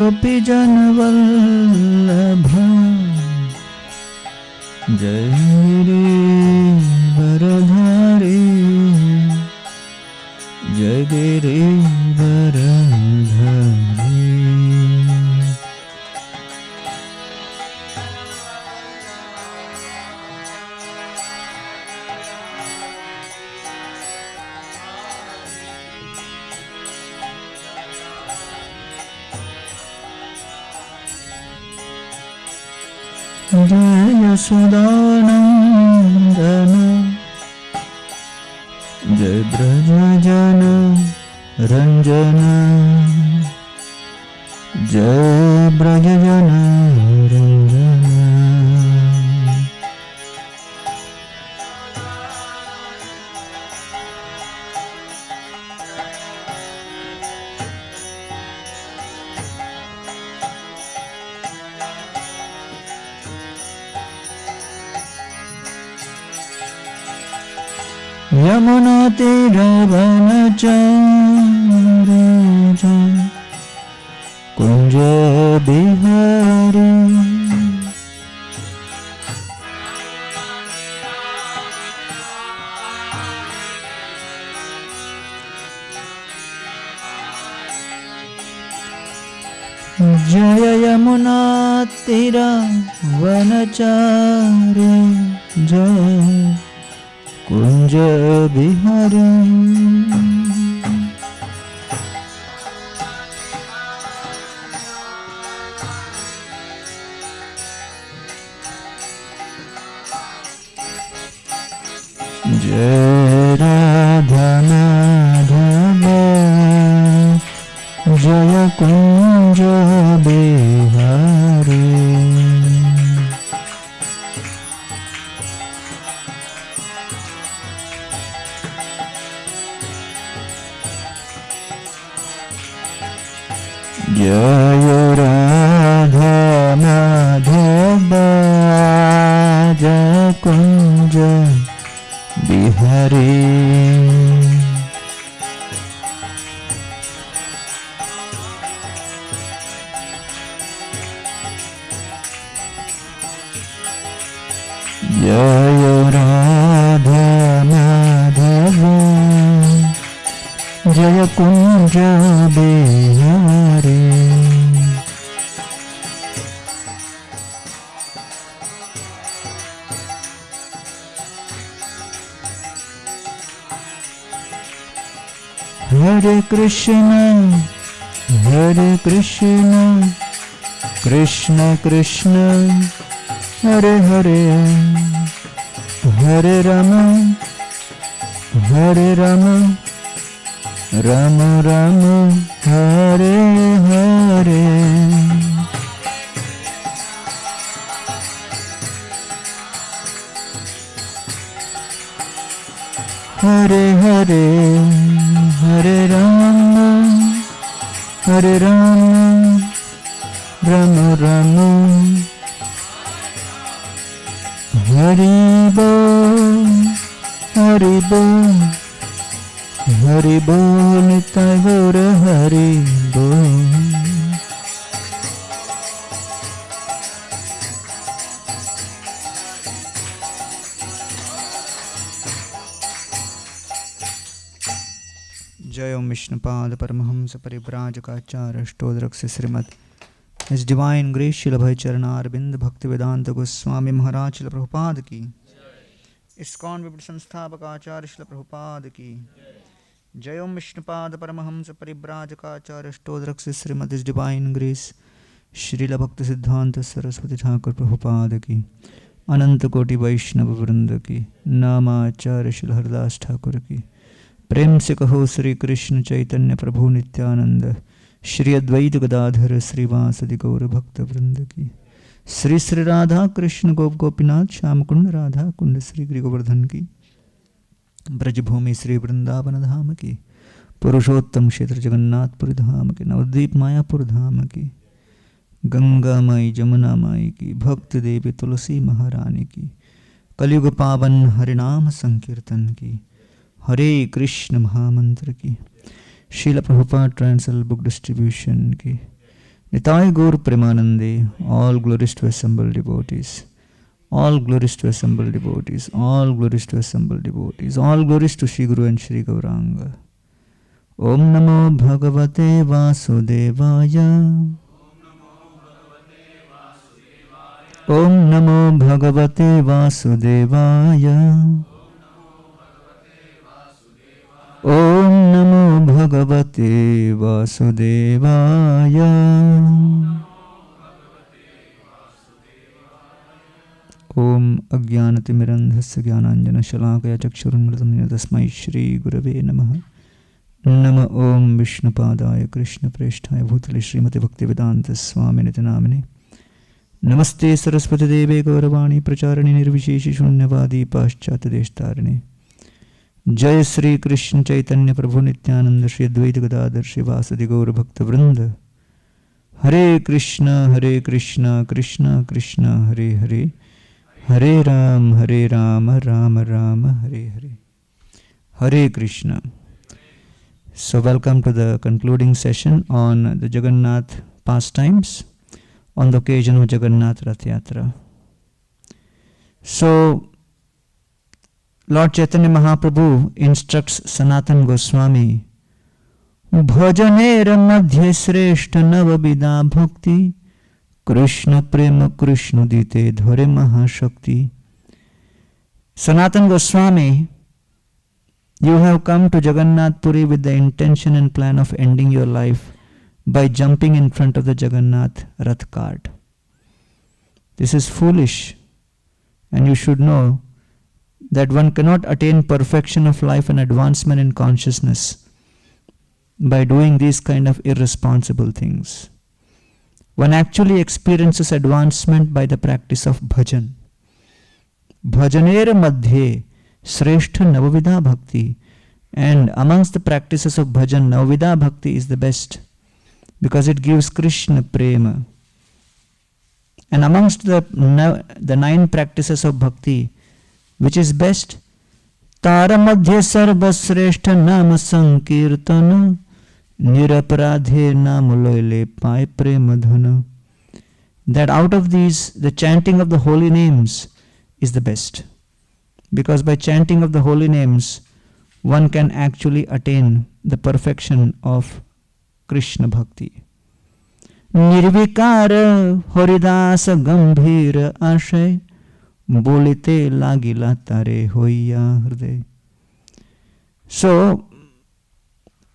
गोपी जन वल्लभ जय रे वरधारी जय गिरि वरधारी। जय यशोदानंदन जय ब्रज जन रंजन जय ब्रज जन रंजन। यमुना तीर वनचारी जय कुंज बिहारी जय यमुना तीर वनचारी जय कुंज बिहारी। जय राधा माधव जय कुंज बिहारी। जय राधा माधव जय कुंज बिहारी। जय राधा माधव जय कुंज बिहारी। हरे कृष्ण कृष्ण कृष्ण हरे हरे हरे राम राम राम हरे हरे। हरे हरे हरे राम राम राम हरि बोल हरि बोल हरि बोल निताय गौर हरि बोल। जय ओम Vishnupad Paramhans परिव्राजकाचार्य अष्टोदरक्ष Shrimad His Divine Grace Shila Bhai Charanaarvind Bhakti Vedanta Goswami Maharaj Shila Prabhupada की, ISKCON विपुल संस्थापक आचार्य श्रील प्रभुपाद की जय। ओम Vishnupad Paramhans परिव्राजकाचार्य अष्टोदरक्ष Shrimad His Divine Grace Srila भक्ति सिद्धांत सरस्वती ठाकुर प्रभुपाद की, अनंत कोटि वैष्णव वृंद की, नामाचार्य श्रील हरदास ठाकुर की। प्रेम से कहो श्री कृष्ण चैतन्य प्रभु नित्यानंद श्री अद्वैत गदाधर श्रीवासदि गौर भक्त वृंद की। श्री श्री राधा कृष्ण गोप गोपीनाथ श्याम कुंड राधा कुंड श्री गिरि गोवर्धन की। ब्रजभूमि श्री वृंदावन धाम की। पुरुषोत्तम क्षेत्र जगन्नाथपुरी धाम के। नवद्वीप मायापुर धाम की। गंगा माई जमुना माई की। भक्ति देवी तुलसी महारानी की। कलयुग पावन हरिनाम संकीर्तन की। हरे कृष्ण महामंत्र की। शील प्रभुपाद ट्रांसल बुक डिस्ट्रीब्यूशन की। Nitai Gaur Premanande. All glories to assembled devotees. All glories to assembled devotees. All glories to assembled devotees. All glories to Shri Guru and Shri Gauranga. Om Namo Bhagavate Vasudevaya. Om Namo Bhagavate Vasudevaya. Om Namo Bhagavate Vasudevaya. Om Ajnanatimirandhasya Jnananjana Shalakaya Chakshurunmritam Tasmai Shri Gurave Namaha. Nama Om Vishnupadaya Krishna Presthaya Bhutale Srimati Bhaktivedanta Swami Niti Namine. Namaste Saraswati Deve Gauravani Pracharani Nirvisheshi Shunyavadi Paschatadeshtarine. Jai Sri Krishna Chaitanya Prabhu Nityananda Shri Advaita Gadadhar Shri Vasadi Gaura Bhakta Vrinda. Hare Krishna Krishna Krishna Hare Hare. Hare Ram Rama Rama Hare Hare. Hare Krishna. So welcome to the concluding session on the Jagannath Pastimes on the occasion of Jagannath Rath Yatra. So Lord Chaitanya Mahaprabhu instructs Sanatan Goswami, Bhajanera madhye sreshta navabida bhakti Krishna prema Krishna dite dhare mahashakti. Sanatan Goswami, you have come to Jagannath Puri with the intention and plan of ending your life by jumping in front of the Jagannath Rath cart. This is foolish, and you should know that one cannot attain perfection of life and advancement in consciousness by doing these kind of irresponsible things. One actually experiences advancement by the practice of bhajan. Bhajanera madhye sreshta navavida bhakti. And amongst the practices of bhajan, navavida bhakti is the best because it gives Krishna prema. And amongst the 9 practices of bhakti, which is best? Tara madhye sarva sreshta nama sankirtana niraparadhe namuloile pai premadhana. That out of these, the chanting of the holy names is the best. Because by chanting of the holy names, one can actually attain the perfection of Krishna bhakti. Nirvikara Haridasa Gambhira Ashay Bolite Lagila Tare Hoya Hriday. So,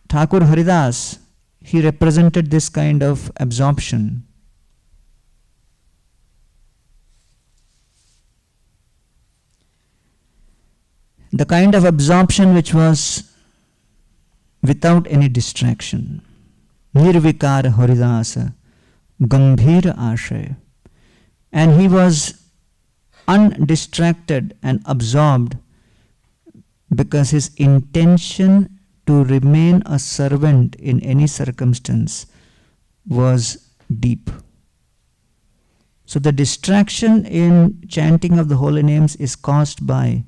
Thakur Haridas, he represented this kind of absorption. The kind of absorption which was without any distraction. Nirvikara Haridasa Gambhira Ashay. And he was undistracted and absorbed because his intention to remain a servant in any circumstance was deep. So the distraction in chanting of the holy names is caused by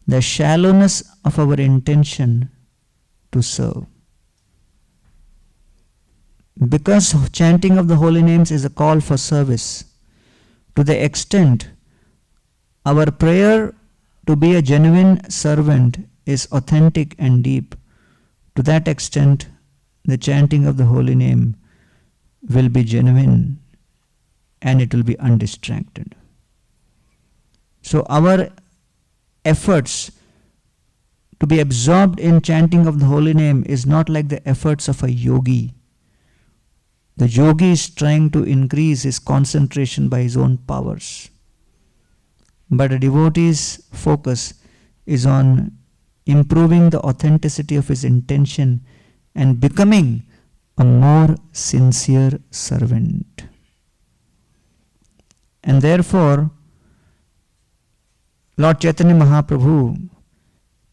the shallowness of our intention to serve. Because chanting of the holy names is a call for service, to the extent our prayer to be a genuine servant is authentic and deep, to that extent the chanting of the holy name will be genuine and it will be undistracted. So our efforts to be absorbed in chanting of the holy name is not like the efforts of a yogi. The yogi is trying to increase his concentration by his own powers. But a devotee's focus is on improving the authenticity of his intention and becoming a more sincere servant. And therefore, Lord Chaitanya Mahaprabhu,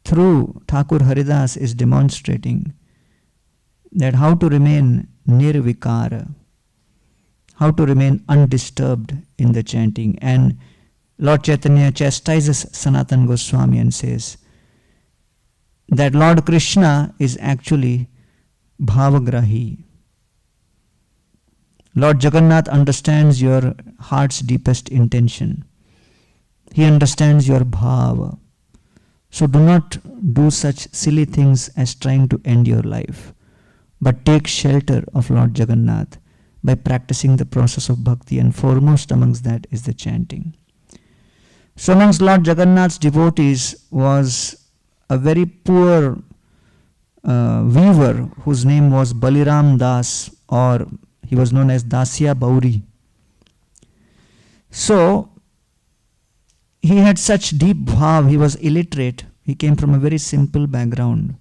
through Thakur Haridas, is demonstrating that how to remain nirvikara, how to remain undisturbed in the chanting. And Lord Chaitanya chastises Sanatan Goswami and says that Lord Krishna is actually bhavagrahi. Lord Jagannath understands your heart's deepest intention. He understands your bhava. So do not do such silly things as trying to end your life, but take shelter of Lord Jagannath by practicing the process of bhakti, and foremost amongst that is the chanting. So amongst Lord Jagannath's devotees was a very poor weaver whose name was Baliram Das, or he was known as Dasia Bauri. So he had such deep bhav, he was illiterate, he came from a very simple background.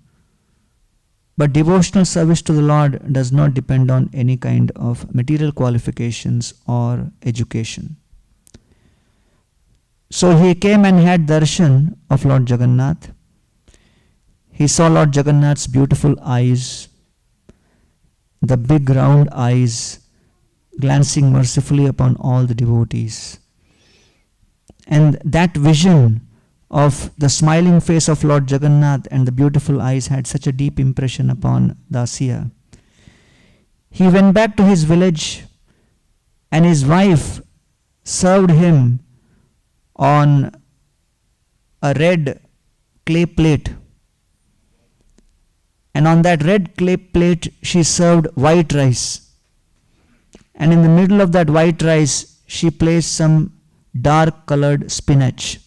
But devotional service to the Lord does not depend on any kind of material qualifications or education. So he came and had darshan of Lord Jagannath. He saw Lord Jagannath's beautiful eyes, the big round eyes glancing mercifully upon all the devotees. And that vision of the smiling face of Lord Jagannath and the beautiful eyes had such a deep impression upon Dasia. He went back to his village, and his wife served him on a red clay plate. And on that red clay plate she served white rice. And in the middle of that white rice she placed some dark colored spinach.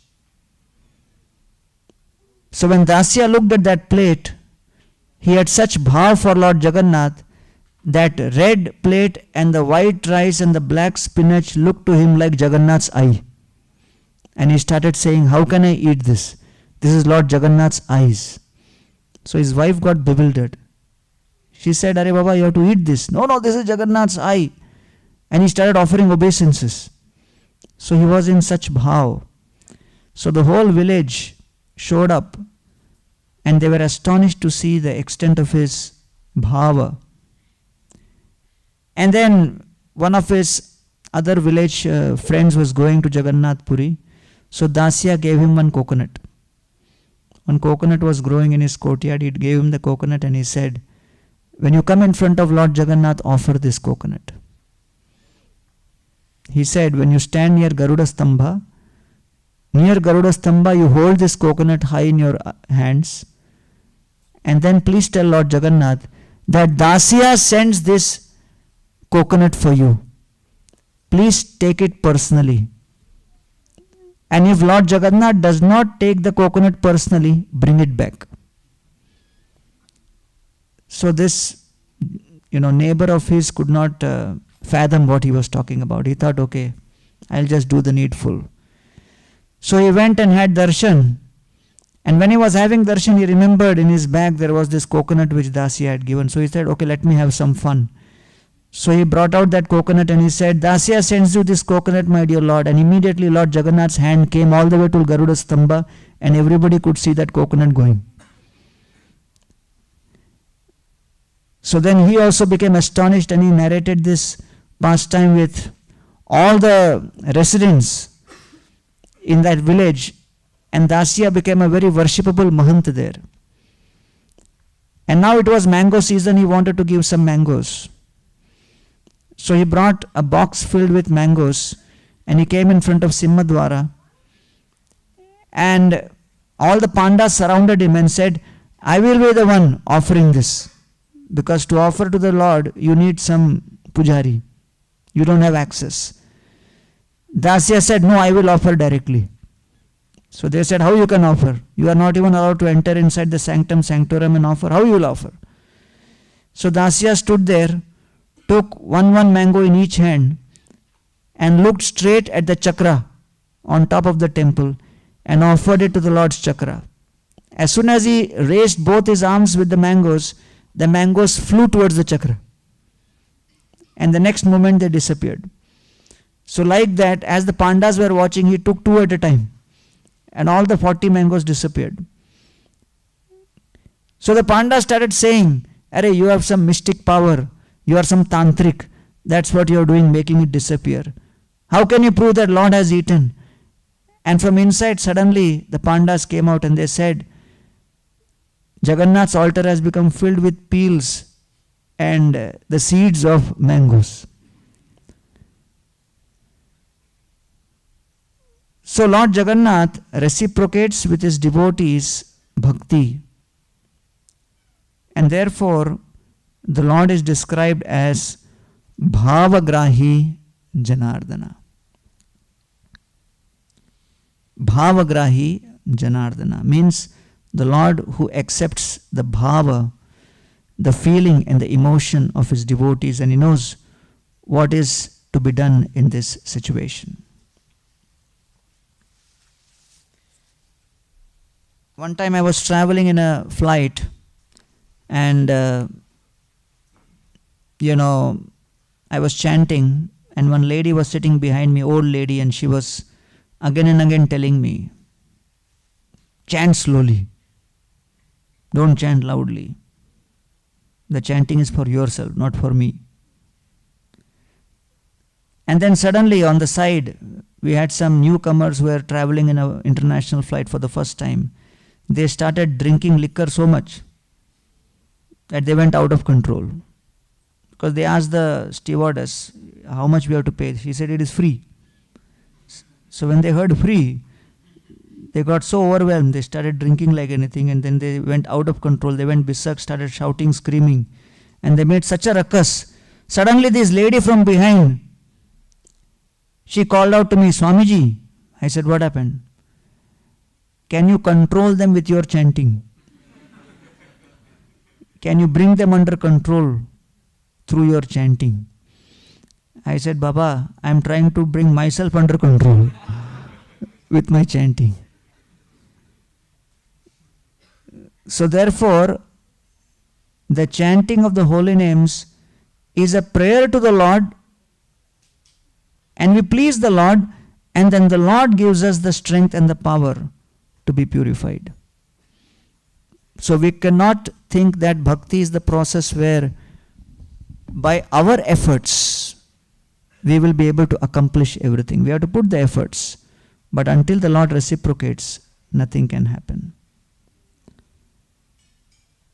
So when Dasia looked at that plate, he had such bhav for Lord Jagannath that red plate and the white rice and the black spinach looked to him like Jagannath's eye. And he started saying, how can I eat this? This is Lord Jagannath's eyes. So his wife got bewildered. She said, Arey Baba, you have to eat this. No, this is Jagannath's eye. And he started offering obeisances. So he was in such bhav. So the whole village showed up, and they were astonished to see the extent of his bhava. And then one of his other village friends was going to Jagannath Puri. So Dasia gave him one coconut. One coconut was growing in his courtyard. He gave him the coconut and he said, when you come in front of Lord Jagannath, offer this coconut. He said, when you stand near Garuda Stambha, you hold this coconut high in your hands, and then please tell Lord Jagannath that Dasia sends this coconut for you. Please take it personally. And if Lord Jagannath does not take the coconut personally, bring it back. So this, neighbor of his could not fathom what he was talking about. He thought, okay, I'll just do the needful. So he went and had darshan. And when he was having darshan, he remembered in his bag there was this coconut which Dasia had given. So he said, okay, let me have some fun. So he brought out that coconut and he said, Dasia sends you this coconut, my dear Lord. And immediately Lord Jagannath's hand came all the way to Garuda Stambha, and everybody could see that coconut going. So then he also became astonished, and he narrated this pastime with all the residents in that village, and Dasia became a very worshipable mahant there. And now it was mango season, he wanted to give some mangoes. So he brought a box filled with mangoes, and he came in front of Simhadwara, and all the pandas surrounded him and said, I will be the one offering this, because to offer to the Lord you need some pujari. You don't have access. Dasia said, no, I will offer directly. So they said, how you can offer? You are not even allowed to enter inside the sanctum sanctorum and offer. How you will offer? So Dasia stood there, took one mango in each hand, and looked straight at the chakra on top of the temple and offered it to the Lord's chakra. As soon as he raised both his arms with the mangoes flew towards the chakra. And the next moment they disappeared. So like that, as the pandas were watching, he took 2 at a time, and all the 40 mangoes disappeared. So the pandas started saying, Arey, you have some mystic power. You are some tantric. That's what you are doing, making it disappear. How can you prove that Lord has eaten? And from inside, suddenly the pandas came out and they said, Jagannath's altar has become filled with peels and the seeds of mangoes. So Lord Jagannath reciprocates with his devotees bhakti. And therefore, the Lord is described as Bhavagrahi Janardana. Bhavagrahi Janardana means the Lord who accepts the bhava, the feeling and the emotion of his devotees, and he knows what is to be done in this situation. One time I was traveling in a flight, and I was chanting, and one lady was sitting behind me, old lady, and she was again and again telling me, chant slowly, don't chant loudly. The chanting is for yourself, not for me. And then suddenly on the side, we had some newcomers who were traveling in an international flight for the first time. They started drinking liquor so much that they went out of control. Because they asked the stewardess how much we have to pay. She said it is free. So when they heard free, they got so overwhelmed, they started drinking like anything, and then they went out of control. They went berserk, started shouting, screaming, and they made such a ruckus. Suddenly this lady from behind, she called out to me, Swamiji. I said, what happened? Can you control them with your chanting? Can you bring them under control through your chanting? I said, Baba, I am trying to bring myself under control with my chanting. So therefore, the chanting of the holy names is a prayer to the Lord, and we please the Lord, and then the Lord gives us the strength and the power to be purified. So we cannot think that bhakti is the process where by our efforts we will be able to accomplish everything. We have to put the efforts, but until the Lord reciprocates, nothing can happen.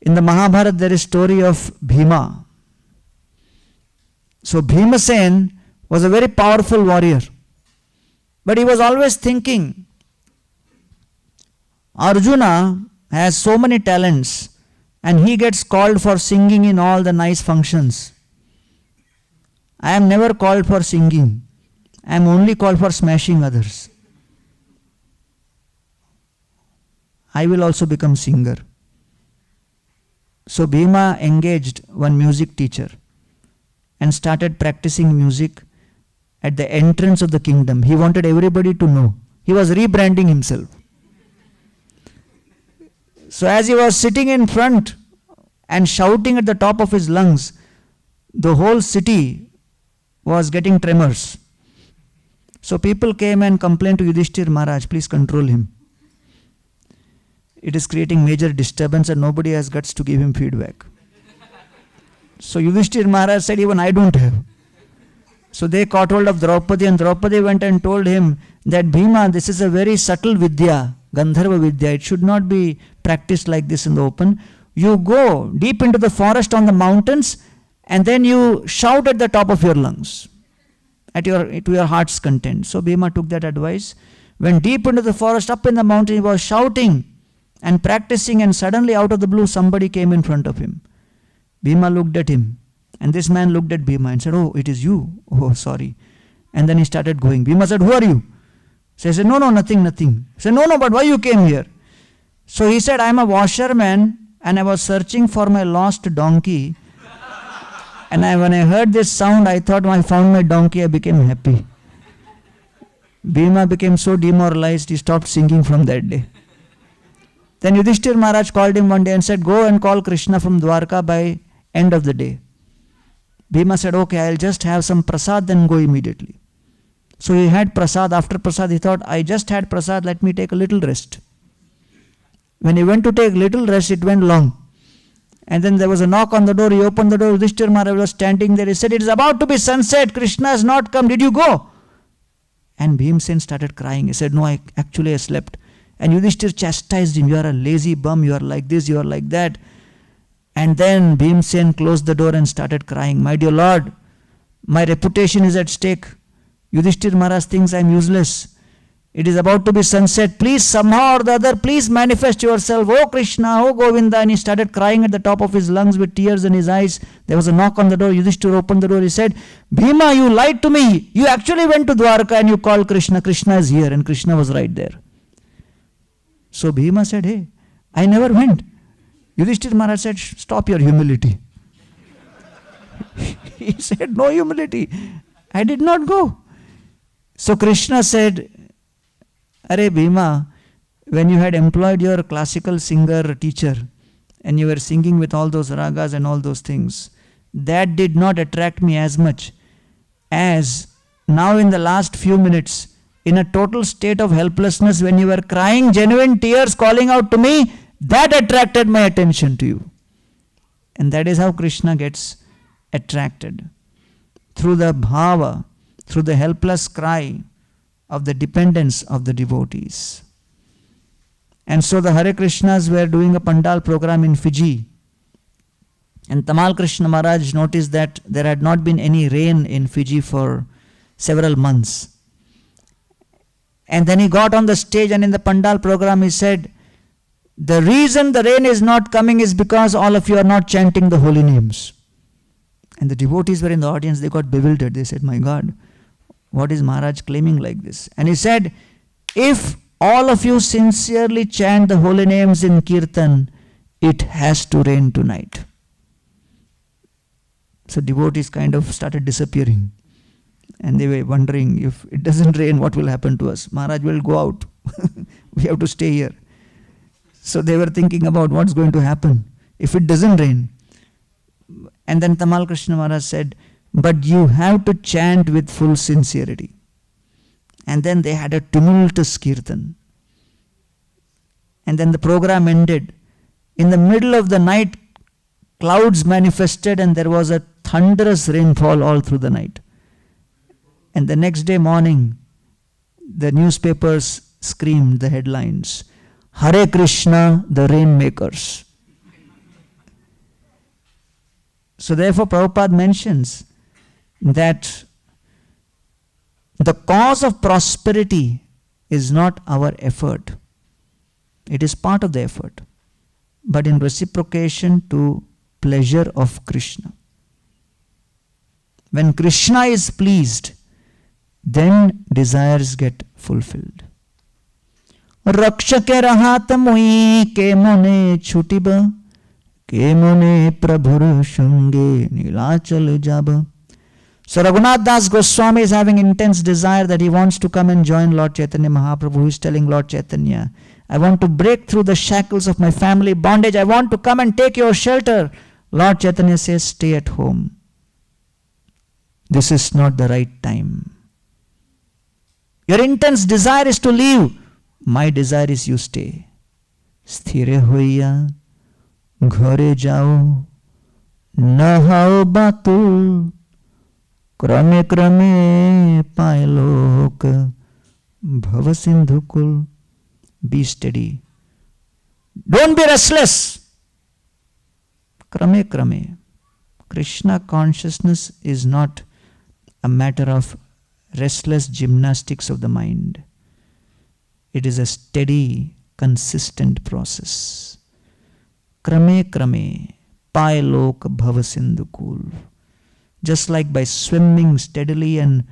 In the Mahabharata there is story of Bhima. So Bhimasen was a very powerful warrior, but he was always thinking, Arjuna has so many talents and he gets called for singing in all the nice functions. I am never called for singing. I am only called for smashing others. I will also become singer. So Bhima engaged one music teacher and started practicing music at the entrance of the kingdom. He wanted everybody to know. He was rebranding himself. So as he was sitting in front and shouting at the top of his lungs, the whole city was getting tremors. So people came and complained to Yudhishthir Maharaj, please control him. It is creating major disturbance and nobody has guts to give him feedback. So Yudhishthir Maharaj said, even I don't have. So they caught hold of Draupadi, and Draupadi went and told him that Bhima, this is a very subtle vidya, Gandharva vidya. It should not be practiced like this in the open. You go deep into the forest on the mountains and then you shout at the top of your lungs to your heart's content. So Bhima took that advice, went deep into the forest, up in the mountain. He was shouting and practicing, and suddenly out of the blue somebody came in front of him. Bhima looked at him, and this man looked at Bhima and said, oh, it is you. Oh, sorry. And then he started going. Bhima said, who are you? So he said, no, nothing. He said, no, but why you came here? So he said, I am a washerman and I was searching for my lost donkey. And when I heard this sound, I thought I found my donkey. I became happy. Bhima became so demoralized, he stopped singing from that day. Then Yudhishthir Maharaj called him one day and said, go and call Krishna from Dwarka by end of the day. Bhima said, okay, I'll just have some prasad, then go immediately. So he had prasad. After prasad, he thought, I just had prasad, let me take a little rest. When he went to take little rest, it went long. And then there was a knock on the door. He opened the door. Yudhishthir Maharaj was standing there. He said, it is about to be sunset. Krishna has not come. Did you go? And Bhimsen started crying. He said, no, I slept. And Yudhishthir chastised him. You are a lazy bum. You are like this. You are like that. And then Bhimsen closed the door and started crying. My dear Lord, my reputation is at stake. Yudhishthir Maharaj thinks I am useless. It is about to be sunset. Please, somehow or the other, please manifest yourself. Oh Krishna, oh Govinda. And he started crying at the top of his lungs with tears in his eyes. There was a knock on the door. Yudhishthira opened the door. He said, Bhima, you lied to me. You actually went to Dwarka and you called Krishna. Krishna is here. And Krishna was right there. So Bhima said, hey, I never went. Yudhishthira Maharaj said, stop your humility. He said, no humility. I did not go. So Krishna said, Arey Bhima, when you had employed your classical singer teacher and you were singing with all those ragas and all those things, that did not attract me as much as now in the last few minutes, in a total state of helplessness, when you were crying genuine tears, calling out to me, that attracted my attention to you. And that is how Krishna gets attracted. Through the bhava, through the helpless cry of the dependence of the devotees. And so the Hare Krishnas were doing a Pandal program in Fiji. And Tamal Krishna Maharaj noticed that there had not been any rain in Fiji for several months. And then he got on the stage and in the Pandal program he said, the reason the rain is not coming is because all of you are not chanting the holy names. And the devotees were in the audience, they got bewildered. They said, my God, what is Maharaj claiming like this? And he said, if all of you sincerely chant the holy names in kirtan, it has to rain tonight. So devotees kind of started disappearing. And they were wondering, if it doesn't rain, what will happen to us? Maharaj will go out. We have to stay here. So they were thinking about what's going to happen if it doesn't rain. And then Tamal Krishna Maharaj said, but you have to chant with full sincerity. And then they had a tumultuous kirtan. And then the program ended. In the middle of the night, clouds manifested and there was a thunderous rainfall all through the night. And the next day morning, the newspapers screamed the headlines, Hare Krishna, the rainmakers. So therefore Prabhupada mentions that the cause of prosperity is not our effort. It is part of the effort, but in reciprocation to pleasure of Krishna. When Krishna is pleased, then desires get fulfilled. Rakshake rahat mui ke mone chutiba, ke mone prabhur shunge nilachal jaba. So Raghunath Das Goswami is having intense desire that he wants to come and join Lord Chaitanya Mahaprabhu, who is telling Lord Chaitanya, I want to break through the shackles of my family bondage. I want to come and take your shelter. Lord Chaitanya says, stay at home. This is not the right time. Your intense desire is to leave. My desire is you stay. Sthire hoiya, ghare jao, nahao batul, krame krame pailok, bhava sindhukul. Be steady. Don't be restless. Krame krame. Krishna consciousness is not a matter of restless gymnastics of the mind. It is a steady, consistent process. Krame krame, pailok bhava sindhukul. Just like by swimming steadily and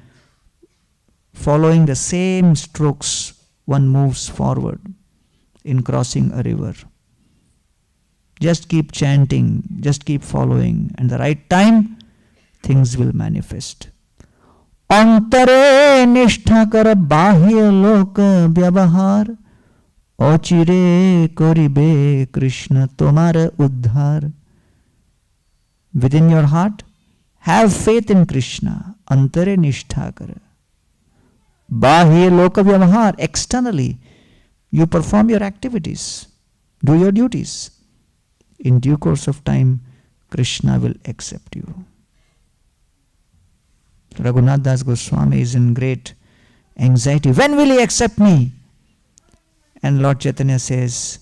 following the same strokes, one moves forward in crossing a river. Just keep chanting, just keep following, and the right time, things will manifest. Antare nishtha kar bahya loka vyavahar, ochire koribe Krishna tomara uddhar. Within your heart, have faith in Krishna. Antare nishtha kar. Bahya loka vyavahar. Externally, you perform your activities, do your duties. In due course of time, Krishna will accept you. Raghunath Das Goswami is in great anxiety. When will he accept me? And Lord Chaitanya says,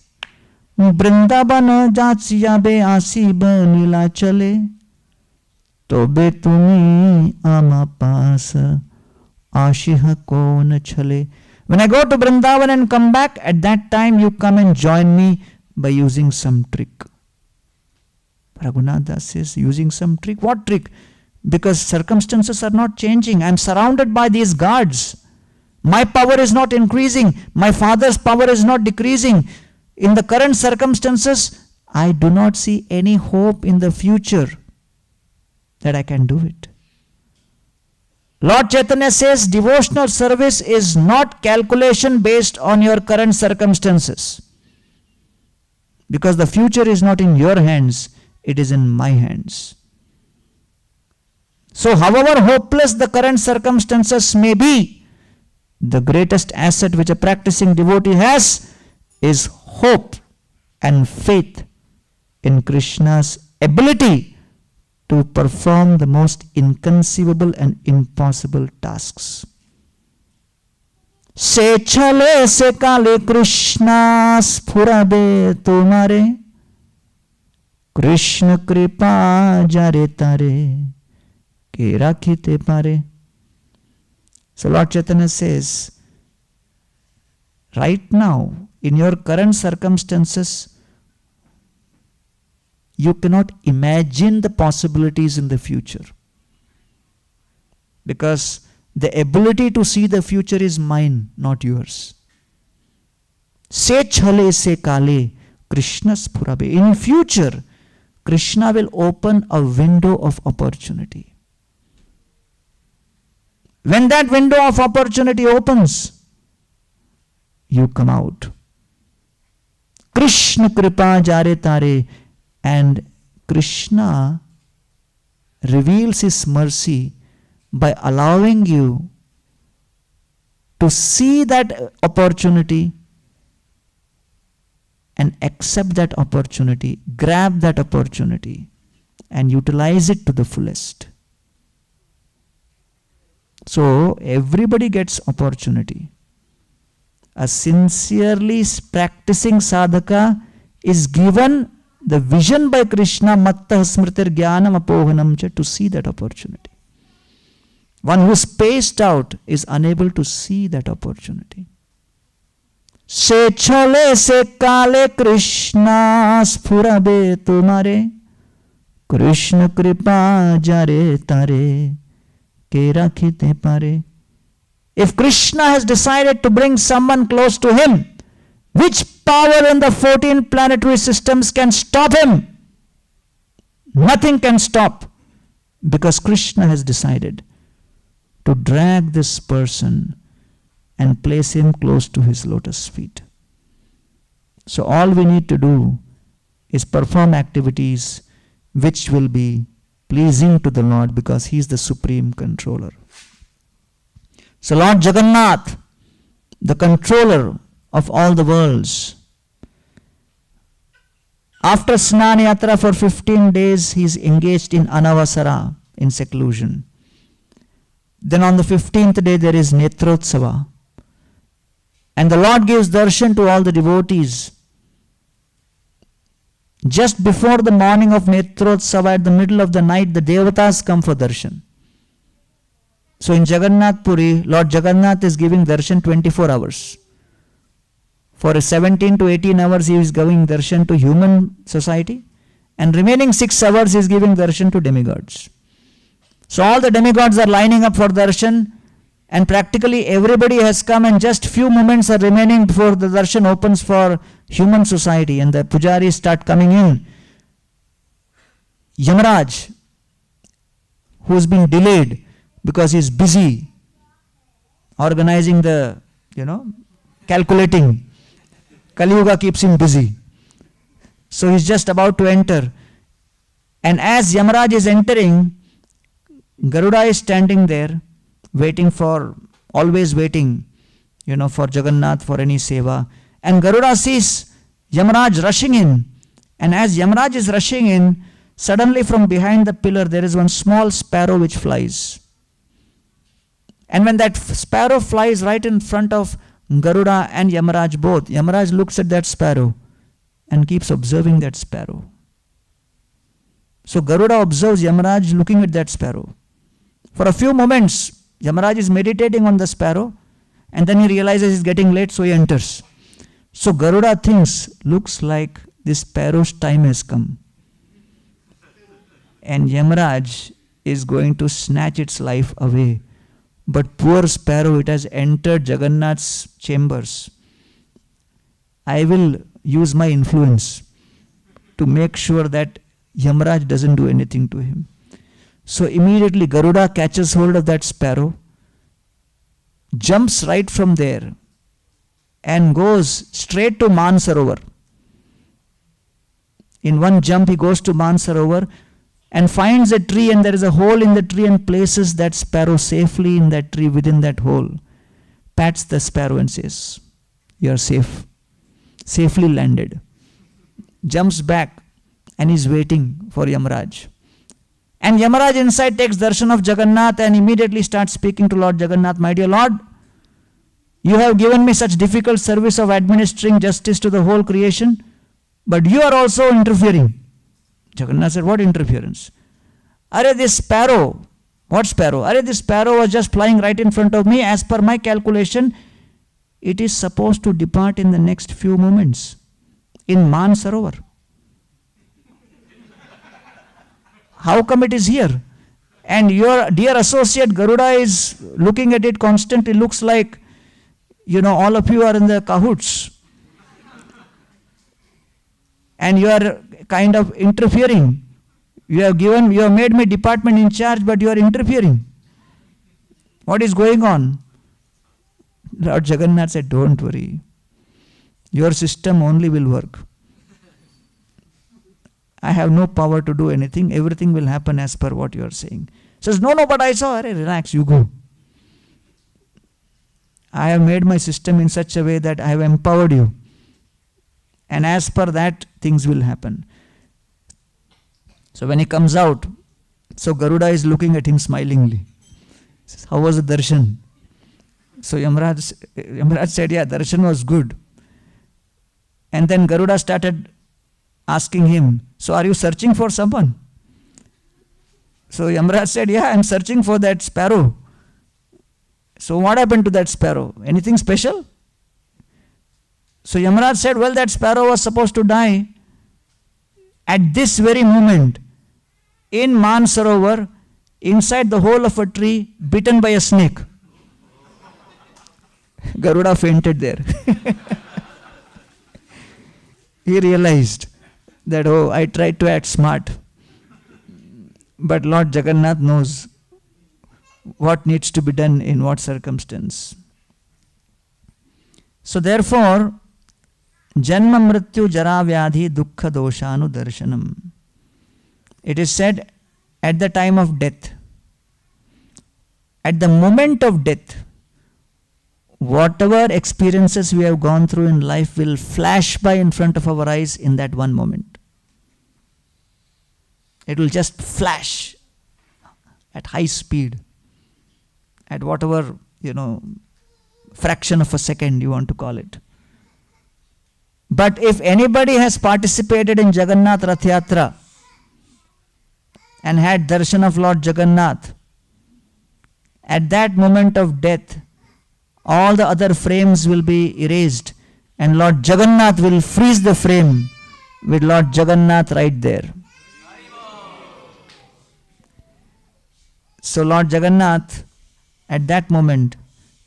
Vrindavana jatsiyabe asiba nila chale, tobe tumi ama pasa ashiha kon chale. When I go to Vrindavan and come back, at that time you come and join me by using some trick. Raghunath Das says, using some trick? What trick? Because circumstances are not changing. I am surrounded by these guards. My power is not increasing. My father's power is not decreasing. In the current circumstances, I do not see any hope in the future that I can do it. Lord Chaitanya says devotional service is not calculation based on your current circumstances. Because the future is not in your hands, it is in my hands. So however hopeless the current circumstances may be, the greatest asset which a practicing devotee has is hope and faith in Krishna's ability to perform the most inconceivable and impossible tasks. Se chale se kale Krishna sphurabe tumare, Krishna kripa jare tare, ke rakhite pare. So Lord Chaitanya says, right now, in your current circumstances, you cannot imagine the possibilities in the future. Because the ability to see the future is mine, not yours. Se chale se kale, Krishna spurabe. In future, Krishna will open a window of opportunity. When that window of opportunity opens, you come out. Krishna kripa jare tare, and Krishna reveals his mercy by allowing you to see that opportunity and accept that opportunity, grab that opportunity and utilize it to the fullest. So everybody gets opportunity. A sincerely practicing sadhaka is given the vision by Krishna, matta smritir jnanam apohanam cha, to see that opportunity. One who is spaced out is unable to see that opportunity. Se chale se kale Krishna sphurabe tumare, Krishna kripa jare tare, ke rakhite pare. If Krishna has decided to bring someone close to him, which power in the 14 planetary systems can stop him? Nothing can stop, because Krishna has decided to drag this person and place him close to his lotus feet. So all we need to do is perform activities which will be pleasing to the Lord, because he is the supreme controller. So Lord Jagannath, the controller of all the worlds, after Snan Yatra for 15 days, he is engaged in Anavasara, in seclusion. Then on the 15th day, there is Netrotsava. And the Lord gives darshan to all the devotees. Just before the morning of Netrotsava, at the middle of the night, the Devatas come for darshan. So in Jagannath Puri, Lord Jagannath is giving darshan 24 hours. For 17 to 18 hours, he is giving darshan to human society, and remaining 6 hours he is giving darshan to demigods. So all the demigods are lining up for darshan, and practically everybody has come, and just few moments are remaining before the darshan opens for human society, and the pujaris start coming in. Yamaraj, who has been delayed because he is busy organizing the, calculating. Kali Yuga keeps him busy. So he's just about to enter. And as Yamaraj is entering, Garuda is standing there, always waiting, for Jagannath, for any seva. And Garuda sees Yamaraj rushing in. And as Yamaraj is rushing in, suddenly from behind the pillar there is one small sparrow which flies. And when that sparrow flies right in front of Garuda and Yamaraj both, Yamaraj looks at that sparrow and keeps observing that sparrow. So Garuda observes Yamaraj looking at that sparrow. For a few moments, Yamaraj is meditating on the sparrow, And then he realizes he's getting late, so he enters. So Garuda thinks, looks like this sparrow's time has come. And Yamaraj is going to snatch its life away. But poor sparrow, it has entered Jagannath's chambers. I will use my influence to make sure that Yamaraj doesn't do anything to him. So immediately Garuda catches hold of that sparrow, jumps right from there, and goes straight to Mansarovar. In one jump he goes to Mansarovar and finds a tree, and there is a hole in the tree, and places that sparrow safely in that tree, within that hole. Pats the sparrow and says, "You are safe. Safely landed." Jumps back and is waiting for Yamaraj. And Yamaraj inside takes darshan of Jagannath and immediately starts speaking to Lord Jagannath. "My dear Lord, you have given me such difficult service of administering justice to the whole creation, but you are also interfering." Jagannath said, "What interference?" "Arey, this sparrow." "What sparrow?" "Arey, this sparrow was just flying right in front of me. As per my calculation, it is supposed to depart in the next few moments in Mansarovar. How come it is here? And your dear associate Garuda is looking at it constantly. Looks like, all of you are in the cahoots. And you are kind of interfering. You have made me department in charge, but you are interfering. What is going on?" Lord Jagannath said, "Don't worry. Your system only will work. I have no power to do anything. Everything will happen as per what you are saying." Says, "No, but I saw." "Arey, relax, you go. I have made my system in such a way that I have empowered you. And as per that, things will happen." So when he comes out, so Garuda is looking at him smilingly. Says, "How was the darshan?" So Yamaraj said, "Yeah, darshan was good." And then Garuda started asking him, "So are you searching for someone?" So Yamaraj said, "Yeah, I am searching for that sparrow." "So what happened to that sparrow? Anything special?" So Yamaraj said, "Well, that sparrow was supposed to die at this very moment in Mansarovar, inside the hole of a tree, bitten by a snake." Garuda fainted there. He realized that, I tried to act smart. But Lord Jagannath knows what needs to be done in what circumstance. So therefore, Janma Mrityu Jara Vyadhi Dukkha Doshanu Darshanam. It is said, at the time of death, at the moment of death, whatever experiences we have gone through in life will flash by in front of our eyes in that one moment. It will just flash at high speed, at whatever, fraction of a second you want to call it. But if anybody has participated in Jagannath Rath Yatra and had darshan of Lord Jagannath, at that moment of death, all the other frames will be erased and Lord Jagannath will freeze the frame with Lord Jagannath right there. So Lord Jagannath at that moment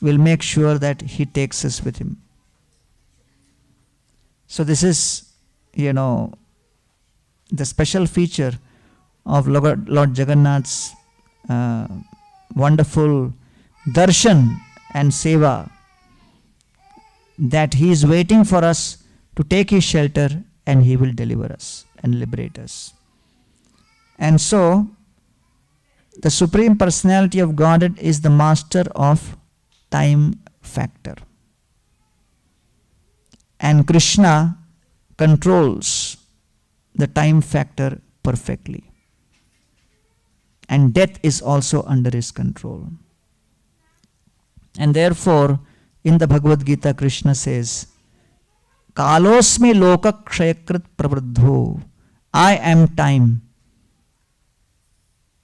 will make sure that he takes us with him. So this is, the special feature of Lord Jagannath's wonderful darshan and seva, that he is waiting for us to take his shelter and he will deliver us and liberate us. And so, the Supreme Personality of Godhead is the master of time factor. And Krishna controls the time factor perfectly. And death is also under his control. And therefore, in the Bhagavad Gita, Krishna says, Kalosmi loka kshayakrit pravruddho. I am time.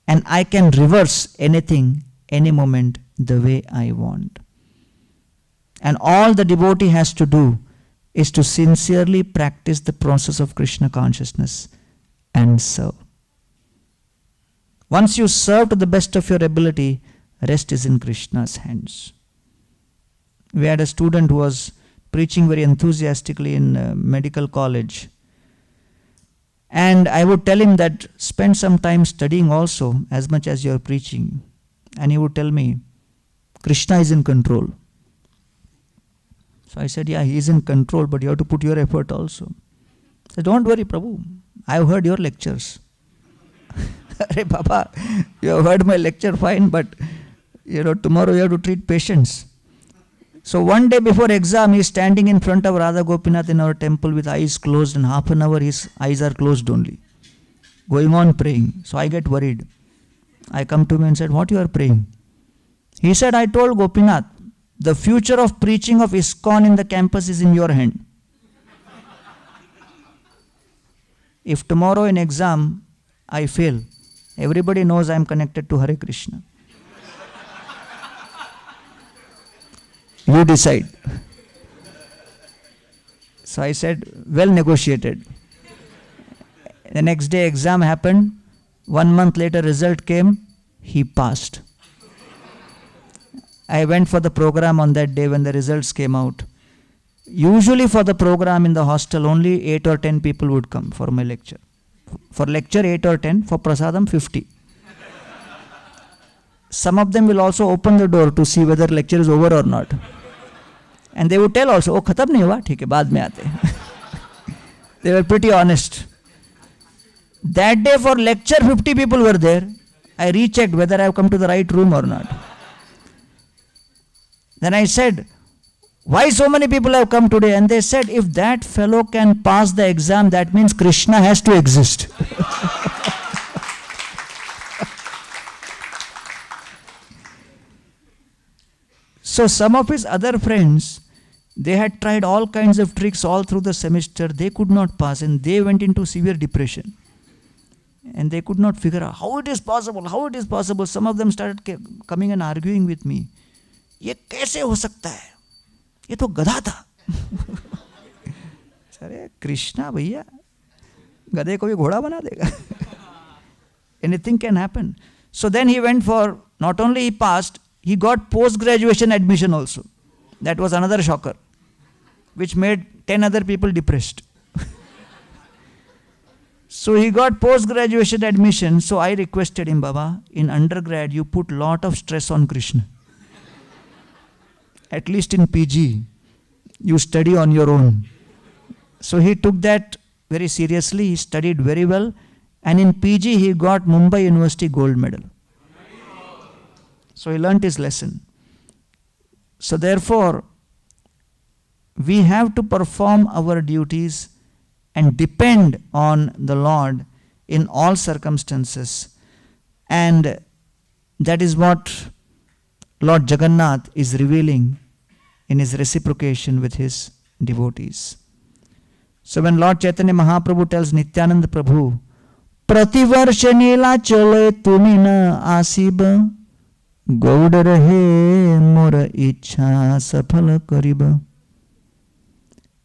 And I can reverse anything, any moment, the way I want. And all the devotee has to do is to sincerely practice the process of Krishna consciousness and serve. Once you serve to the best of your ability, rest is in Krishna's hands. We had a student who was preaching very enthusiastically in medical college. And I would tell him that spend some time studying also as much as you are preaching. And he would tell me, Krishna is in control. So I said, yeah, he is in control, but you have to put your effort also. I said, don't worry, Prabhu. I have heard your lectures. Arey Baba, you have heard my lecture, fine, but tomorrow you have to treat patients. So one day before exam, he is standing in front of Radha Gopinath in our temple with eyes closed, and half an hour his eyes are closed only, going on praying. So I get worried. I come to him and said, what you are praying? He said, I told Gopinath, the future of preaching of ISKCON in the campus is in your hand. If tomorrow in exam I fail, everybody knows I am connected to Hare Krishna. You decide. So I said, well negotiated. The next day exam happened. 1 month later result came. He passed. I went for the program on that day when the results came out. Usually for the program in the hostel, only 8 or 10 people would come for my lecture. For lecture 8 or 10, for prasadam 50. Some of them will also open the door to see whether lecture is over or not. And they would tell also, oh, khatam nahi hua, theek hai, baad mein aate. They were pretty honest. That day for lecture 50 people were there. I rechecked whether I have come to the right room or not. Then I said, why so many people have come today? And they said, if that fellow can pass the exam, that means Krishna has to exist. So some of his other friends, they had tried all kinds of tricks all through the semester. They could not pass and they went into severe depression. And they could not figure out how it is possible, how it is possible. Some of them started coming and arguing with me. ये कैसे हो सकता है? ये तो गधा था. अरे कृष्णा भैया, गधे को भी घोड़ा बना देगा. Anything can happen. So then he went for, not only he passed, he got post-graduation admission also. That was another shocker, which made 10 other people depressed. So he got post-graduation admission. So I requested him, Baba, in undergrad you put lot of stress on Krishna. At least in PG, you study on your own. So he took that very seriously. He studied very well. And in PG he got Mumbai University gold medal. So he learnt his lesson. So therefore, we have to perform our duties and depend on the Lord in all circumstances. And that is what Lord Jagannath is revealing in his reciprocation with his devotees. So when Lord Chaitanya Mahaprabhu tells Nityananda Prabhu, Prativarsha nila chale tumi na asiba, Gaud rahe mora ichha safal kariba.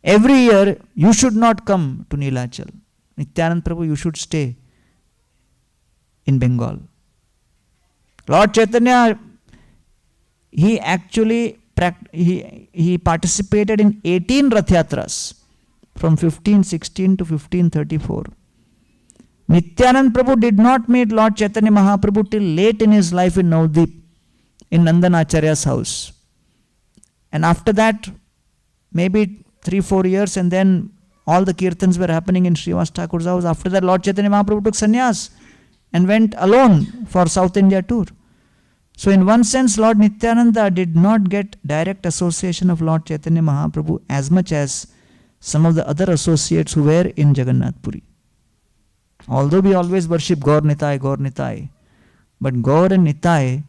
Every year you should not come to Nilachal. Nityananda Prabhu, you should stay in Bengal. Lord Chaitanya, he actually he participated in 18 Rath Yatras from 1516 to 1534. Nityananda Prabhu did not meet Lord Chaitanya Mahaprabhu till late in his life in Navdeep, in Nandan Acharya's house. And after that, maybe 3-4 years, and then all the kirtans were happening in Srivas Thakur's house. After that, Lord Chaitanya Mahaprabhu took sannyas and went alone for South India tour. So in one sense, Lord Nityananda did not get direct association of Lord Chaitanya Mahaprabhu as much as some of the other associates who were in Jagannath Puri. Although we always worship Gaur Nitai, but Gaur and Nitai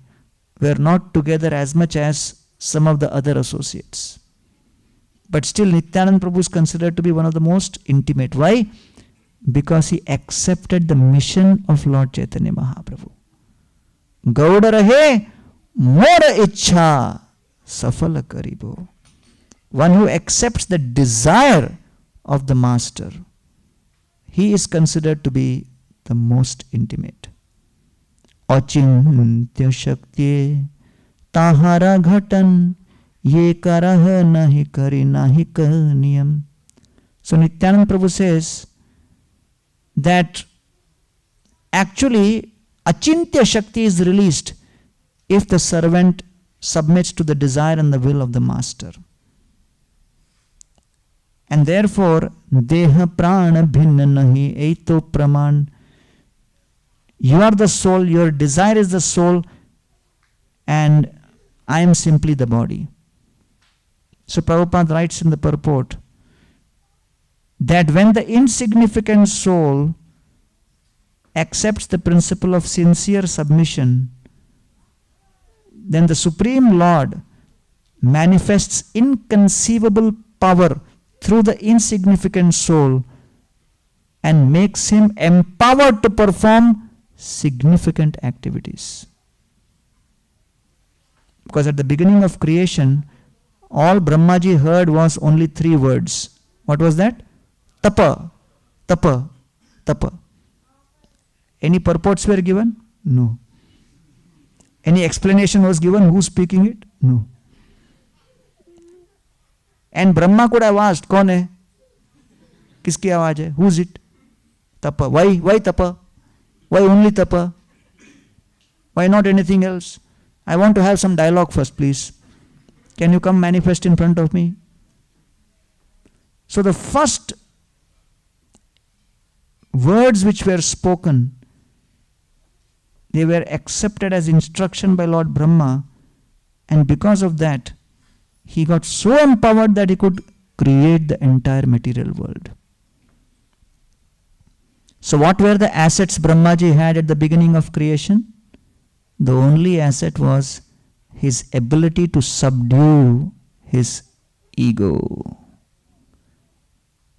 were not together as much as some of the other associates. But still Nityananda Prabhu is considered to be one of the most intimate. Why? Because he accepted the mission of Lord Chaitanya Mahaprabhu. Gaud rahe mora ichha safal karibo. one who accepts the desire of the master, he is considered to be the most intimate. Achintya shakti tahara ghatan ye karah nahi kari nahi niyam. So Nityanand Prabhu says that actually Achintya Shakti is released if the servant submits to the desire and the will of the master. And therefore, Deha Prana Bhinna Nahi Eito Praman. You are the soul, your desire is the soul, and I am simply the body. So Prabhupada writes in the purport that when the insignificant soul accepts the principle of sincere submission, then the Supreme Lord manifests inconceivable power through the insignificant soul and makes him empowered to perform significant activities. Because at the beginning of creation, all Brahmaji heard was only 3 words. What was that? Tapa, tapa, tapa. Any purports were given? No. Any explanation was given? Who's speaking it? No. And Brahma could have asked, कौन है? किसकी आवाज है? Who's it? Tapa. Why tapa? Why only tapa? Why not anything else? I want to have some dialogue first, please. Can you come manifest in front of me? So the first words which were spoken, they were accepted as instruction by Lord Brahma, and because of that, he got so empowered that he could create the entire material world. So what were the assets Brahmaji had at the beginning of creation? The only asset was his ability to subdue his ego.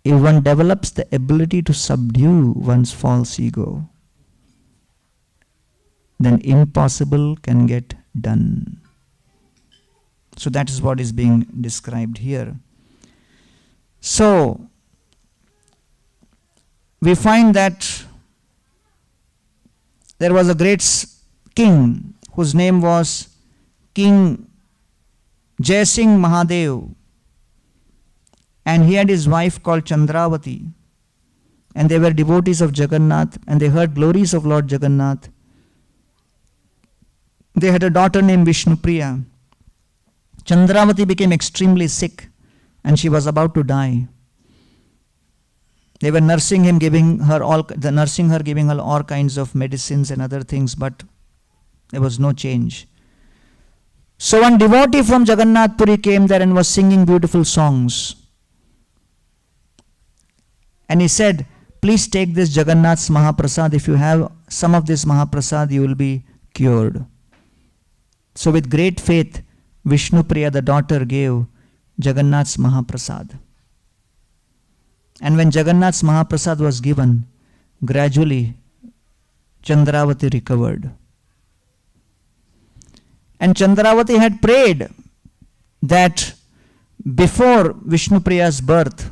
If one develops the ability to subdue one's false ego, then impossible can get done. So that is what is being described here. So we find that there was a great king whose name was King Jai Singh Mahadev, and he had his wife called Chandravati, and they were devotees of Jagannath, and they heard glories of Lord Jagannath. They had a daughter named Vishnupriya. Chandravati became extremely sick and she was about to die. They were nursing her, giving her all kinds of medicines and other things, but there was no change. So one devotee from Jagannath Puri came there and was singing beautiful songs. And he said, please take this Jagannath's Mahaprasad. If you have some of this Mahaprasad, you will be cured. So with great faith, Vishnupriya, the daughter, gave Jagannath's Mahaprasad. And when Jagannath's Mahaprasad was given, gradually Chandravati recovered. And Chandravati had prayed that before Vishnupriya's birth,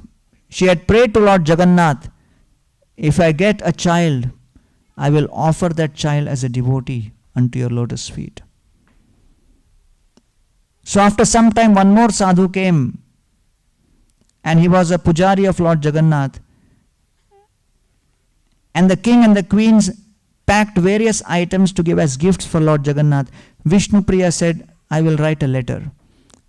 she had prayed to Lord Jagannath, if I get a child, I will offer that child as a devotee unto your lotus feet. So after some time, one more sadhu came, and he was a pujari of Lord Jagannath. And the king and the queens packed various items to give as gifts for Lord Jagannath. Vishnupriya said, I will write a letter.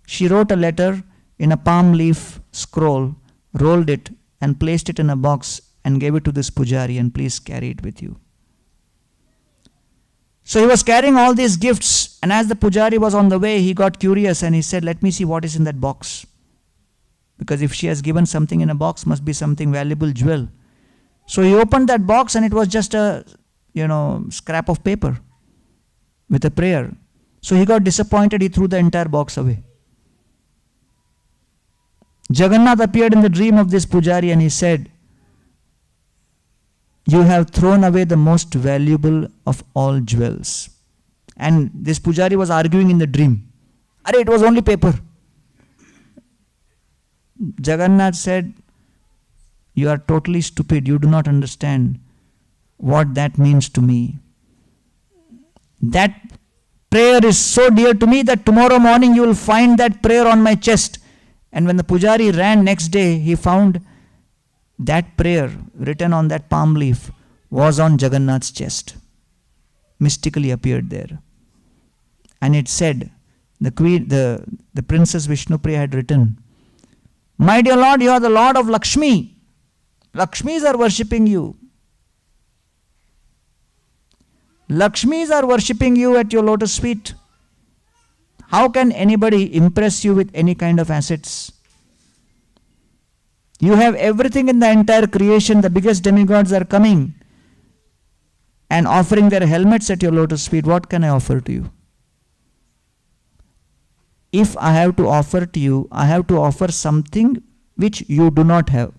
She wrote a letter in a palm leaf scroll, rolled it and placed it in a box and gave it to this pujari, and please carry it with you. So he was carrying all these gifts, and as the pujari was on the way, he got curious and he said, let me see what is in that box. Because if she has given something in a box, must be something valuable jewel. So he opened that box and it was just a, scrap of paper with a prayer. So he got disappointed, he threw the entire box away. Jagannath appeared in the dream of this pujari and he said, you have thrown away the most valuable of all jewels. And this pujari was arguing in the dream. It was only paper. Jagannath said, "You are totally stupid. You do not understand what that means to me. That prayer is so dear to me that tomorrow morning you will find that prayer on my chest." And when the pujari ran next day, he found that prayer written on that palm leaf was on Jagannath's chest. Mystically appeared there. And it said, the Princess Vishnupriya had written, "My dear Lord, you are the Lord of Lakshmi. Lakshmis are worshipping you. Lakshmis are worshipping you at your lotus feet. How can anybody impress you with any kind of assets? You have everything in the entire creation. The biggest demigods are coming and offering their helmets at your lotus feet. What can I offer to you? If I have to offer to you, I have to offer something which you do not have.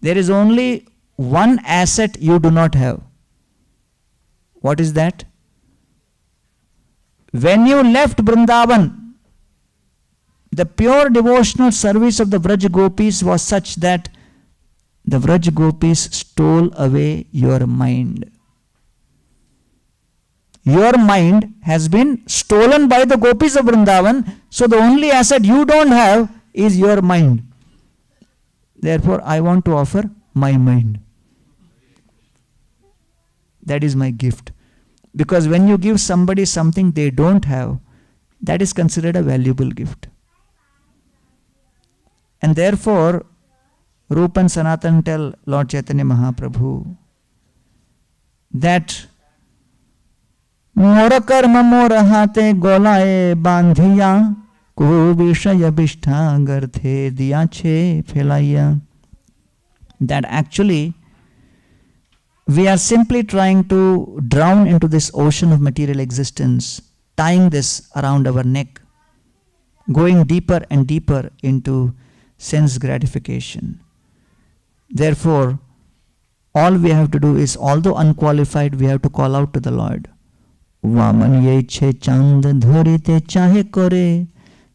There is only one asset you do not have. What is that? When you left Vrindavan, the pure devotional service of the Vraj Gopis was such that the Vraj Gopis stole away your mind. Your mind has been stolen by the Gopis of Vrindavan, so the only asset you don't have is your mind. Therefore, I want to offer my mind. That is my gift. Because when you give somebody something they don't have, that is considered a valuable gift. And therefore, Rupa and Sanatan tell Lord Chaitanya Mahaprabhu that Mora karma mora hate golaye bandhiya ko vishaya bishtha garthe diya che phelaiya. That actually we are simply trying to drown into this ocean of material existence, tying this around our neck, going deeper and deeper into sense gratification. Therefore, all we have to do is, although unqualified, we have to call out to the Lord. Vaman yeche chand dhorite chahe kore,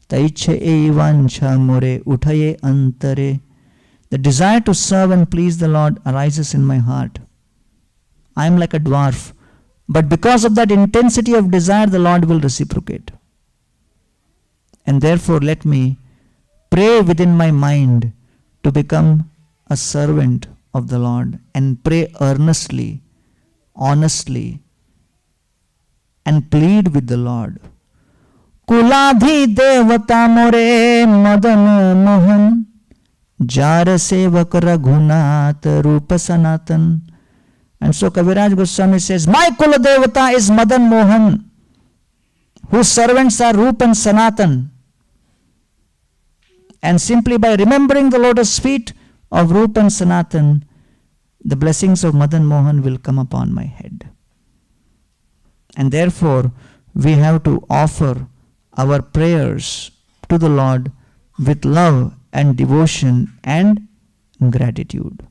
taiche ei vancha more uthaye antare. The desire to serve and please the Lord arises in my heart. I am like a dwarf, but because of that intensity of desire, the Lord will reciprocate. And therefore, let me pray within my mind to become a servant of the Lord and pray earnestly, honestly, and plead with the Lord. Kuladhi devata more madan mohan, jar sevak raghunath rupa sanatan. And so Kaviraj Goswami says, my Kula Devata is Madan Mohan, whose servants are Rupa and Sanatan. And simply by remembering the lotus feet of Rupa and Sanatan, the blessings of Madan Mohan will come upon my head. And therefore, we have to offer our prayers to the Lord with love and devotion and gratitude.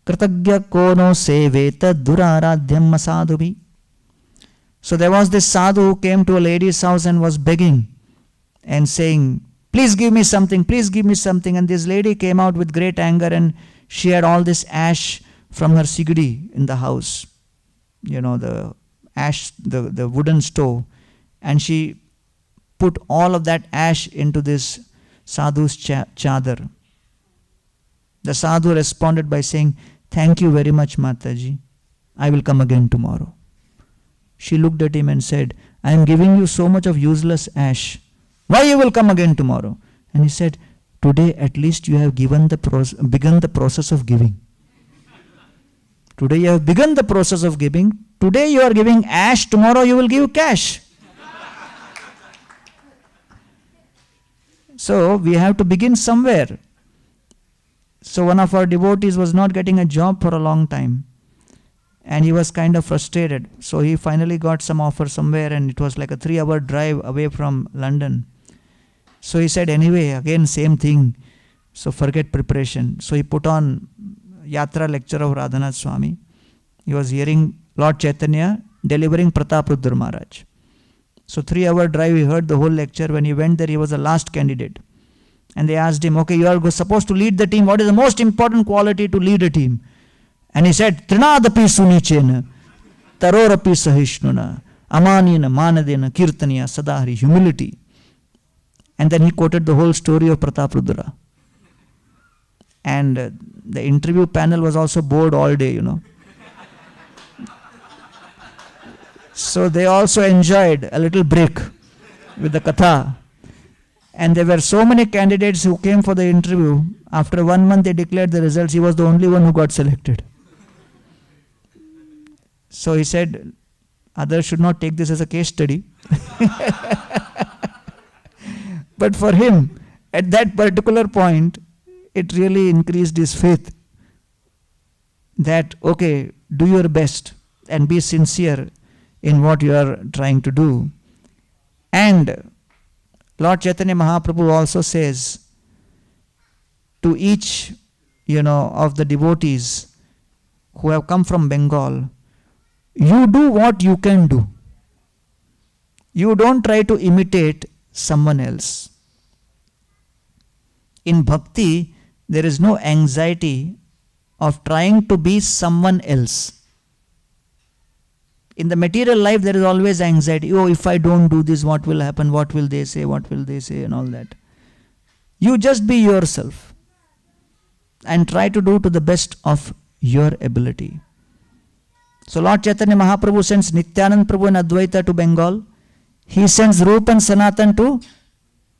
Kritagya kono seveta duraradhyam sadhubi. So there was this sadhu who came to a lady's house and was begging and saying, please give me something, please give me something. And this lady came out with great anger, and she had all this ash from her sigudi in the house. You know, the ash, the wooden stove. And she put all of that ash into this sadhu's chadar. The sadhu responded by saying, thank you very much, Mataji. I will come again tomorrow. She looked at him and said, I am giving you so much of useless ash. Why you will come again tomorrow? And he said, today at least you have begun the process of giving. Today you have begun the process of giving. Today you are giving ash, tomorrow you will give cash. So we have to begin somewhere. So one of our devotees was not getting a job for a long time, and he was kind of frustrated. So he finally got some offer somewhere, and it was like a 3-hour drive away from London. So he said, anyway, again same thing. So forget preparation. So he put on Yatra lecture of Radhanath Swami. He was hearing Lord Chaitanya delivering Pratap Rudra Maharaj. So 3-hour drive, he heard the whole lecture. When he went there, he was the last candidate. And they asked him, okay, you are supposed to lead the team. What is the most important quality to lead a team? And he said, Trinadapi sunichena, tarorapi sahishnuna, amanina manadena kirtaniya sadahari, humility. And then he quoted the whole story of Prataprudra. And the interview panel was also bored all day, So they also enjoyed a little break with the katha. And there were so many candidates who came for the interview. After 1 month they declared the results. He was the only one who got selected. So he said, others should not take this as a case study. But for him, at that particular point, it really increased his faith. That, okay, do your best and be sincere in what you are trying to do. And Lord Chaitanya Mahaprabhu also says to each, of the devotees who have come from Bengal, you do what you can do. You don't try to imitate someone else. In bhakti, there is no anxiety of trying to be someone else. In the material life, there is always anxiety. Oh, if I don't do this, what will happen? What will they say? What will they say? And all that. You just be yourself and try to do to the best of your ability. So Lord Chaitanya Mahaprabhu sends Nityanand Prabhu and Advaita to Bengal. He sends Rupa and Sanatan to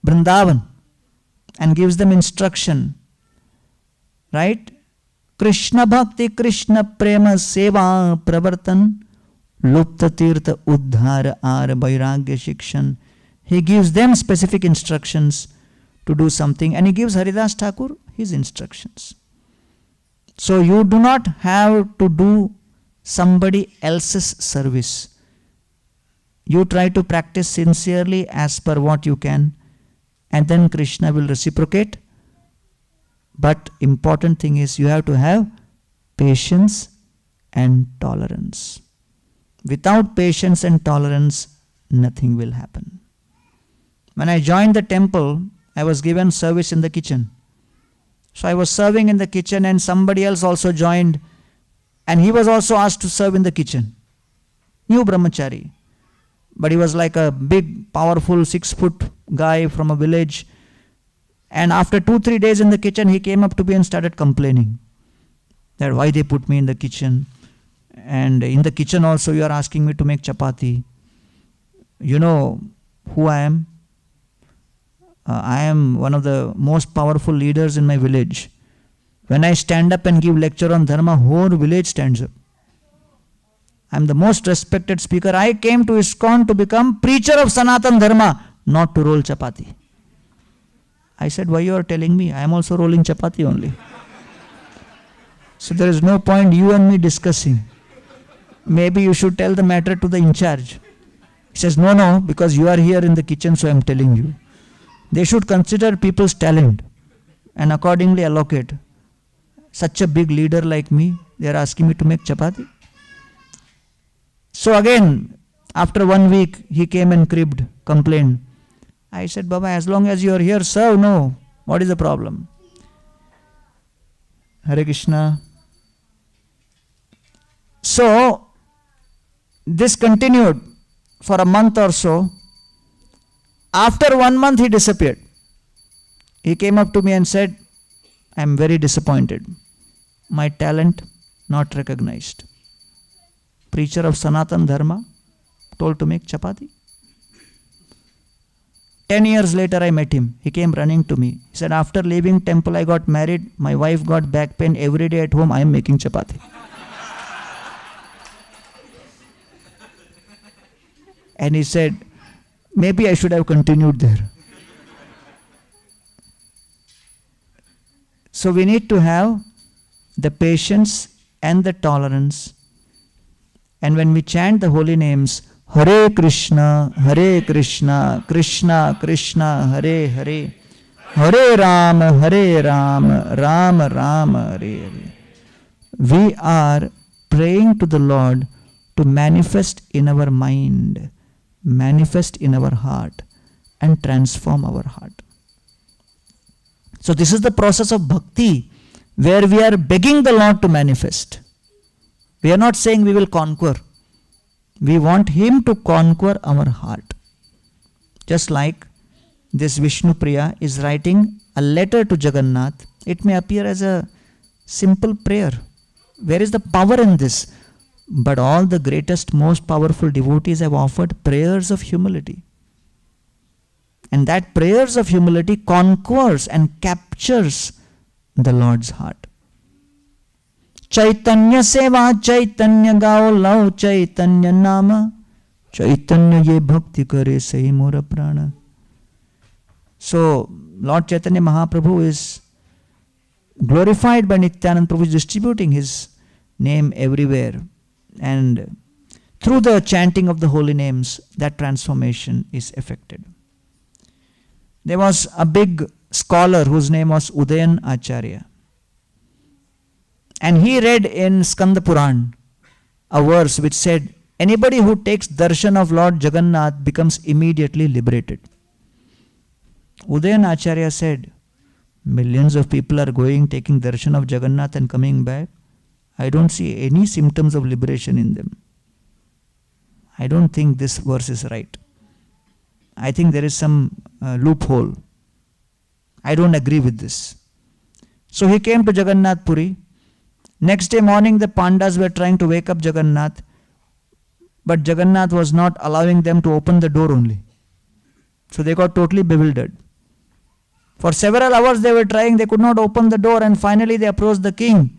Vrindavan and gives them instruction. Right? Krishna Bhakti, Krishna Prema Seva Pravartan Lupta Tirtha Uddhara Ar Vairagya Shikshan. He gives them specific instructions to do something, and he gives Haridas Thakur his instructions. So you do not have to do somebody else's service. You try to practice sincerely as per what you can, and then Krishna will reciprocate. But important thing is you have to have patience and tolerance. Without patience and tolerance, nothing will happen. When I joined the temple, I was given service in the kitchen. So I was serving in the kitchen, and somebody else also joined, and he was also asked to serve in the kitchen. New brahmachari. But he was like a big, powerful 6-foot guy from a village. And after 2-3 days in the kitchen, he came up to me and started complaining that why they put me in the kitchen. And in the kitchen also you are asking me to make chapati. You know who I am? I am one of the most powerful leaders in my village. When I stand up and give lecture on dharma, whole village stands up. I am the most respected speaker. I came to ISKCON to become preacher of Sanatan Dharma, not to roll chapati. I said, why you are telling me? I am also rolling chapati only. So there is no point you and me discussing. Maybe you should tell the matter to the in charge. He says, no, because you are here in the kitchen, so I am telling you. They should consider people's talent and accordingly allocate. Such a big leader like me, they are asking me to make chapati. So again, after 1 week, he came and cribbed, complained. I said, Baba, as long as you are here, serve. No. What is the problem? Hare Krishna. So, this continued for a month or so. After 1 month, he disappeared. He came up to me and said, I am very disappointed. My talent not recognized. Preacher of Sanatan Dharma, told to make chapati. 10 years later, I met him. He came running to me. He said, after leaving temple, I got married. My wife got back pain. Every day at home, I am making chapati. And he said, maybe I should have continued there. So we need to have the patience and the tolerance. And when we chant the holy names, Hare Krishna, Krishna Krishna, Hare Hare, Hare Rama, Rama Rama, Hare Hare. We are praying to the Lord to manifest in our mind, manifest in our heart, and transform our heart. So this is the process of bhakti, where we are begging the Lord to manifest. We are not saying we will conquer. We want Him to conquer our heart. Just like this Vishnu Priya is writing a letter to Jagannath, it may appear as a simple prayer. Where is the power in this? But all the greatest, most powerful devotees have offered prayers of humility. And that prayers of humility conquers and captures the Lord's heart. Chaitanya seva, Chaitanya gao lao, Chaitanya nama, Chaitanya ye bhakti kare sahi mora prana. So, Lord Chaitanya Mahaprabhu is glorified by Nityananda Prabhu, is distributing His name everywhere. And through the chanting of the holy names, that transformation is effected. There was a big scholar whose name was Udayan Acharya. And he read in Skanda Puran a verse which said, anybody who takes darshan of Lord Jagannath becomes immediately liberated. Udayan Acharya said, millions of people are going, taking darshan of Jagannath and coming back. I don't see any symptoms of liberation in them. I don't think this verse is right. I think there is some loophole. I don't agree with this. So he came to Jagannath Puri. Next day morning, the Pandas were trying to wake up Jagannath, but Jagannath was not allowing them to open the door only. So they got totally bewildered. For several hours they were trying, they could not open the door, and finally they approached the king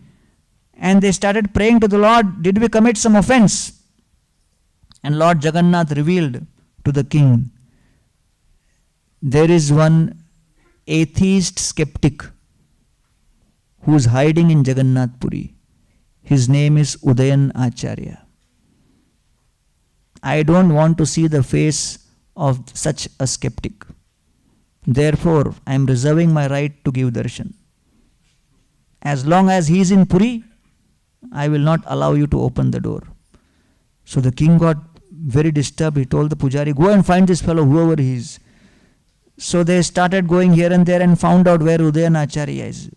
and they started praying to the Lord, did we commit some offense? And Lord Jagannath revealed to the king, there is one atheist skeptic who is hiding in Jagannath Puri. His name is Udayan Acharya. I don't want to see the face of such a skeptic. Therefore, I am reserving my right to give darshan. As long as he is in Puri, I will not allow you to open the door. So the king got very disturbed. He told the pujari, go and find this fellow, whoever he is. So they started going here and there and found out where Udayan Acharya is.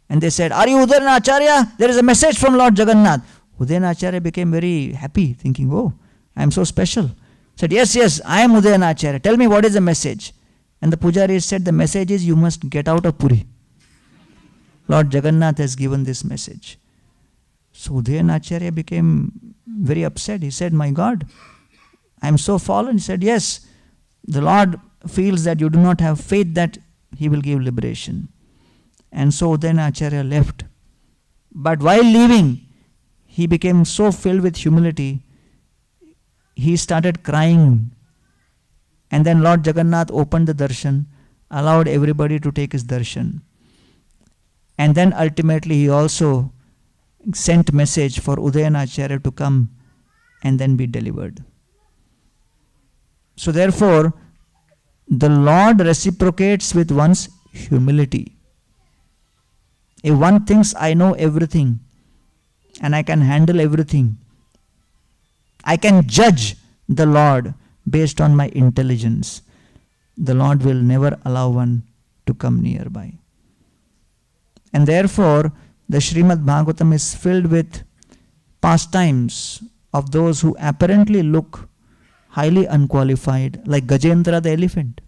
And they said, are you Udayan Acharya? There is a message from Lord Jagannath. Udayan Acharya became very happy, thinking, oh, I am so special. Said, yes, I am Udayan Acharya. Tell me what is the message. And the pujari said, the message is you must get out of Puri. Lord Jagannath has given this message. So Udayan Acharya became very upset. He said, my God, I am so fallen. He said, yes, the Lord feels that you do not have faith that He will give liberation. And so Udayan Acharya left. But while leaving, he became so filled with humility, he started crying. And then Lord Jagannath opened the darshan, allowed everybody to take his darshan. And then ultimately he also sent message for Udayan Acharya to come and then be delivered. So therefore, the Lord reciprocates with one's humility. If one thinks I know everything and I can handle everything, I can judge the Lord based on my intelligence, the Lord will never allow one to come nearby. And therefore, the Srimad Bhagavatam is filled with pastimes of those who apparently look highly unqualified, like Gajendra the elephant.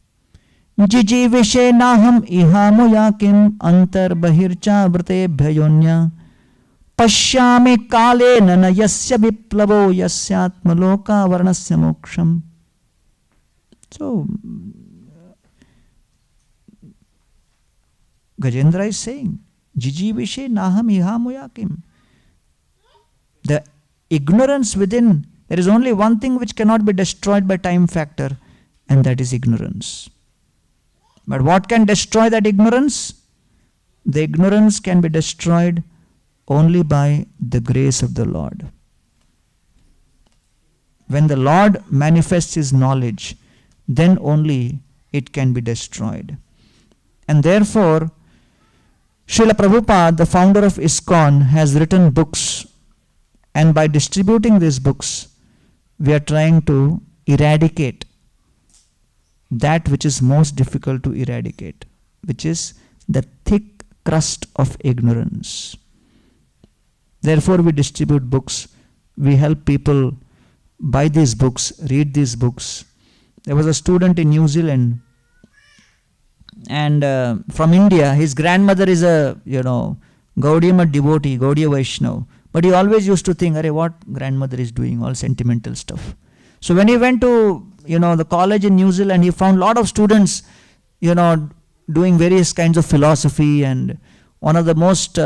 Jiji vishe naham ihamuya kim antar bahircha vrate bhayonya pashyami kale nana yasya viplavo yasyatma loka varnasya moksham. So, Gajendra is saying, Jiji vishe naham ihamuya kim. The ignorance within, there is only one thing which cannot be destroyed by time factor, and that is ignorance. But what can destroy that ignorance? The ignorance can be destroyed only by the grace of the Lord. When the Lord manifests His knowledge, then only it can be destroyed. And therefore, Srila Prabhupada, the founder of ISKCON, has written books, and by distributing these books, we are trying to eradicate that which is most difficult to eradicate, which is the thick crust of ignorance. Therefore, we distribute books. We help people buy these books, read these books. There was a student in New Zealand, and from India. His grandmother is a, Gaudiya devotee, Gaudiya Vaishnava. But he always used to think, what grandmother is doing, all sentimental stuff. So when he went to, the college in New Zealand, he found a lot of students, doing various kinds of philosophy, and one of the most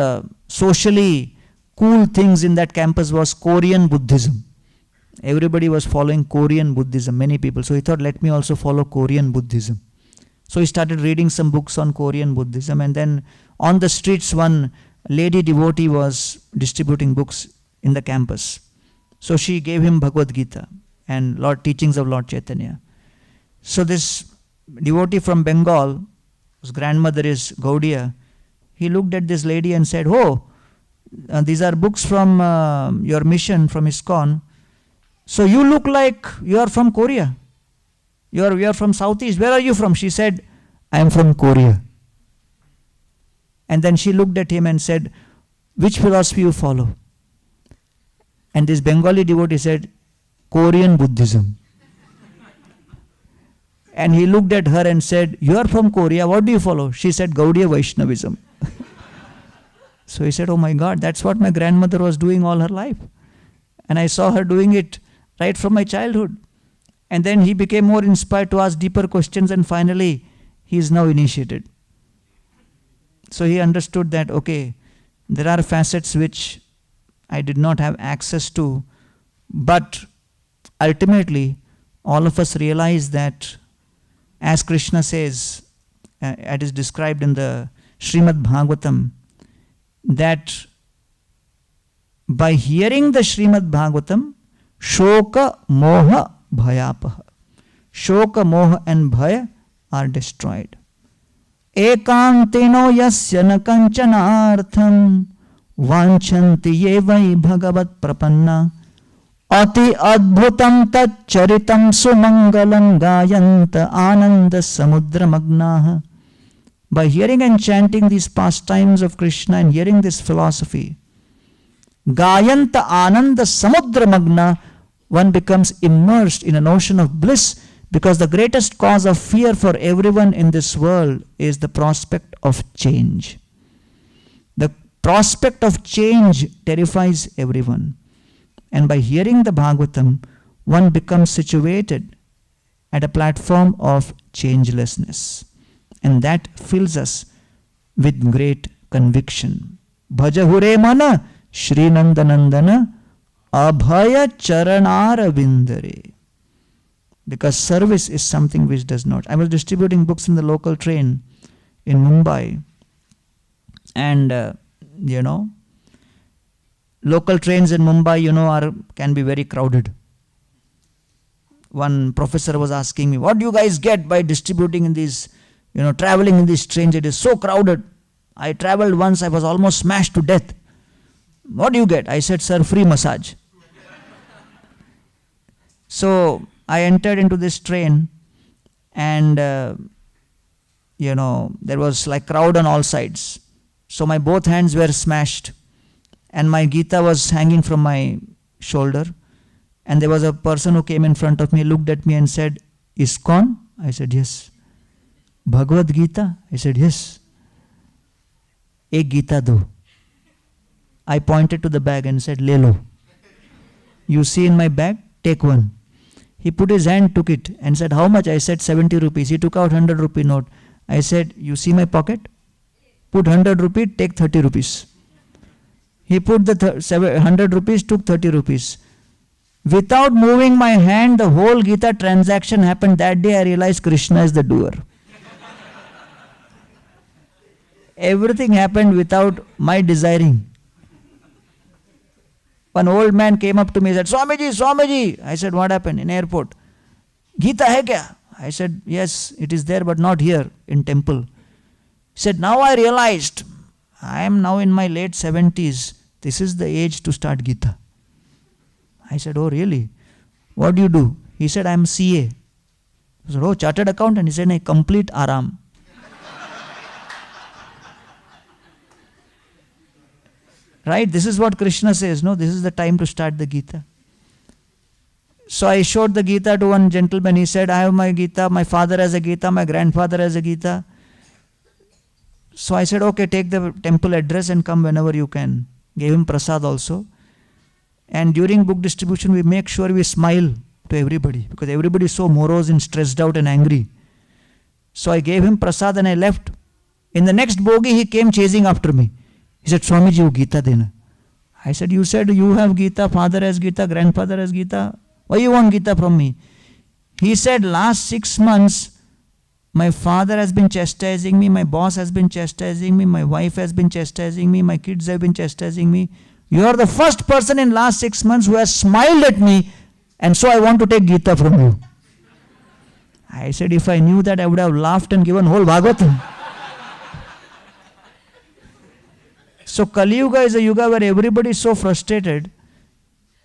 socially cool things in that campus was Korean Buddhism. Everybody was following Korean Buddhism, many people. So he thought, let me also follow Korean Buddhism. So he started reading some books on Korean Buddhism, and then on the streets, one lady devotee was distributing books in the campus. So she gave him Bhagavad Gita and teachings of Lord Chaitanya. So this devotee from Bengal, whose grandmother is Gaudiya, he looked at this lady and said, these are books from your mission, from ISKCON. So you look like you are from Korea. You are from Southeast. Where are you from? She said, I am from Korea. And then she looked at him and said, which philosophy you follow? And this Bengali devotee said, Korean Buddhism. And he looked at her and said, you are from Korea, what do you follow? She said, Gaudiya Vaishnavism. So he said, oh my God, that's what my grandmother was doing all her life. And I saw her doing it right from my childhood. And then he became more inspired to ask deeper questions, and finally he is now initiated. So he understood that, there are facets which I did not have access to, but ultimately all of us realize that, as Krishna says, it is described in the Srimad Bhagavatam, that by hearing the Srimad Bhagavatam, shoka, moha, bhayapaha. Shoka, moha and bhaya are destroyed. Ekantino yasya na kanchanartham vanchanti ye vai bhagavat prapanna ati adbhutam tat charitam sumangalam gayanta ananda samudra magnaha. By hearing and chanting these pastimes of Krishna and hearing this philosophy, gayanta ananda samudra magna, one becomes immersed in an ocean of bliss, because the greatest cause of fear for everyone in this world is the prospect of change. The prospect of change terrifies everyone. And by hearing the Bhagavatam, one becomes situated at a platform of changelessness. And that fills us with great conviction. Bhajahure mana Shri Nandanandana Abhaya Charanara Vindare. Because service is something which does not. I was distributing books in the local train in Mumbai. And, local trains in Mumbai, can be very crowded. One professor was asking me, what do you guys get by distributing in these, traveling in these trains? It is so crowded. I traveled once, I was almost smashed to death. What do you get? I said, sir, free massage. So I entered into this train, and there was like crowd on all sides. So my both hands were smashed, and my Gita was hanging from my shoulder. And there was a person who came in front of me, looked at me and said, ISKCON? I said, yes. Bhagavad Gita? I said, yes. Ek Gita do. I pointed to the bag and said, Le lo. You see in my bag? Take one. He put his hand, took it, and said, how much? I said, 70 rupees. He took out 100 rupee note. I said, you see my pocket? Put 100 rupees, take 30 rupees. He put the 100 rupees, took 30 rupees. Without moving my hand, the whole Gita transaction happened. That day I realized Krishna is the doer. Everything happened without my desiring. One old man came up to me and said, Swamiji, Swamiji. I said, what happened? In airport. Gita hai kya? I said, yes, it is there, but not here, in temple. He said, now I realized, I am now in my late 70s. This is the age to start Gita. I said, oh really? What do you do? He said, I am CA. I said, oh, chartered accountant. He said, no, complete aram. Right? This is what Krishna says. No, this is the time to start the Gita. So I showed the Gita to one gentleman. He said, I have my Gita, my father has a Gita, my grandfather has a Gita. So I said, okay, take the temple address and come whenever you can. Gave him prasad also. And during book distribution, we make sure we smile to everybody, because everybody is so morose and stressed out and angry. So I gave him prasad and I left. In the next bogie, he came chasing after me. He said, Swamiji, you Gita dena. I said, you said you have Gita, father has Gita, grandfather has Gita. Why you want Gita from me? He said, last 6 months, my father has been chastising me, my boss has been chastising me, my wife has been chastising me, my kids have been chastising me. You are the first person in last 6 months who has smiled at me, and so I want to take Gita from you. I said, if I knew that, I would have laughed and given whole Bhagavatam. So Kali Yuga is a yuga where everybody is so frustrated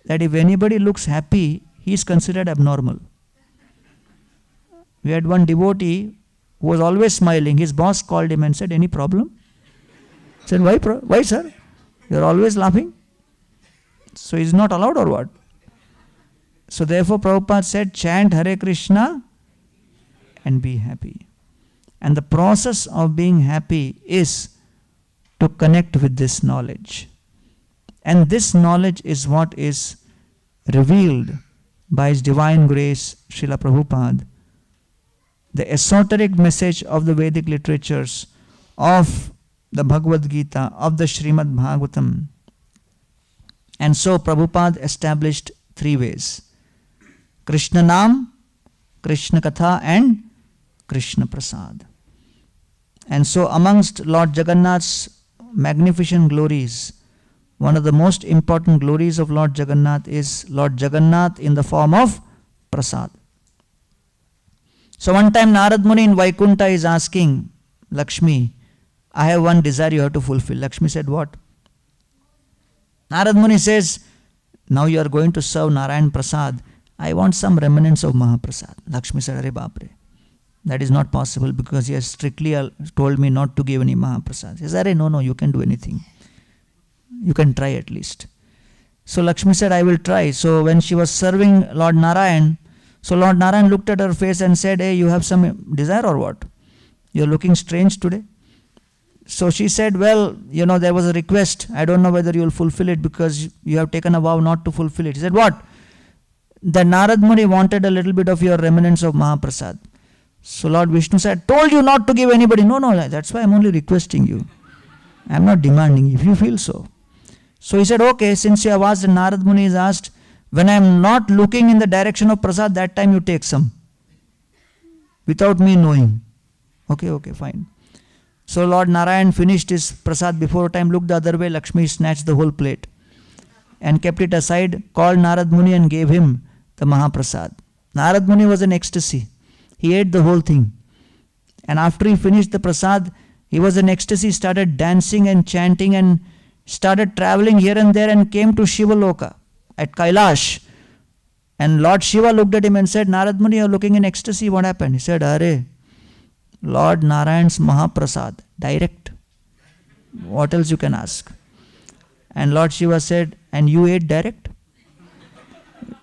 that if anybody looks happy, he is considered abnormal. We had one devotee who was always smiling. His boss called him and said, any problem? He said, why sir? You are always laughing. So he is not allowed or what? So therefore Prabhupada said, chant Hare Krishna and be happy. And the process of being happy is to connect with this knowledge. And this knowledge is what is revealed by His Divine Grace, Srila Prabhupada. The esoteric message of the Vedic literatures, of the Bhagavad Gita, of the Srimad Bhagavatam. And so Prabhupada established 3 ways: Krishna Nam, Krishna Katha and Krishna Prasad. And so amongst Lord Jagannath's magnificent glories, one of the most important glories of Lord Jagannath is Lord Jagannath in the form of Prasad. So one time Narad Muni in Vaikunta is asking Lakshmi, I have one desire you have to fulfill. Lakshmi said, what? Narad Muni says, now you are going to serve Narayan Prasad. I want some remnants of Mahaprasad. Lakshmi said, Are Bapre. That is not possible because he has strictly told me not to give any Mahaprasad. He says, no, you can do anything. You can try at least. So Lakshmi said, I will try. So when she was serving Lord Narayan, so Lord Narayan looked at her face and said, hey, you have some desire or what? You are looking strange today. So she said, well, there was a request. I don't know whether you will fulfill it because you have taken a vow not to fulfill it. He said, what? The Narad Muni wanted a little bit of your remnants of Mahaprasad. So Lord Vishnu said, told you not to give anybody. No, that's why I'm only requesting you. I'm not demanding if you feel so. So he said, okay, since you have asked, and Narad Muni is asked, when I am not looking in the direction of Prasad, that time you take some. Without me knowing. Okay, fine. So Lord Narayan finished his Prasad before time, looked the other way, Lakshmi snatched the whole plate and kept it aside, called Narad Muni and gave him the Mahaprasad. Narad Muni was in ecstasy. He ate the whole thing. And after he finished the Prasad, he was in ecstasy, started dancing and chanting and started traveling here and there and came to Shiva Loka at Kailash. And Lord Shiva looked at him and said, Narad Muni, you are looking in ecstasy. What happened? He said, Are, Lord Narayan's Mahaprasad, direct. What else you can ask? And Lord Shiva said, and you ate direct?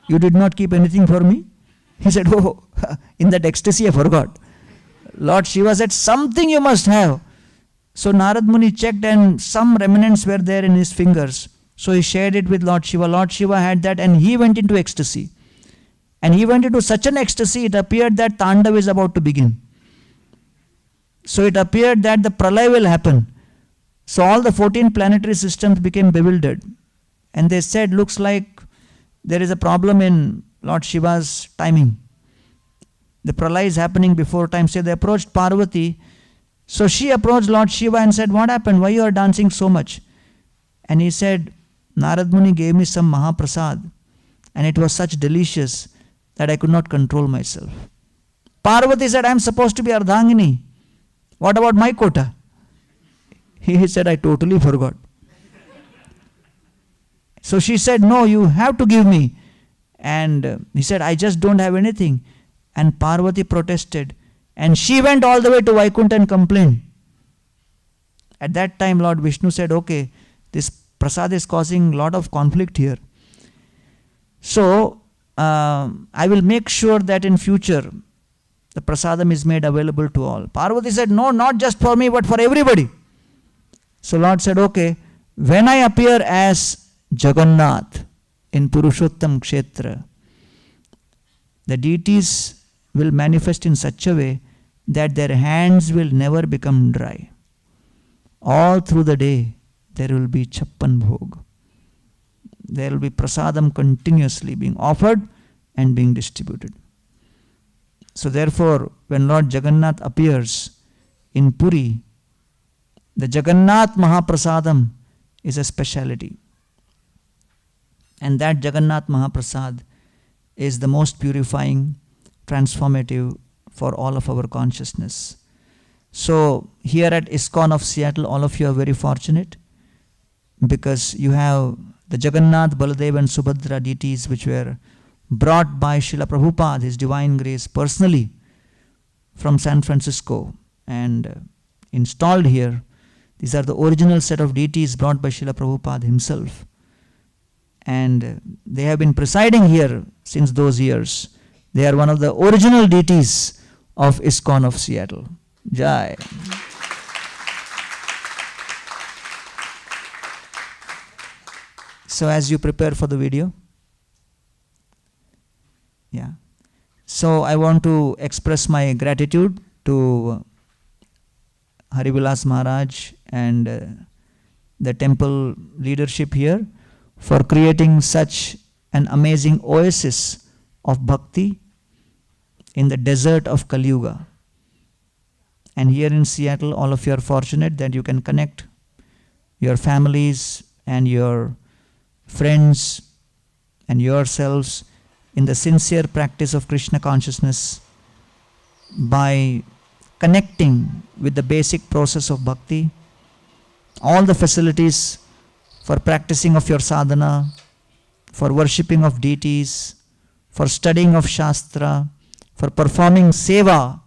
You did not keep anything for me? He said, oh, in that ecstasy I forgot. Lord Shiva said, something you must have. So Narad Muni checked and some remnants were there in his fingers. So he shared it with Lord Shiva. Lord Shiva had that and he went into ecstasy. And he went into such an ecstasy, it appeared that Tandav is about to begin. So it appeared that the pralay will happen. So all the 14 planetary systems became bewildered. And they said, looks like there is a problem in Lord Shiva's timing. The pralay is happening before time. So they approached Parvati. So she approached Lord Shiva and said, what happened? Why you are dancing so much? And he said, Narad Muni gave me some Mahaprasad. And it was such delicious that I could not control myself. Parvati said, I am supposed to be Ardhangini. What about my quota? He said, I totally forgot. So she said, no, you have to give me. And he said, I just don't have anything. And Parvati protested. And she went all the way to Vaikunta and complained. At that time, Lord Vishnu said, okay, this prasad is causing a lot of conflict here. So I will make sure that in future the prasadam is made available to all. Parvati said, no, not just for me, but for everybody. So Lord said, okay, when I appear as Jagannath in Purushottam Kshetra, the deities will manifest in such a way that their hands will never become dry. All through the day, there will be chappan bhog. There will be prasadam continuously being offered and being distributed. So therefore, when Lord Jagannath appears in Puri, the Jagannath Mahaprasadam is a speciality. And that Jagannath Mahaprasad is the most purifying, transformative for all of our consciousness. So here at ISKCON of Seattle, all of you are very fortunate because you have the Jagannath, Baladev and Subhadra deities which were brought by Srila Prabhupada, His Divine Grace, personally from San Francisco and installed here. These are the original set of deities brought by Srila Prabhupada himself. And they have been presiding here since those years. They are one of the original deities of ISKCON of Seattle. Jai. So as you prepare for the video, so I want to express my gratitude to Harivilas Maharaj and the temple leadership here for creating such an amazing oasis of bhakti in the desert of Kali Yuga. And here in Seattle, all of you are fortunate that you can connect your families and your friends and yourselves in the sincere practice of Krishna consciousness by connecting with the basic process of bhakti, all the facilities for practicing of your sadhana, for worshipping of deities, for studying of Shastra, for performing seva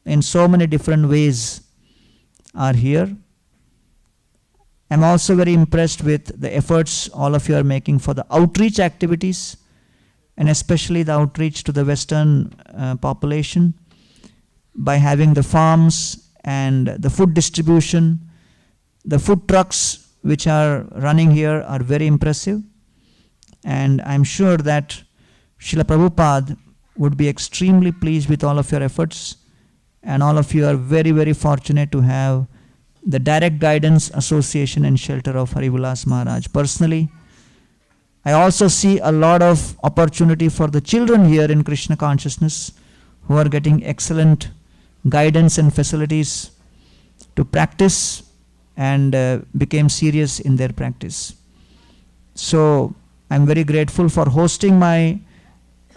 in so many different ways are here. I'm also very impressed with the efforts all of you are making for the outreach activities, and especially the outreach to the Western population by having the farms and the food distribution. The food trucks which are running here are very impressive, and I'm sure that Srila Prabhupada would be extremely pleased with all of your efforts, and all of you are very, very fortunate to have the direct guidance, association and shelter of Harivilas Maharaj. Personally, I also see a lot of opportunity for the children here in Krishna consciousness who are getting excellent guidance and facilities to practice and became serious in their practice. So I'm very grateful for hosting my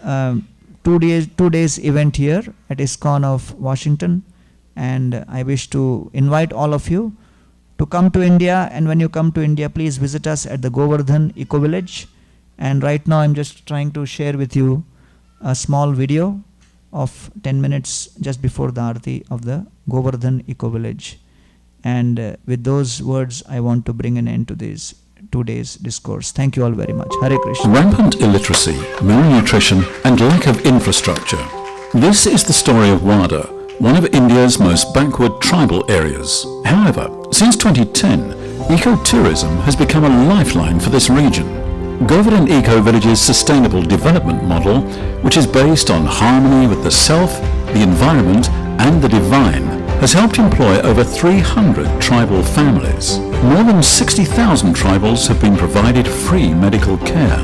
2 days event here at ISKCON of Washington, and I wish to invite all of you to come to India, and when you come to India, please visit us at the Govardhan Eco Village. And right now I'm just trying to share with you a small video of 10 minutes just before the Aarti of the Govardhan Eco Village. And with those words, I want to bring an end to this 2 days discourse. Thank you all very much. Hare Krishna. Rampant illiteracy, malnutrition and lack of infrastructure. This is the story of Wada, one of India's most backward tribal areas. However, since 2010, ecotourism has become a lifeline for this region. Govardhan Eco Village's sustainable development model, which is based on harmony with the self, the environment and the divine, has helped employ over 300 tribal families. More than 60,000 tribals have been provided free medical care.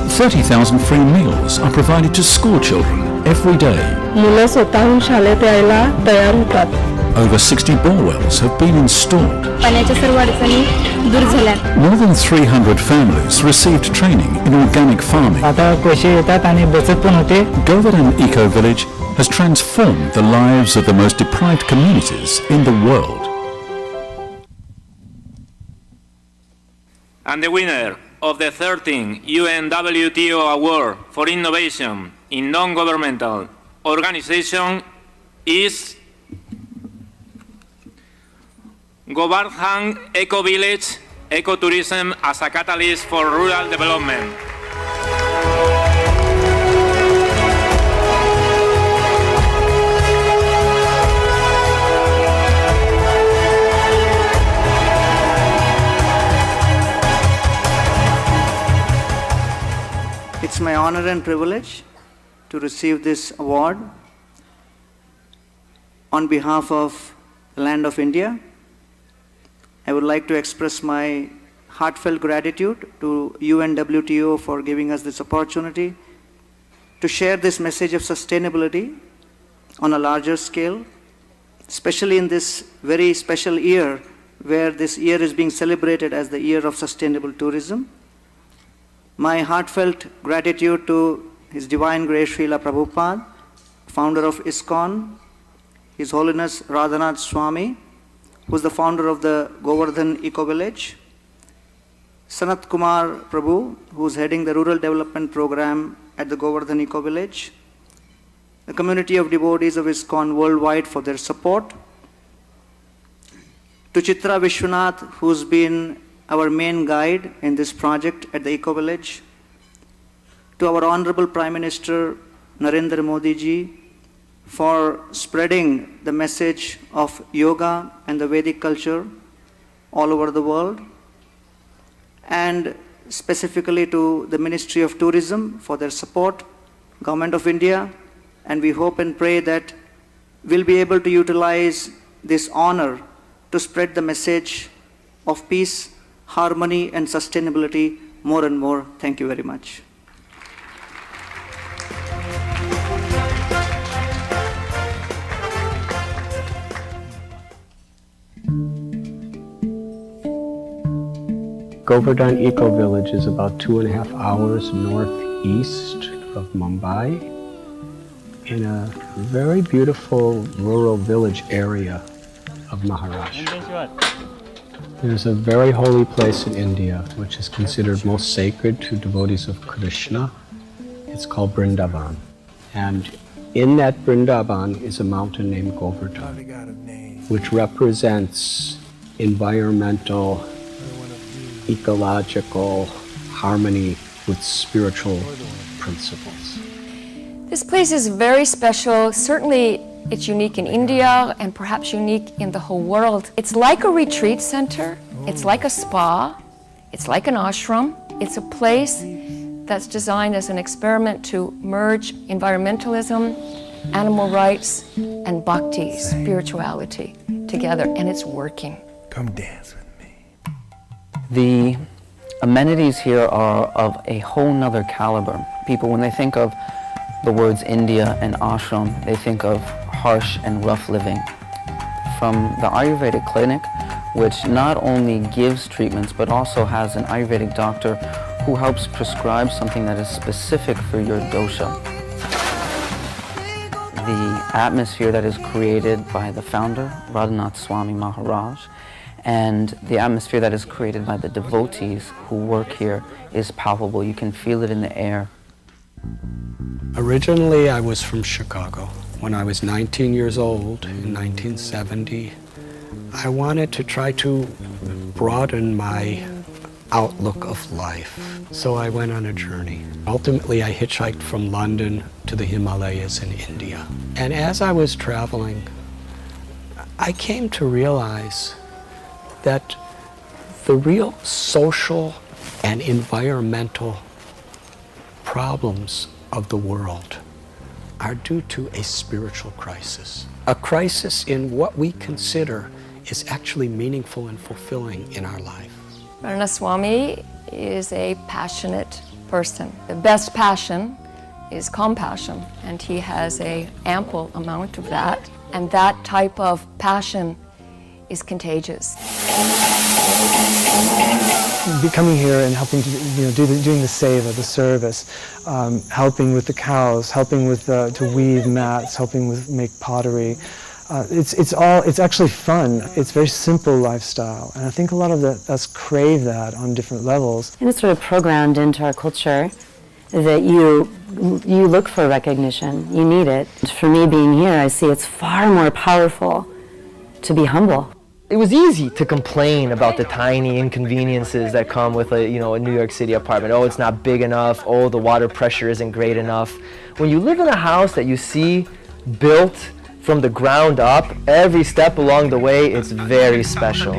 30,000 free meals are provided to school children every day. Over 60 borewells have been installed. More than 300 families received training in organic farming. Govardhan Eco Village has transformed the lives of the most deprived communities in the world. And the winner of the 13th UNWTO Award for Innovation in Non-Governmental Organization is Govardhan Eco Village, ecotourism as a catalyst for rural development. It's my honor and privilege to receive this award on behalf of the land of India. I would like to express my heartfelt gratitude to UNWTO for giving us this opportunity to share this message of sustainability on a larger scale, especially in this very special year where this year is being celebrated as the year of sustainable tourism. My heartfelt gratitude to His Divine Grace Srila Prabhupada, founder of ISKCON, His Holiness Radhanath Swami, who is the founder of the Govardhan Eco Village, Sanat Kumar Prabhu, who is heading the Rural Development Program at the Govardhan Eco Village, the community of devotees of ISKCON worldwide for their support, to Chitra Vishwanath, who's been our main guide in this project at the Eco Village, to our Honorable Prime Minister Narendra Modi ji for spreading the message of yoga and the Vedic culture all over the world, and specifically to the Ministry of Tourism for their support, Government of India, and we hope and pray that we'll be able to utilize this honor to spread the message of peace, harmony and sustainability more and more. Thank you very much. Govardhan Eco Village is about 2.5 hours northeast of Mumbai in a very beautiful rural village area of Maharashtra. There's a very holy place in India which is considered most sacred to devotees of Krishna. It's called Vrindavan. And in that Vrindavan is a mountain named Govardhan, which represents environmental, ecological harmony with spiritual principles. This place is very special. Certainly it's unique in India and perhaps unique in the whole world. It's like a retreat center. It's like a spa. It's like an ashram. It's a place that's designed as an experiment to merge environmentalism, animal rights, and bhakti, spirituality, together, and it's working. Come dance with me. The amenities here are of a whole nother caliber. People, when they think of the words India and ashram, they think of harsh and rough living. From the Ayurvedic clinic, which not only gives treatments but also has an Ayurvedic doctor who helps prescribe something that is specific for your dosha. The atmosphere that is created by the founder, Radhanath Swami Maharaj, and the atmosphere that is created by the devotees who work here is palpable. You can feel it in the air. Originally, I was from Chicago. When I was 19 years old in 1970, I wanted to try to broaden my outlook of life. So I went on a journey. Ultimately, I hitchhiked from London to the Himalayas in India. And as I was traveling, I came to realize that the real social and environmental problems of the world are due to a spiritual crisis. A crisis in what we consider is actually meaningful and fulfilling in our life. Radhanath Swami is a passionate person. The best passion is compassion, and he has an ample amount of that. And that type of passion is contagious. Coming here and helping to, doing the seva, the service, helping with the cows, helping with to weave mats, helping with make pottery. It's actually fun. It's very simple lifestyle, and I think a lot of us crave that on different levels. And it's sort of programmed into our culture that you look for recognition. You need it. For me, being here, I see it's far more powerful to be humble. it was easy to complain about the tiny inconveniences that come with a New York City apartment. Oh, it's not big enough. Oh, the water pressure isn't great enough. When you live in a house that you see built from the ground up, every step along the way, it's very special.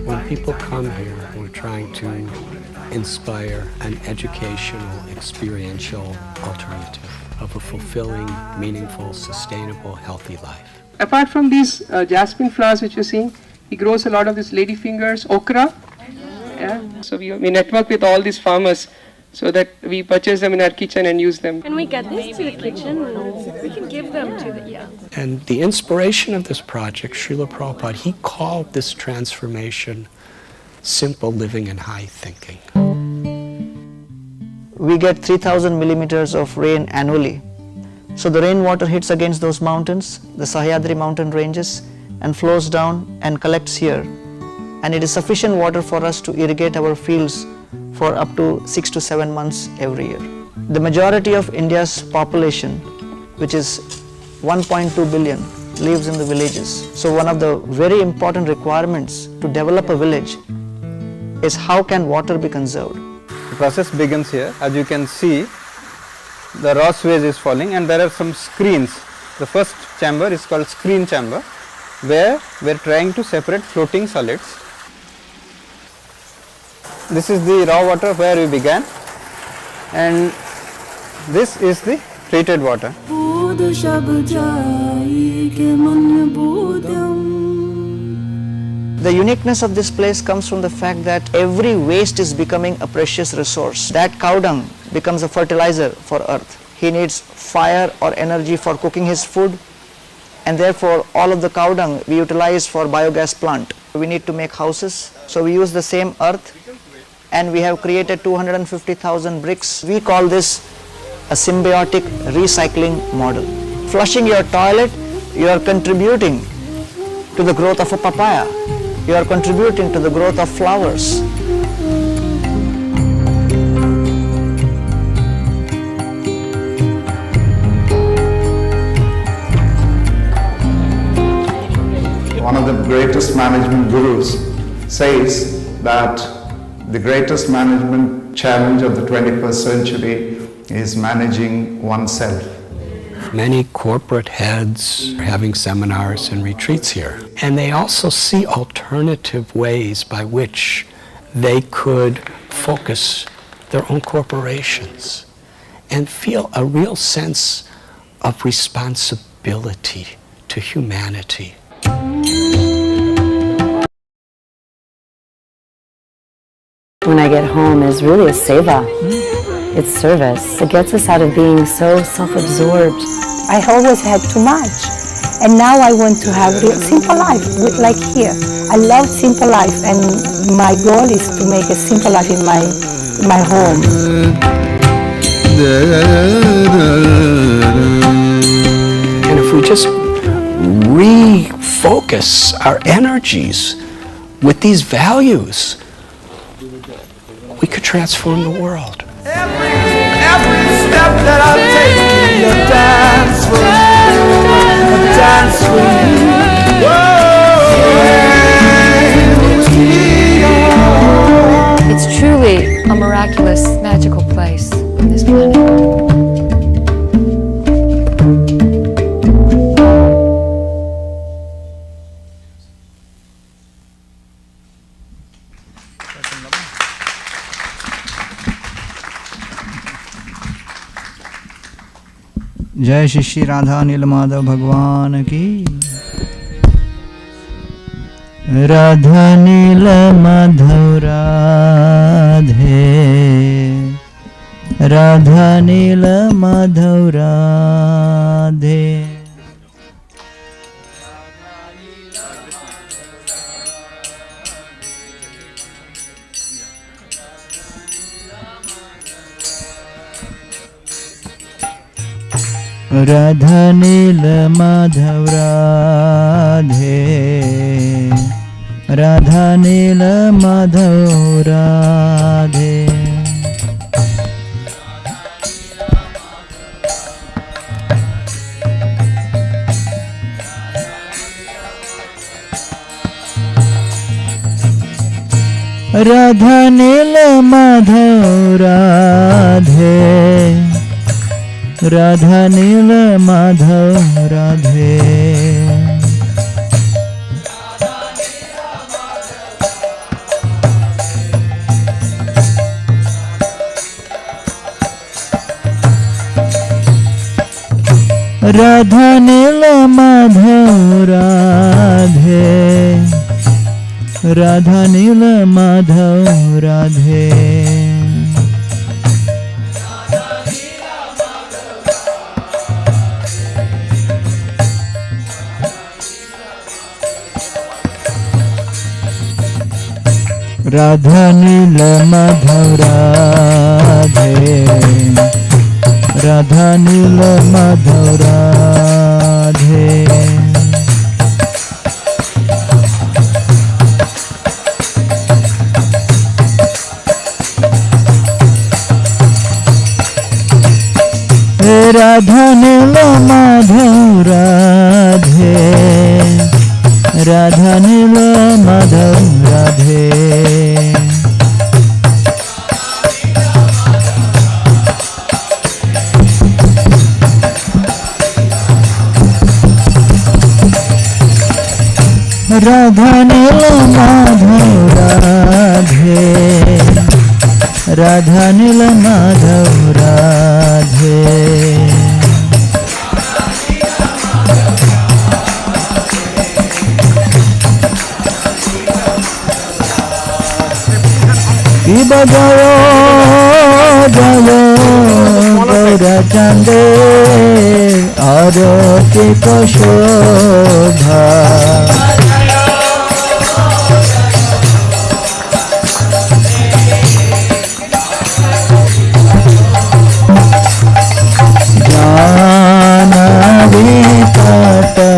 When people come here, we're trying to inspire an educational, experiential alternative of a fulfilling, meaningful, sustainable, healthy life. Apart from these jasmine flowers which you're seeing, he grows a lot of these ladyfingers, okra. Yeah. So we network with all these farmers so that we purchase them in our kitchen and use them. Can we get this to the kitchen? We can give them to the, And the inspiration of this project, Srila Prabhupada, he called this transformation simple living and high thinking. We get 3,000 millimeters of rain annually. So the rainwater hits against those mountains, the Sahyadri mountain ranges, and flows down and collects here. And it is sufficient water for us to irrigate our fields for up to 6 to 7 months every year. The majority of India's population, which is 1.2 billion, lives in the villages. So one of the very important requirements to develop a village is how can water be conserved. The process begins here. As you can see, the raw sewage is falling and there are some screens. The first chamber is called screen chamber, where we are trying to separate floating solids. This is the raw water where we began, and this is the treated water. The uniqueness of this place comes from the fact that every waste is becoming a precious resource. That cow dung becomes a fertilizer for earth. He needs fire or energy for cooking his food, and therefore all of the cow dung we utilize for biogas plant. We need to make houses, so we use the same earth, and we have created 250,000 bricks. We call this a symbiotic recycling model. Flushing your toilet, you are contributing to the growth of a papaya. You are contributing to the growth of flowers. One of the greatest management gurus says that the greatest management challenge of the 21st century is managing oneself. Many corporate heads are having seminars and retreats here. And they also see alternative ways by which they could focus their own corporations and feel a real sense of responsibility to humanity. When I get home is really a seva. It's service. It gets us out of being so self-absorbed. I always had too much, and now I want to have a simple life, like here. I love simple life, and my goal is to make a simple life in my home. And if we just refocus our energies with these values, we could transform the world. Every step that I take, a dance for you, a dance for you. It's truly a miraculous, magical place on this planet. जय श्री श्री राधा नील माधव भगवान की। राधा नील माधव राधे, राधा नील माधव राधे। राधा नील माधव राधे, राधा नील माधव राधे। राधा नील माधव राधे, राधा नील माधव राधे। राधा नील माधव राधे, राधा नील माधव राधे। राधा नील माधव राधे, राधा नील माधव राधे। राधा नील माधव राधे, राधा नील माधव राधे। राधा नील माधव राधे, राधा नील माधव राधे। की बजाओ जयो गौरचंदे आरती को शोभा। जानवी तटवने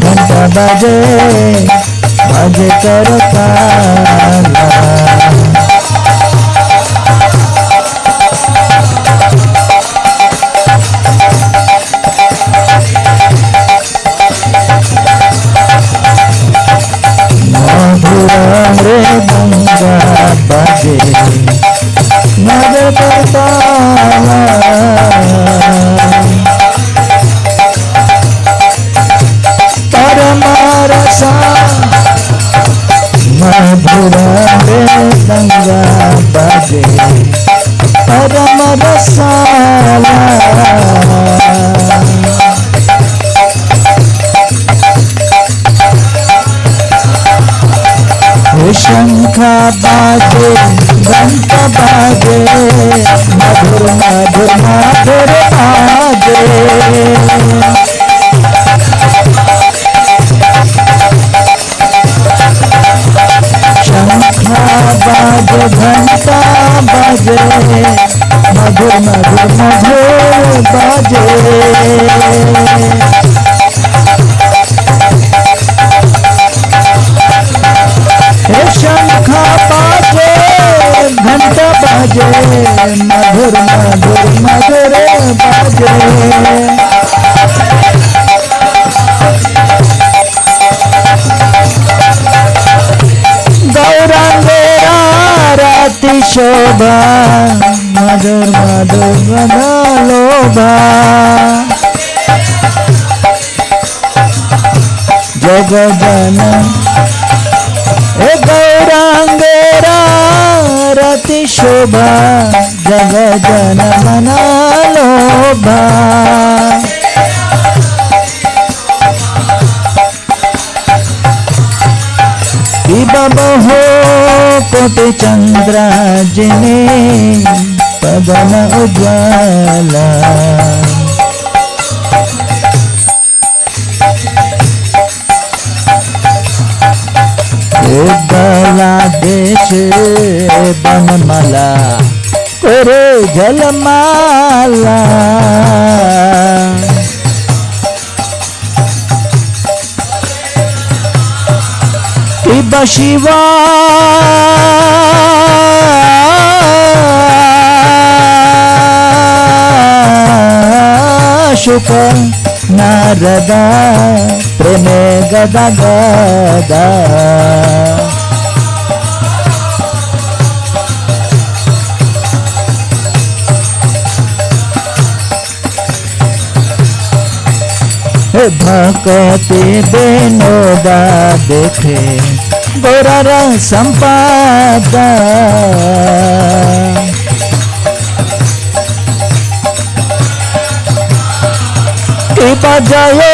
घंटा बजे बजे कर गंगा बजे नजर करता शंख बाजे घंट बाजे मधुर मधुर मधुर बाजे शंख बाजे घंटा बाजे मधुर मधुर मधुर बाजे शंख बाजे घंटा बाजे मधुर मधुर मधुर बाजे गौरांगेरा राति शोभा मधुर मधुर मधुर लोभा जगजन गौरांगेरा रति शोभा जग जन मना लोभा हो कोटि चंद्र जिने पवन उज्ज्वला बला देश बनमाला करे जलमाला शिवा शुक नारदा प्रेमे गदा गदा भक्ति बेनोदा देखे गोरा संपादा कृपा जयो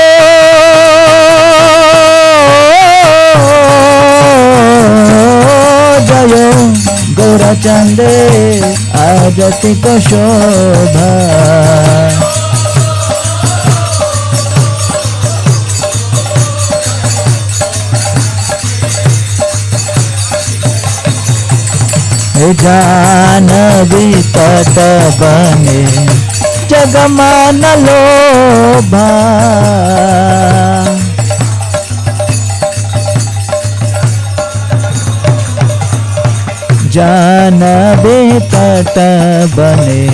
जयो गोरा चंदे आजति को शोभा जानवी तट बने जगमान लोभा जानवी तट बने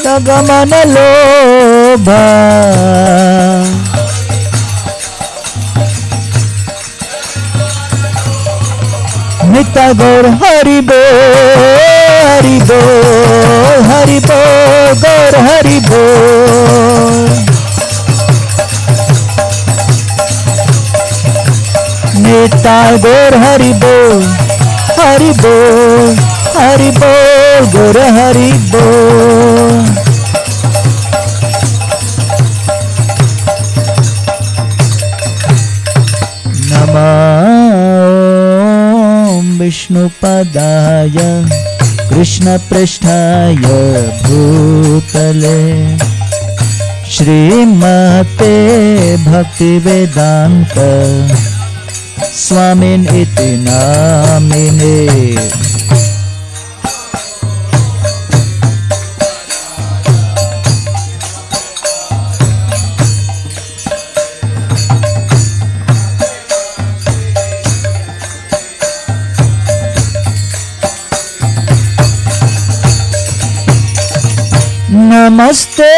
जगमान लोभा नित्य गौर हरि बोल हरि बोल हरि बोल गौर हरि बोल नित्य गौर हरि बोल हरि बोल हरि बोल गौर हरि बोल नमः विष्णुपदाय कृष्णपृष्ठाय भूतले श्रीमते भक्तिवेदांत स्वामिन इति नामिने नमस्ते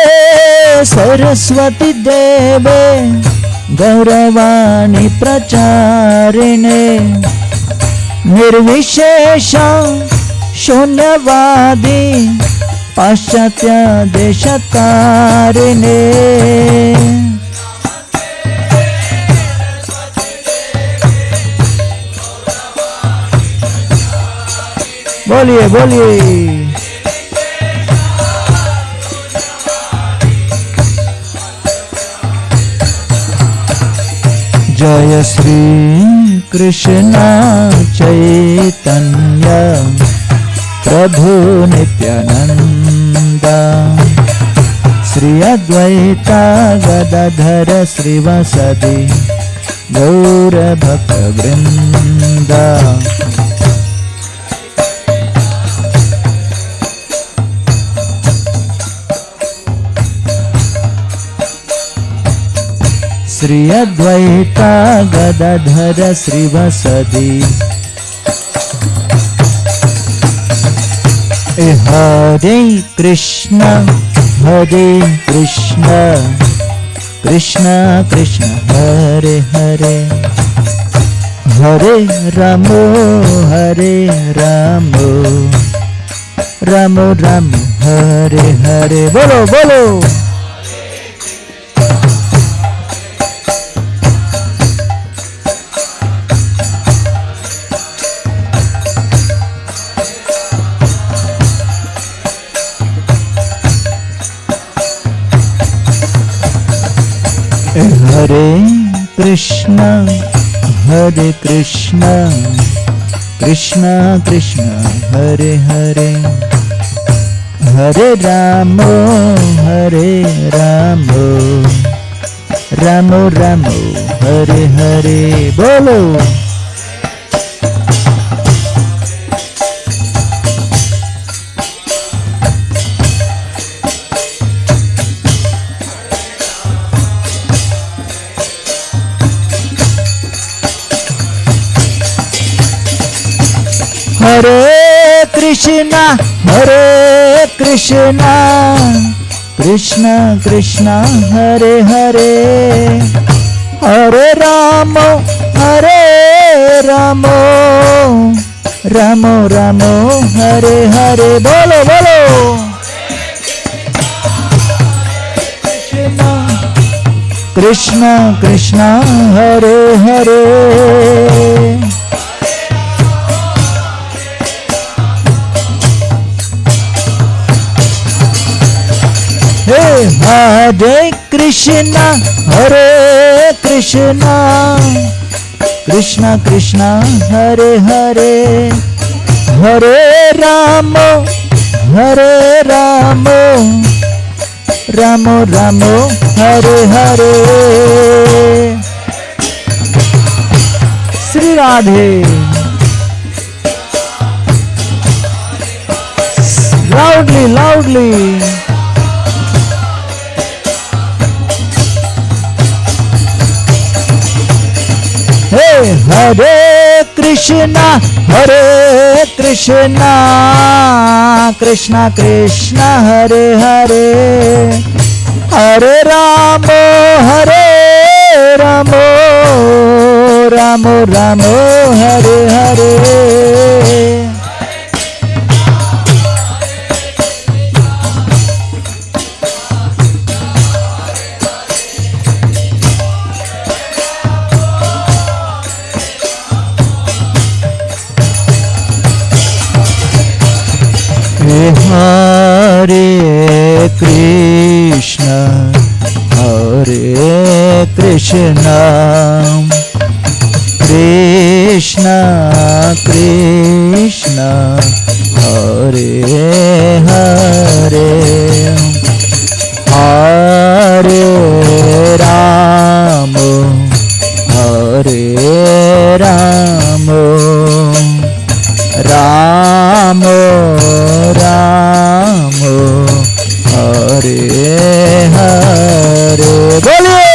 सरस्वती देवे गौरवाणी प्रचारिणे निर्विशेष शून्यवादी पाश्चात्य देशतारिणे बोलिए बोलिए जय श्री कृष्ण चैतन्य प्रभु नित्यानंद श्री अद्वैता गदाधर श्रीवासदि गौर भक्तवृंद। श्री अद्वैता गदाधर श्रीवासदि हरे कृष्ण कृष्ण कृष्ण हरे हरे हरे राम राम राम हरे हरे। बोलो बोलो। हरे कृष्ण कृष्ण कृष्ण हरे हरे हरे राम राम राम हरे हरे। बोलो। हरे कृष्णा कृष्ण कृष्ण हरे हरे हरे राम राम राम हरे हरे। बोलो बोलो। कृष्ण कृष्ण हरे हरे हरे कृष्ण कृष्ण कृष्ण हरे हरे हरे राम राम राम हरे हरे। श्री राधे। Loudly loudly. हरे कृष्ण कृष्ण कृष्ण हरे हरे हरे राम राम राम हरे हरे। हरे कृष्ण कृष्ण कृष्ण हरे हरे हरे राम राम राम हरे हरे। बोलिए।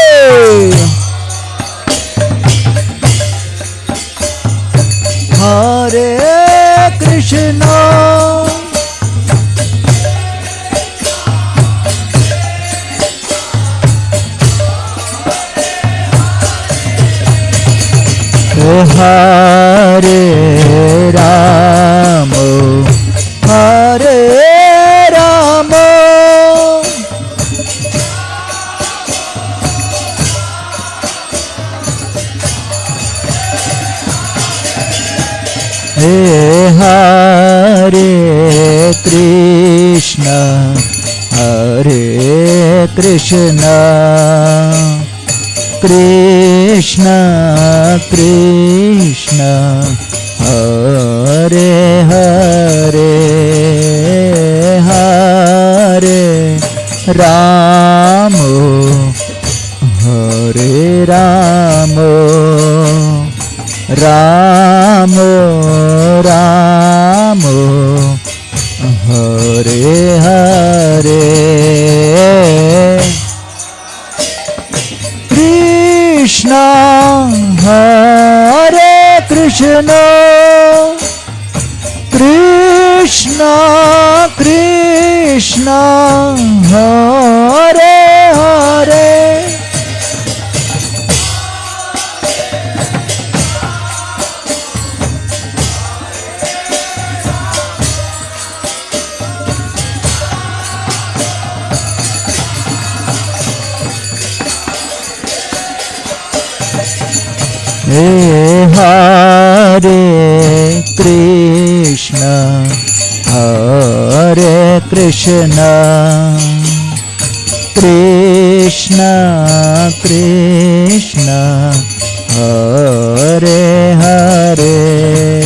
हरे कृष्ण हरे राम हरे राम हरे Krishna Krishna Krishna Hare Hare Hare Ramo Hare Ramo Ramo Ramo Hare Hare Krishna Hare Krishna Krishna Krishna Hare Hare Hare Krishna Hare Krishna Krishna Krishna Hare Hare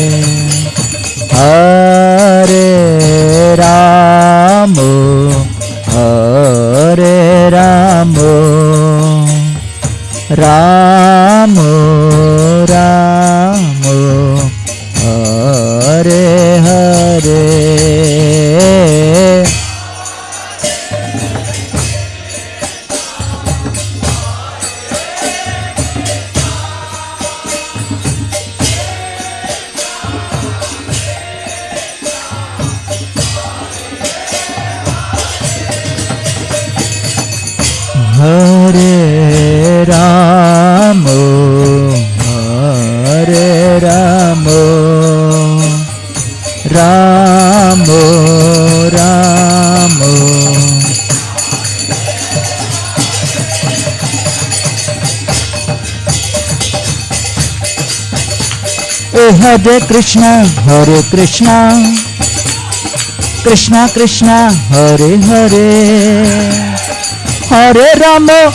Hare Ramo Hare Ramo Ramo Ramo Hare Hare Hare Ramo Hare Ramo Ramo Ramo Hare Krishna Krishna Krishna Hare Hare Hare Ramo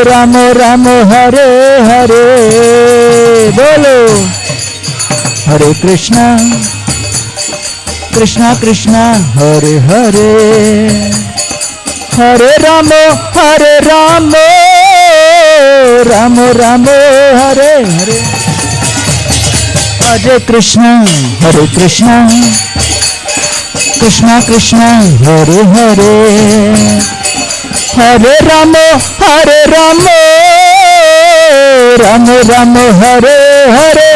Ramo Ramo Hare Hare Bolo Hare Krishna Krishna Hare Hare Hare Ramo Ramo Ramo Hare Hare Hare Krishna Krishna Hare Hare Hare Ramo Ramo Ramo Hare Hare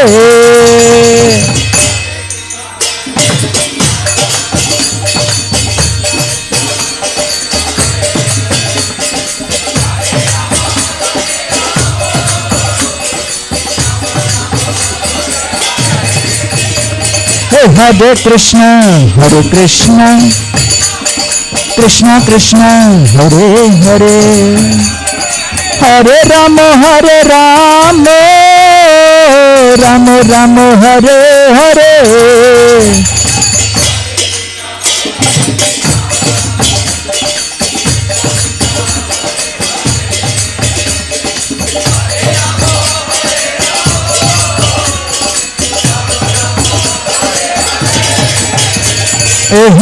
Hare Krishna Krishna Hare Hare Hare Ramo Ramo Ramo Hare Hare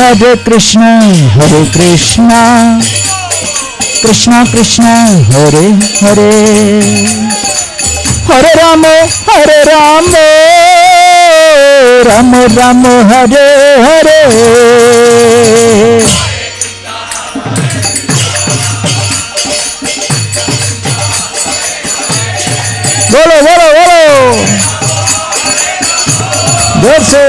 Hare Krishna Krishna Hare Hare Hare Ramo Ramo Ramo Hare Hare Bolo Dorse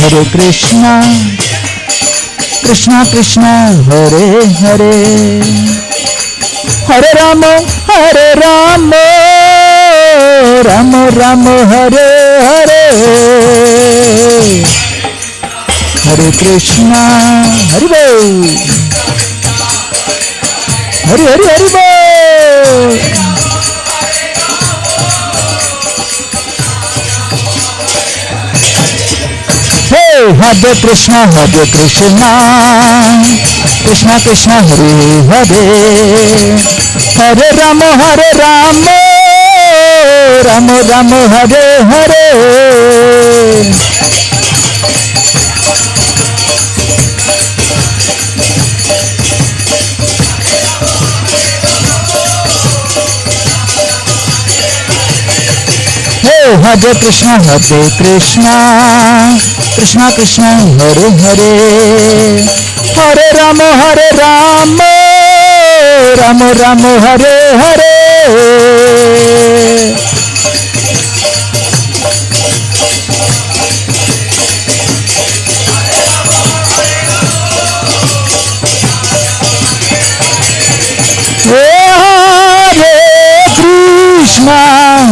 Hare Krishna Krishna Hare Hare Hare Ramo Ramo Ramo Hare Hare Hare Krishna Hare Bol Hare Bol Hare Krishna, Krishna Krishna, Hare Hare, Hare Rama, Rama Rama, Hare Hare. Hare Krishna, Krishna Krishna, Hare Hare, Hare Rama, Rama Rama, Hare Hare.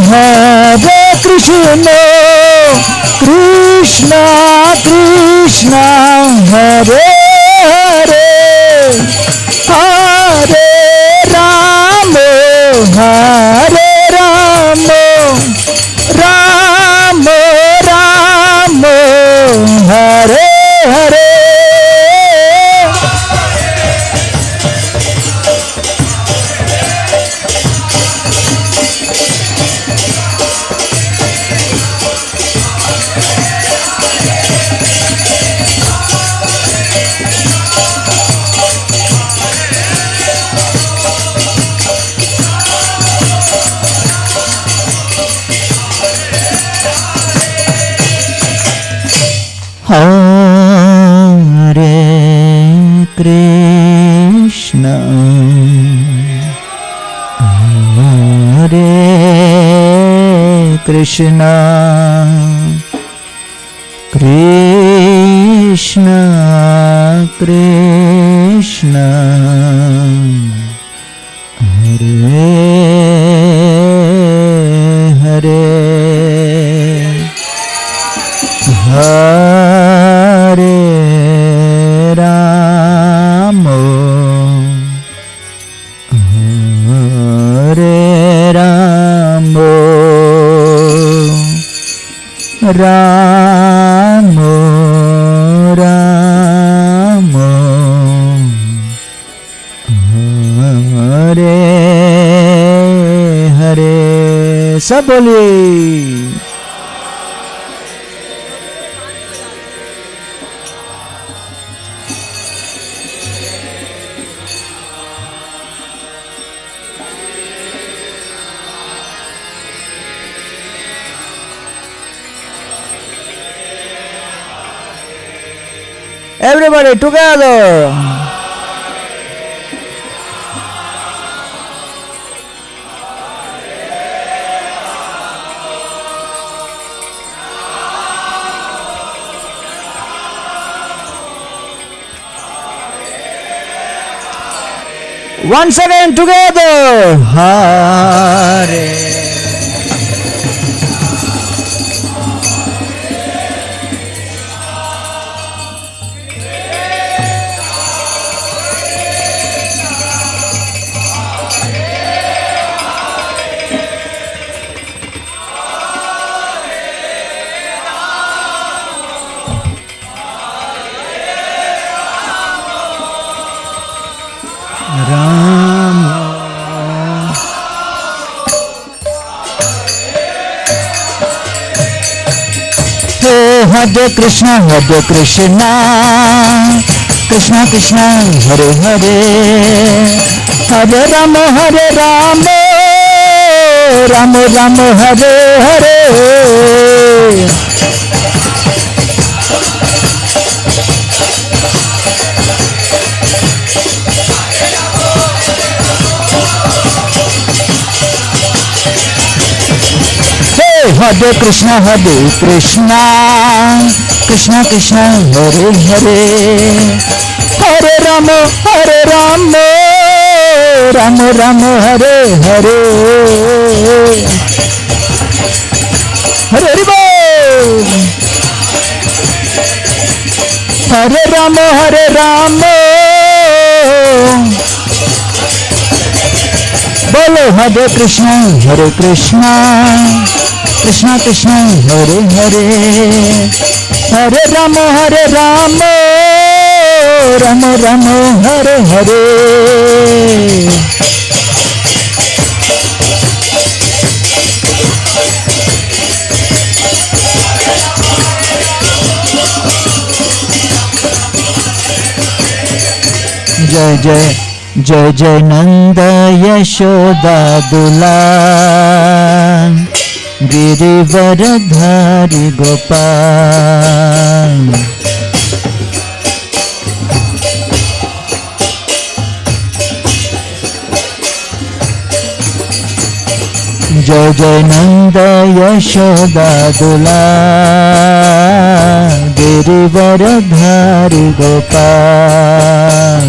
Hare Krishna, Krishna Krishna, Hare Hare, Hare Rama, Rama Rama, Hare Hare. Hare Krishna, Hare Krishna, Krishna Krishna, Hare Hare, Hare Rama, Hare Rama, Rama Rama, Hare Hare. सब बोलिए। Everybody together. Once again together. Hare. Hare Krishna, Krishna Krishna, Hare Hare, Hare Rama, Rama Rama, Hare Hare. Hare Krishna, Krishna Krishna, Hare Hare, Hare Rama, Rama Rama, Hare Hare. Hare Bol. Hare Rama, Bolo Hare Krishna, Krishna Krishna, Hare Hare, Hare Rama Rama Rama Hare Hare. जय जय जय जय नंद यशोदा दुलाल गिरिवरधारी गोपाल. जय जय नंद यशोदा दुलाल गिरिवरधारी गोपाल.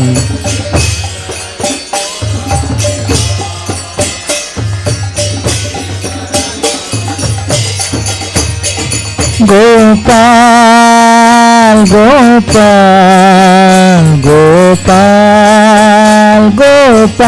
गोपाल गोपाल गोपाल गोपाल.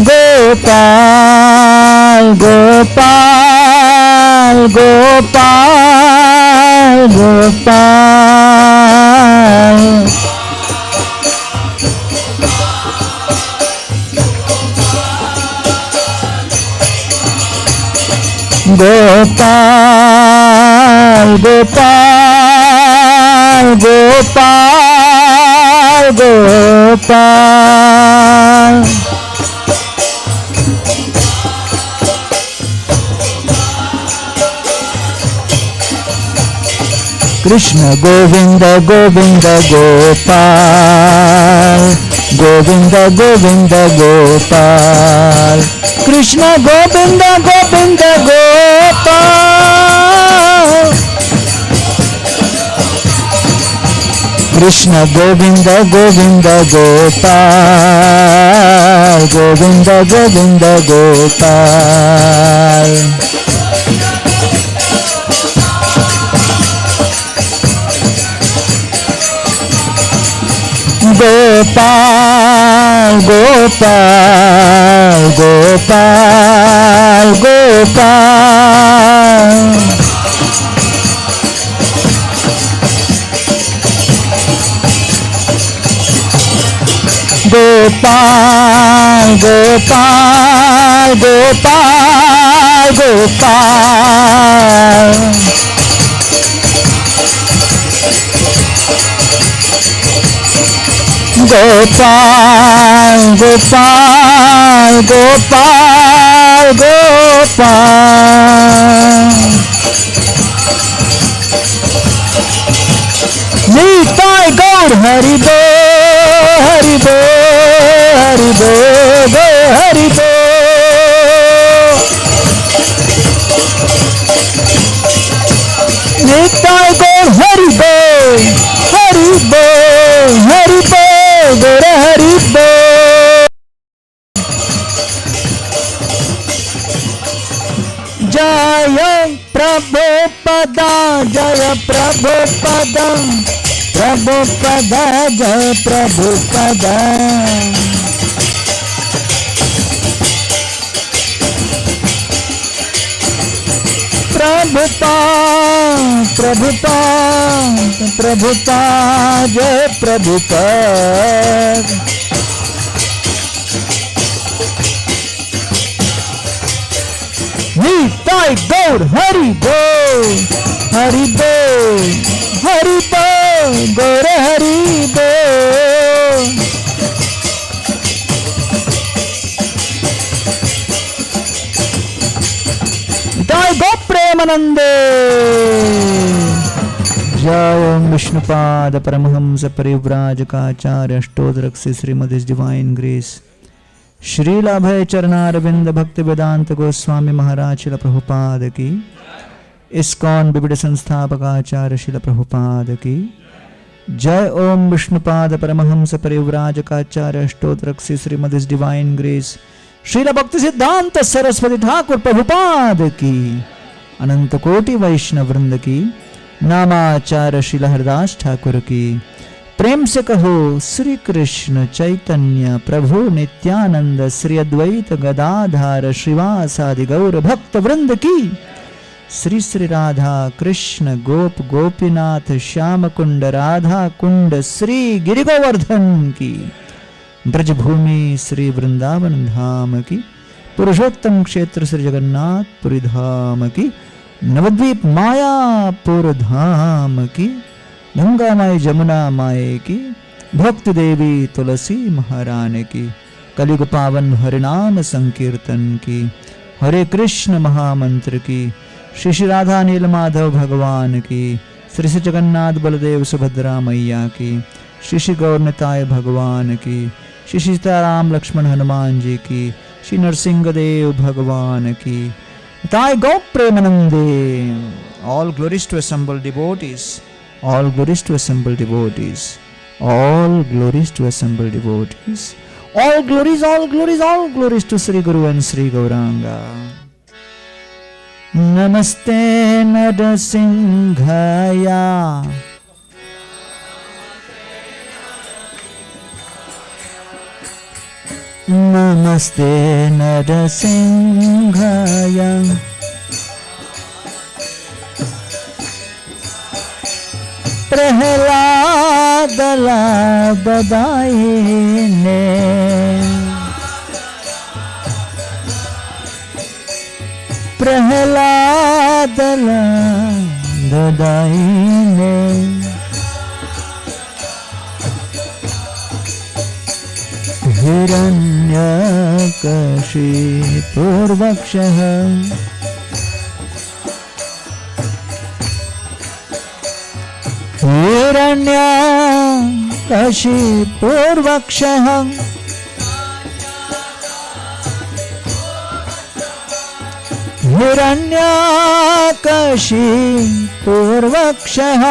गोपाल गोपाल गोपाल गोपाल. गोपाल गोपाल गोपाल गोपाल. कृष्ण गोविंद गोविंद गोपाल गोविंद गोविंद गोपाल. कृष्ण गोविंद गोविंद गोपाल. कृष्ण गोविंद गोविंद गोपाल गोविंद गोविंद गोपाल. गोपाल गोपाल गोपाल गोपाल. गोपाल गोपाल गोपाल गोपाल. गोपाल गोपाल गोपाल गोपाल. निताय गौर हरि बो हरि बो हरि बो गो हरि बो. निताय गौर हरि बो हरि बो हरि बो गौर हरि बो. जय प्रभुपदा जय प्रभुपदा प्रभुपदा जय प्रभुपदा. प्रभुपाद प्रभुपाद प्रभुपाद जय प्रभुपाद. निताय गौर हरि बोल हरि बोल हरि बोल गौर हरि बोल. निताय गो प्रेमानंदे. जय ओम विष्णुपाद परमहंस परिव्राजकाचार्य अष्टोत्तरक श्रीमद डिवाइन ग्रेस श्रील अभय चरणारविंद भक्ति वेदांत गोस्वामी महाराज शिल प्रभुपाद की. इस्कॉन विविध संस्थापक आचार्य शिल प्रभुपाद की जय. ओम विष्णुपाद परमहंस परिव्राजकाचार्य अष्टोत्तरक श्रीमद डिवाइन ग्रेस श्रील भक्ति सिद्धांत सरस्वती ठाकुर प्रभुपाद की. अनंत कोटि वैष्णव वृंद की. नामाचार्य श्रील हरदास ठाकुर की. प्रेम से कहो श्री कृष्ण चैतन्य प्रभु नित्यानंद श्री अद्वैत गदाधार श्रीवासादि गौर भक्त वृंद की। श्री श्री राधा कृष्ण गोप गोपीनाथ श्याम कुंड राधा कुंड श्री गिरि गोवर्धन की। ब्रजभूमि श्री वृंदावन धाम की। पुरुषोत्तम क्षेत्र श्री जगन्नाथपुरी धाम की। नवद्वीप मायापुर धाम की। गंगा माई जमुना माए की। भक्ति देवी तुलसी महारानी की। कलियुग पावन हरिनाम संकीर्तन की। हरे कृष्ण महामंत्र की। श्री श्री राधा नील माधव भगवान की। श्री श्री जगन्नाथ बलदेव सुभद्रा मैया की। श्री श्री गौरनिताय भगवान की। श्री सीताराम लक्ष्मण हनुमान जी की। श्री नरसिंह देव भगवान की। ताय गौ प्रेमानंदे। All glories to assembled devotees. All glories to assembled devotees. All glories to assembled devotees. All glories, all glories, all glories to Sri Guru and Sri Gauranga. Namaste Narasimhaya. Namaste Narasimhaya. Prahlad दायिने। Prahlad दायिने। हिरण्यकशिपूर्वक्षः। हिरण्यकशिपूर्वक्षः। हिरण्यकशिपूर्वक्षः।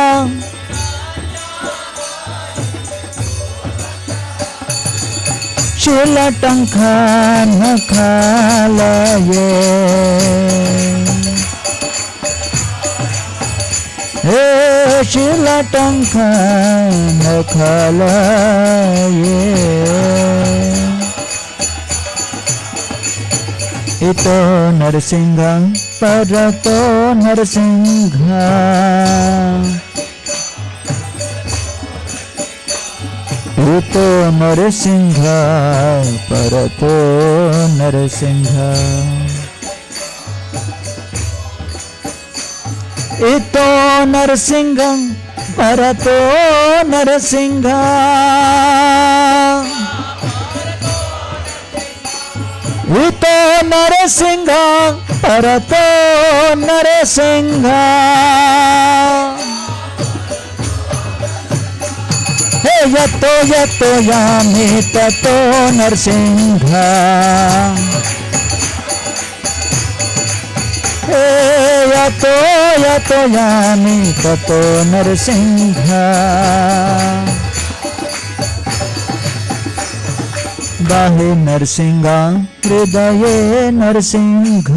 शिलटङ्कनखालये। हे शिलटङ्कनखालये। इतो नरसिंह परतो नरसिंह। इतो नरसिंह परतो नरसिंह। इतो नरसिंह परतो नरसिंह। इतो नरसिंह परतो नरसिंह। हे यतो यतो यामि ततो नरसिंह। हे यतो यतो यामि ततो नरसिंह। बाहे नरसिंह हृदये नरसिंह।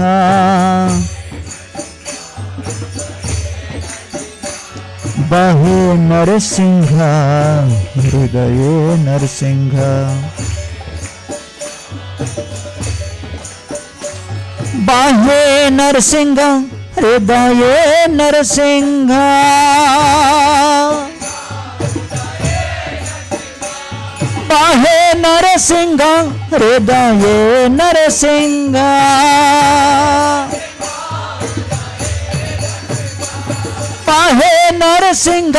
बाहे नरसिंह हृदये नरसिंह। बाहे नरसिंह हृदये नरसिंह। बाहे नरसिंह हृदये नरसिंह। बाहे नरसिंह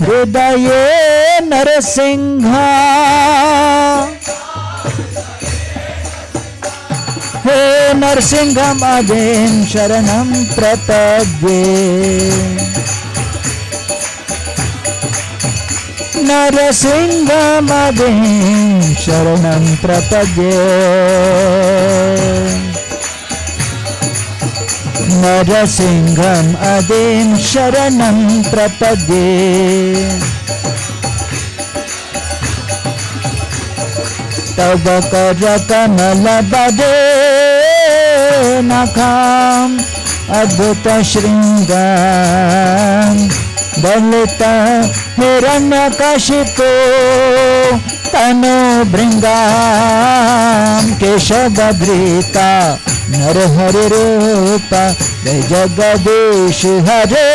हृदये नरसिंह। हे नरसिंहमदिं शरणं प्रपद्ये। नरसिंहमदिं शरणं प्रपद्ये। नरसिंहमदिं शरणं प्रपद्ये। तव करकमलबदे नखाम् अद्भुतशृङ्गाम् दलिता हिरण्यकशिपो तनु भृंगाम केशवधृता नरहरि रूप जय जगदीश हरे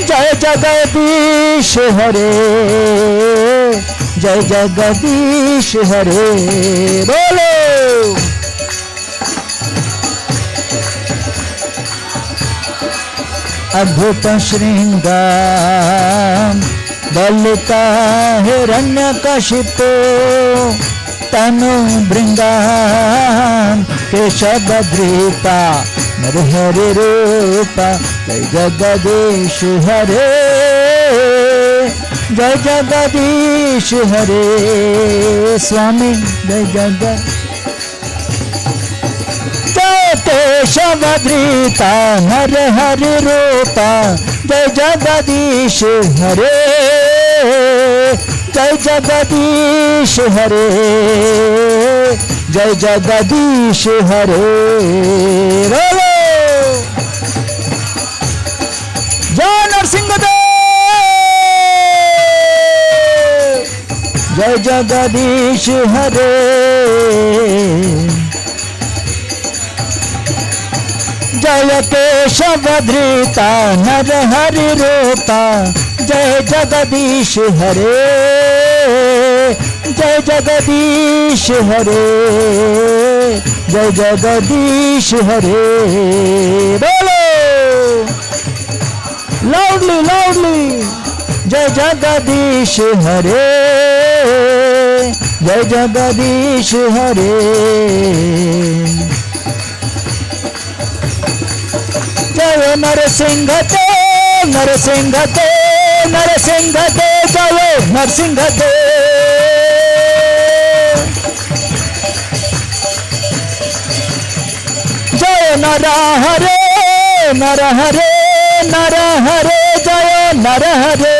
जय जगदीश हरे जय जगदीश हरे बोलो अद्भुत श्रृंगार दलिता हिरण्यकशिपो तनु भृंगाम केशवधृता नरहरि रूप जय जगदीश हरे जय जगदीश हरे स्वामी जय केशवधृता नरहरि रूप जय जगदीश हरे जय जगदीश हरे जय जगदीश हरे बोलो जय नरसिंहदेव जय जगदीश हरे जय केशवधृता नरहरि रूपा जय जगदीश हरे जय जगदीश हरे जय जगदीश हरे बोलो लाउडली लाउडली जय जगदीश हरे जय जगदीश हरे जय नरसिंह देव नरसिंह देव नरसिंह देव जय नरसिंह देव जय नर हरे नर हरे नर हरे जय नर हरे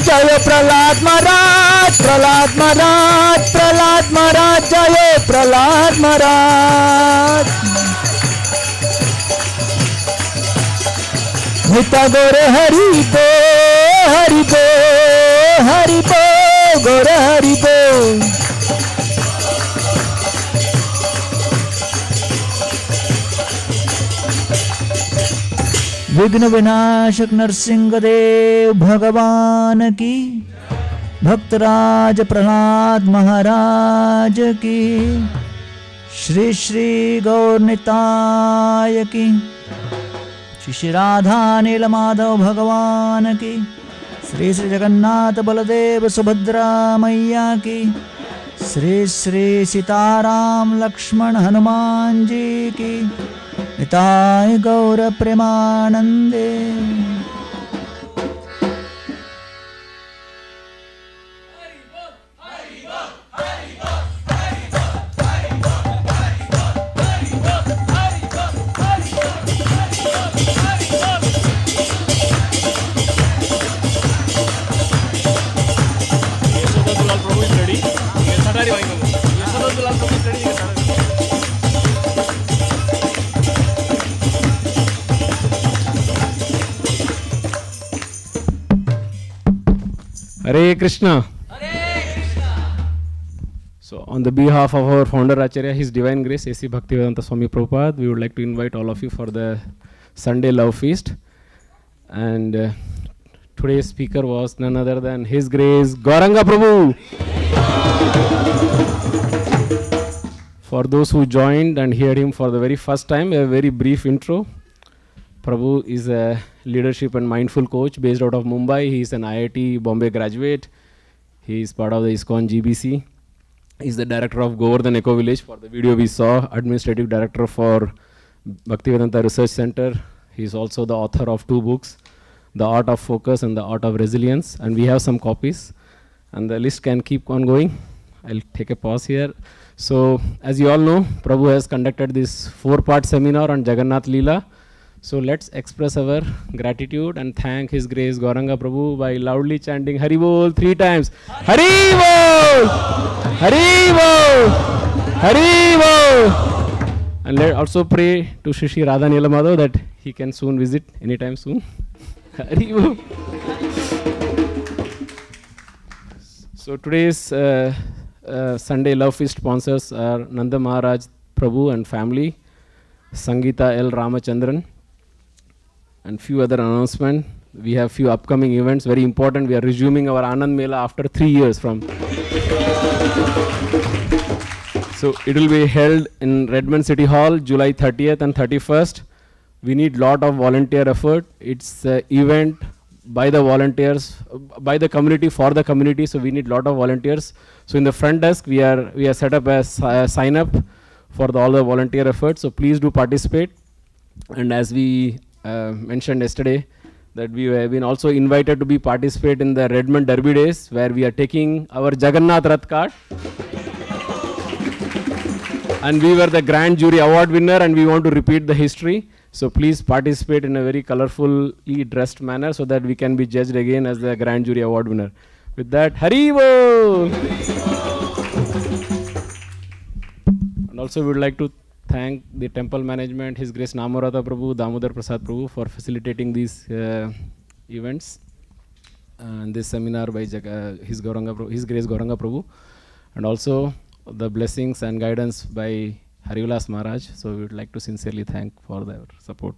जय प्रहलाद महाराज प्रहलाद महाराज प्रहलाद महाराज जय प्रहलाद महाराज नित्य गौर हरि बो हरि बो हरि बो गौर हरि बो विघ्न विनाशक नरसिंह देव भगवान की भक्तराज प्रहलाद महाराज की श्री श्री गौर निताय की श्री श्री राधा नील माधव भगवान की श्री श्री जगन्नाथ बलदेव सुभद्रा मैया की श्री श्री सीताराम लक्ष्मण हनुमान जी की निताय गौर प्रेमानंदे। Hare Krishna. So on the behalf of our founder Acharya, His Divine Grace A.C. Bhaktivedanta Swami Prabhupada, we would like to invite all of you for the Sunday Love Feast. And today's speaker was none other than His Grace Gauranga Prabhu. For those who joined and heard him for the very first time, a very brief intro. Prabhu is a leadership and mindful coach based out of Mumbai. He is an IIT Bombay graduate. He is part of the ISKCON GBC. He is the director of Govardhan Eco Village. For the video we saw, administrative director for Bhaktivedanta Research Center. He is also the author of 2 books, The Art of Focus and The Art of Resilience. And we have some copies. And the list can keep on going. I'll take a pause here. So, as you all know, Prabhu has conducted this 4-part seminar on Jagannath Leela. So let's express our gratitude and thank His Grace Gauranga Prabhu by loudly chanting Hari Bol 3 times. Hari Bol! Hari Bol! Hari Bol! And let also pray to Shri Radha Nilamado that he can soon visit anytime soon. Hari Bol. So today's Sunday Love Feast sponsors are Nanda Maharaj Prabhu and family, Sangeeta L. Ramachandran, and few other announcements. We have few upcoming events, very important. We are resuming our Anand Mela after 3 years from. So it will be held in Redmond City Hall, July 30th and 31st. We need lot of volunteer effort. It's an event by the volunteers, by the community, for the community. So we need lot of volunteers. So in the front desk, we are set up a sign up for all the volunteer efforts. So please do participate. And as we mentioned yesterday, that we have been also invited to be participate in the Redmond Derby Days, where we are taking our Jagannath Rath cart. And we were the grand jury award winner, and we want to repeat the history. So please participate in a very colorfully dressed manner so that we can be judged again as the grand jury award winner. With that, Hari Bol! And also we would like to thank the temple management, His Grace Namarata Prabhu, Damodar Prasad Prabhu for facilitating these events. And this seminar by His Grace Gauranga Prabhu. And also the blessings and guidance by Harivilas Maharaj. So we would like to sincerely thank for their support.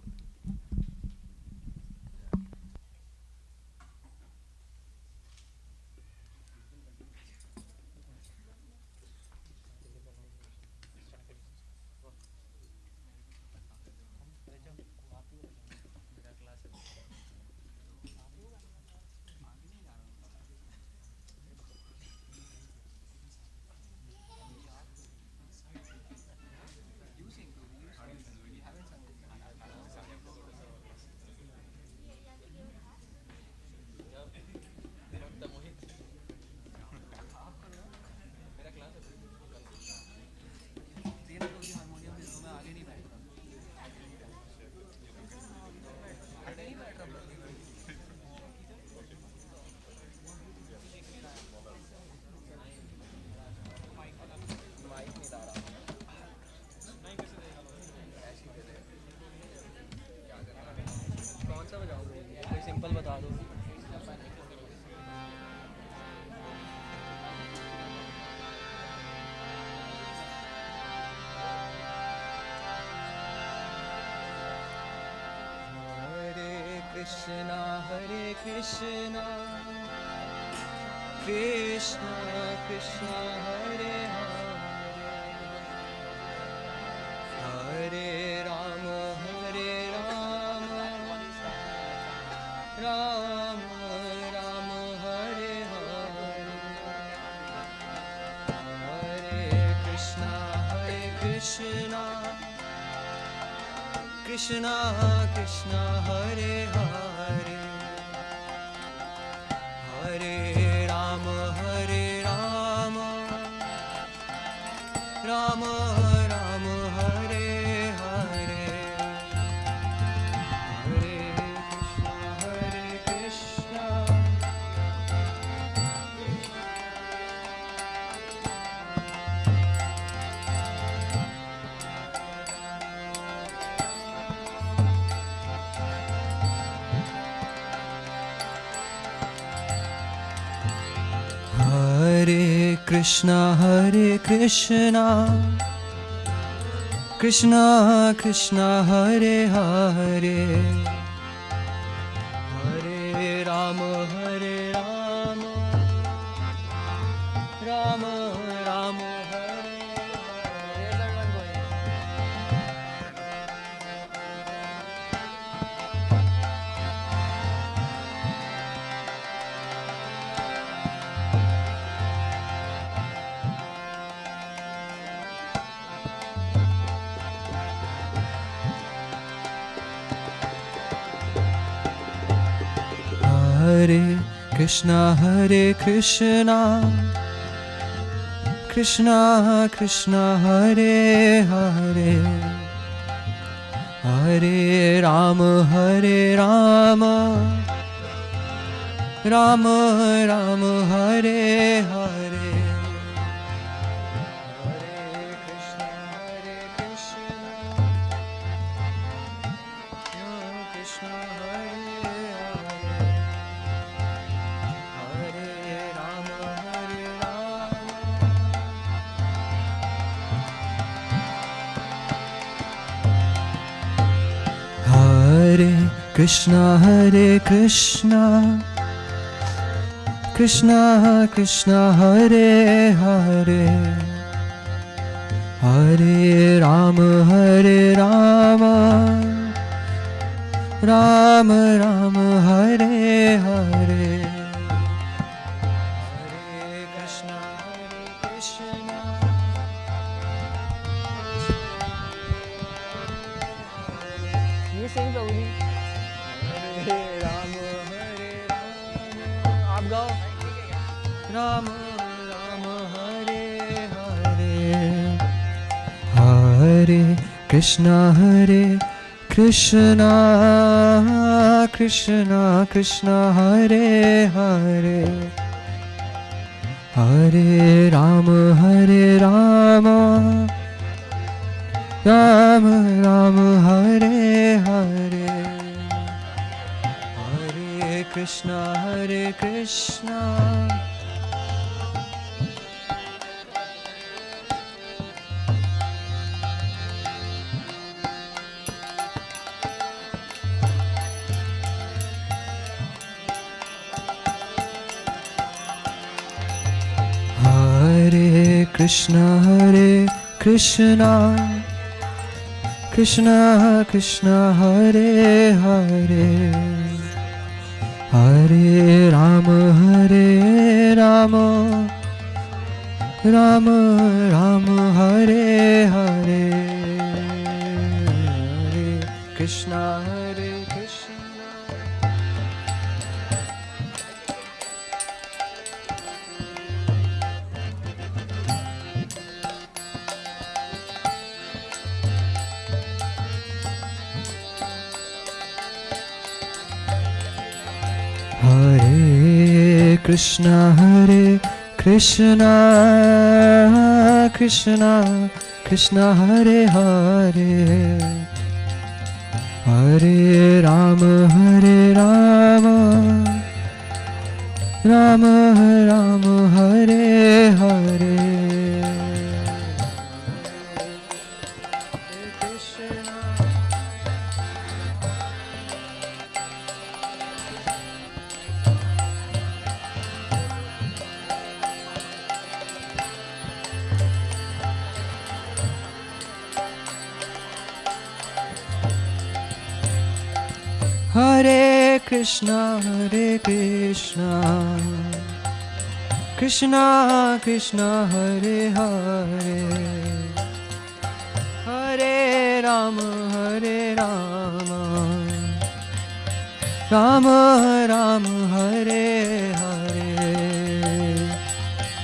Krishna, Hare Krishna, Krishna Krishna, Hare Hare, Hare Rama, Rama Rama, Hare Hare, Hare Krishna, Krishna Krishna, Hare Hare, Hare Rama, Rama Rama, Hare Hare, Hare Krishna, Hare Krishna, Krishna Krishna, Hare Hare, Hare Rama, Rama Rama, Hare Hare Krishna, Krishna Krishna, Hare Hare, Hare Rama, Rama Rama, Hare Hare, Hare Krishna, Krishna Hare Krishna, Krishna Krishna Hare Hare, Hare Rama Hare Rama, Rama Rama Hare Hare. Rama Rama Hare Hare, Hare Krishna Krishna Krishna Hare Hare, Hare Rama Rama Rama Hare Hare, Hare Krishna Hare Krishna Krishna Krishna Hare Hare, Hare Rama Rama Rama Hare Hare, Hare Krishna Hare Krishna Krishna Krishna Hare Hare, Hare Rama Rama Rama Hare Hare, Hare Krishna Krishna Krishna Hare Hare, Hare Rama Rama Rama Hare Hare,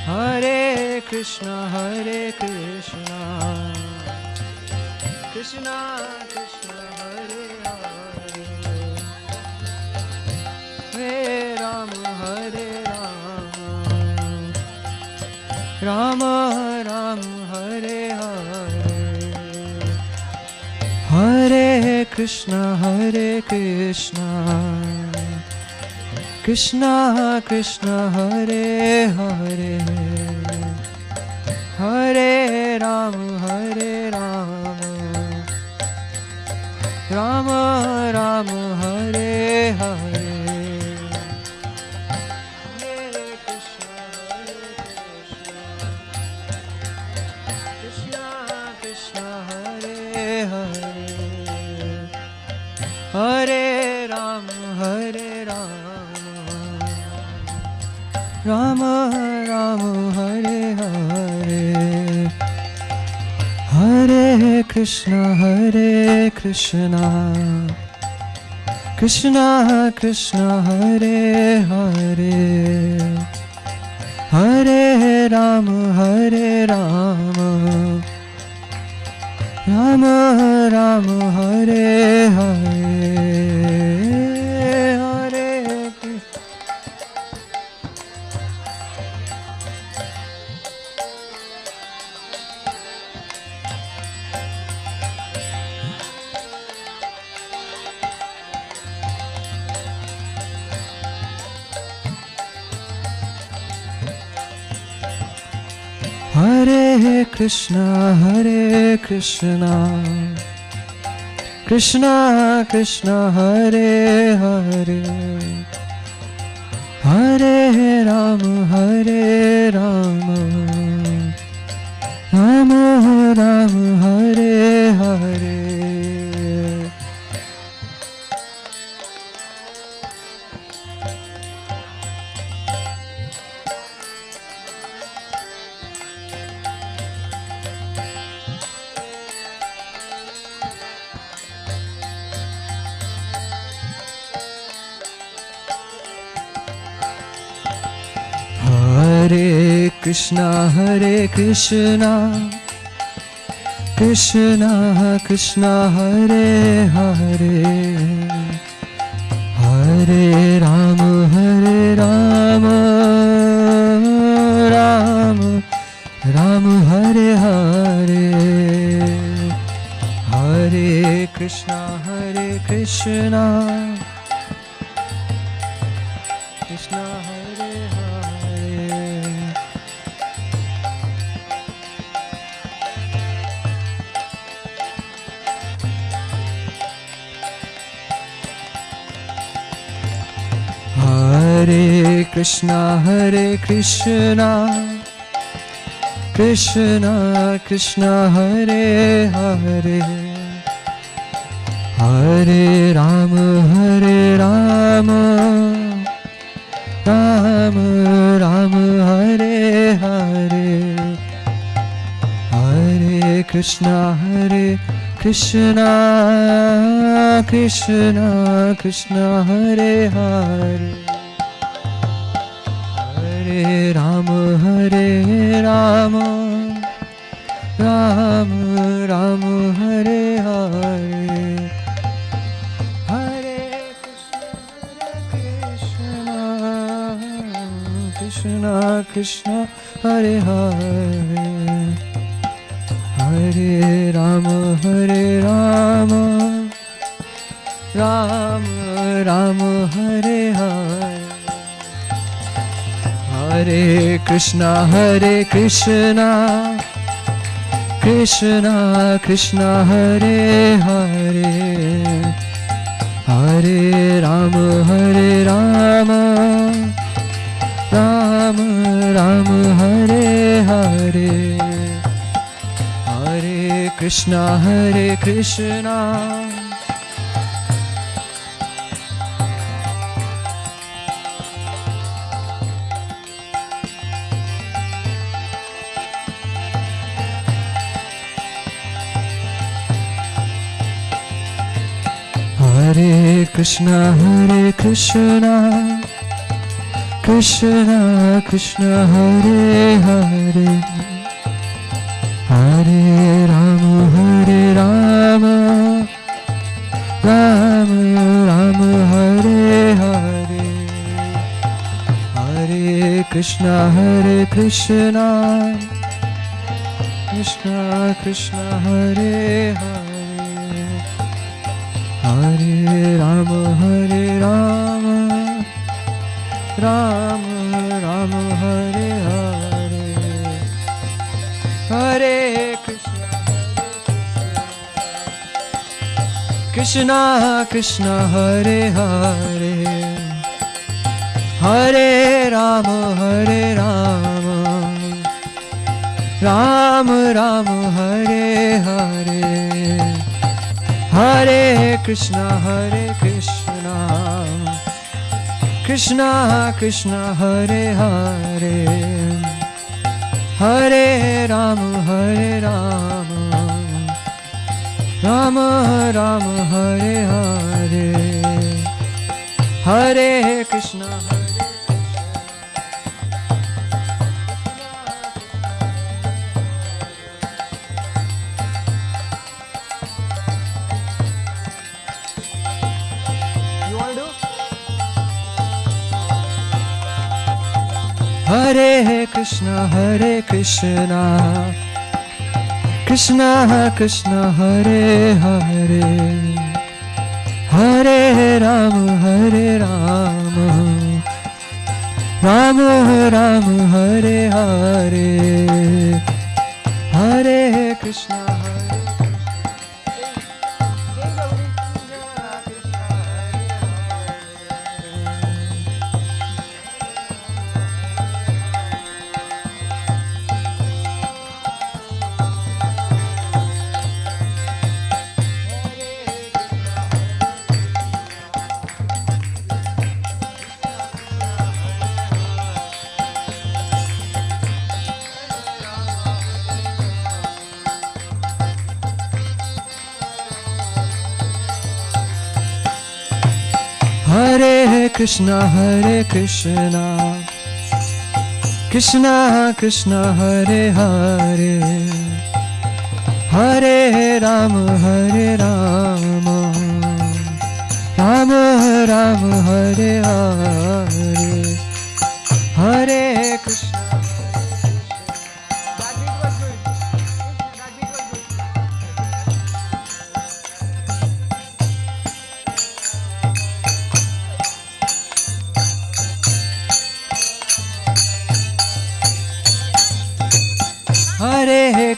Hare Krishna Krishna Krishna Hare Hare, Hare Rama Rama Rama Hare Hare, Hare Krishna Krishna Krishna Hare Hare, Hare Rama Rama Rama Hare Hare, Hare Rama Rama Rama Hare Hare, Hare Krishna Krishna Krishna Hare Hare, Hare Rama Rama Rama Hare Hare, Hare Hare Krishna Krishna Krishna Hare Hare, Hare Rama Hare Rama, Rama Rama Hare Hare. Hare Krishna Krishna Krishna Hare Hare, Hare Rama Rama Rama Hare Hare, Hare Krishna Krishna Hare Hare. Hare Krishna Krishna Krishna Hare Hare, Hare Rama Rama Rama Hare Hare, Hare Krishna Krishna Krishna Hare Hare, Hare Rama Rama Rama Hare Hare, Hare Krishna Krishna Hare Hare, Hare Rama Rama Rama Hare Hare, Hare Krishna Krishna Krishna Hare Hare, Hare Rama Rama Rama Hare Hare, Hare Krishna Hare Krishna Krishna Krishna Hare Hare, Hare Rama Rama Rama Hare Hare, Hare Krishna Krishna Krishna Hare Hare, Hare Rama Rama Rama Hare Hare, Hare Krishna Krishna Hare Hare, Hare Rama Rama Rama Hare Hare, Hare Krishna Krishna Krishna Hare Hare, Hare Rama Rama Rama Hare Hare, Hare Krishna Hare Krishna Krishna Krishna Hare Hare, Hare Rama Rama Rama Hare Hare, Hare Krishna Hare Krishna, Krishna Krishna, Hare Hare, Hare Rama, Rama Rama, Hare Hare, Hare Krishna.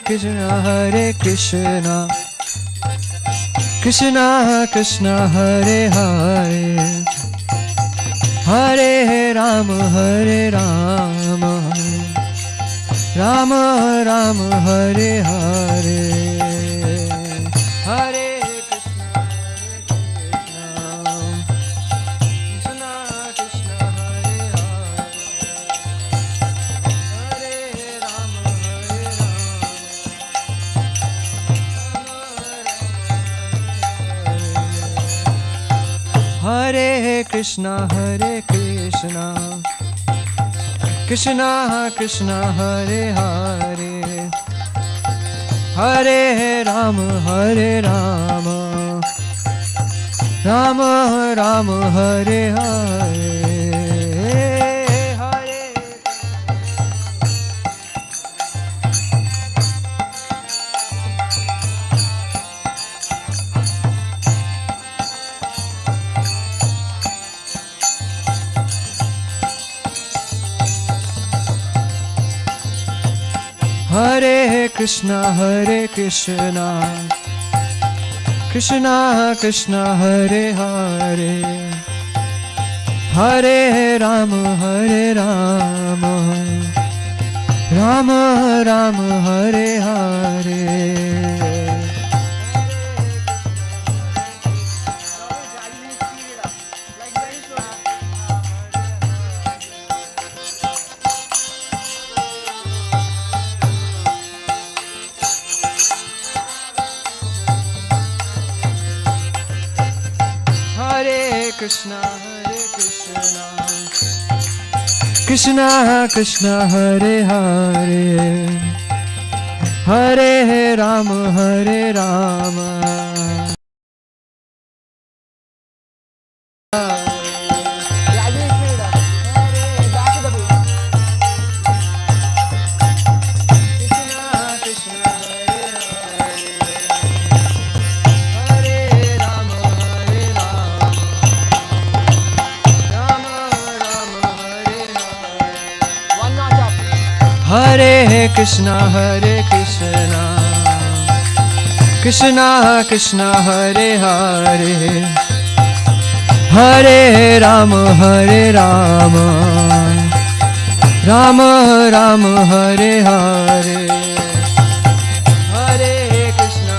Hare Krishna, Krishna Krishna, Hare Hare, Hare Rama, Rama Rama, Hare Hare, Hare Krishna, Krishna Krishna, Hare Hare, Hare Rama, Rama Rama, Hare Hare, Hare Krishna, Krishna Krishna, Hare Hare, Hare Rama, Rama Rama, Hare Hare. Krishna, Krishna Krishna, Hare Hare, Hare Rama, Hare Krishna, Krishna Krishna, Hare Hare, Hare Rama, Rama Rama, Hare Hare, Hare Krishna,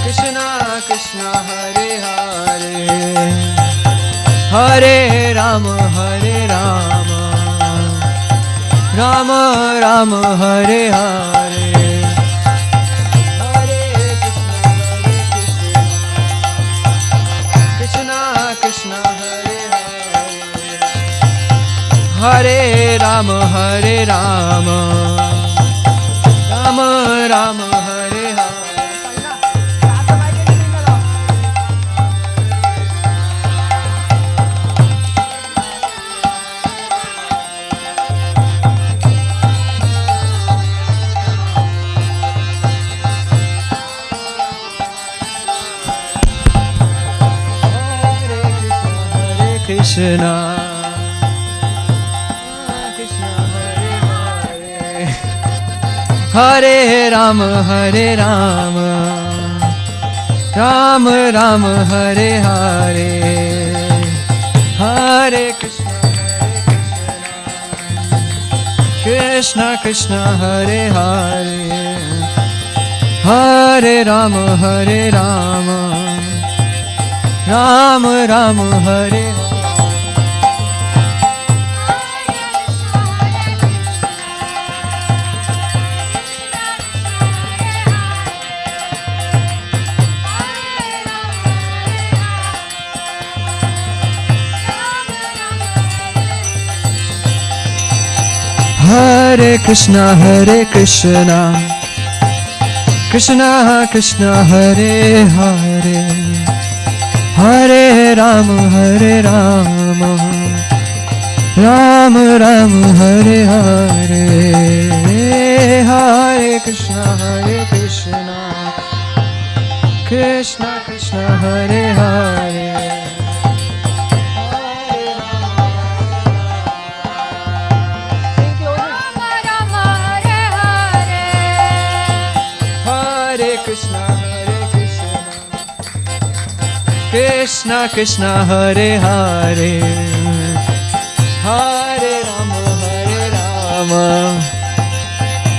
Krishna Krishna, Hare Hare, Hare Rama, Rama Rama, Hare Hare, Hare Krishna, Krishna Hare Hare, Hare Rama, Rama Rama, Hare Hare. Krishna, Krishna Hare Hare, Hare Rama, Rama Rama, Hare Hare, Hare Krishna, Krishna Krishna, Hare Hare, Hare Rama, Rama Rama, Hare Hare. Hare Krishna, Krishna Krishna, Hare Hare, Hare Rama, Rama Rama, Hare Hare, Hare Krishna, Krishna Krishna, Hare Hare. Krishna Krishna, Hare Hare, Hare Rama,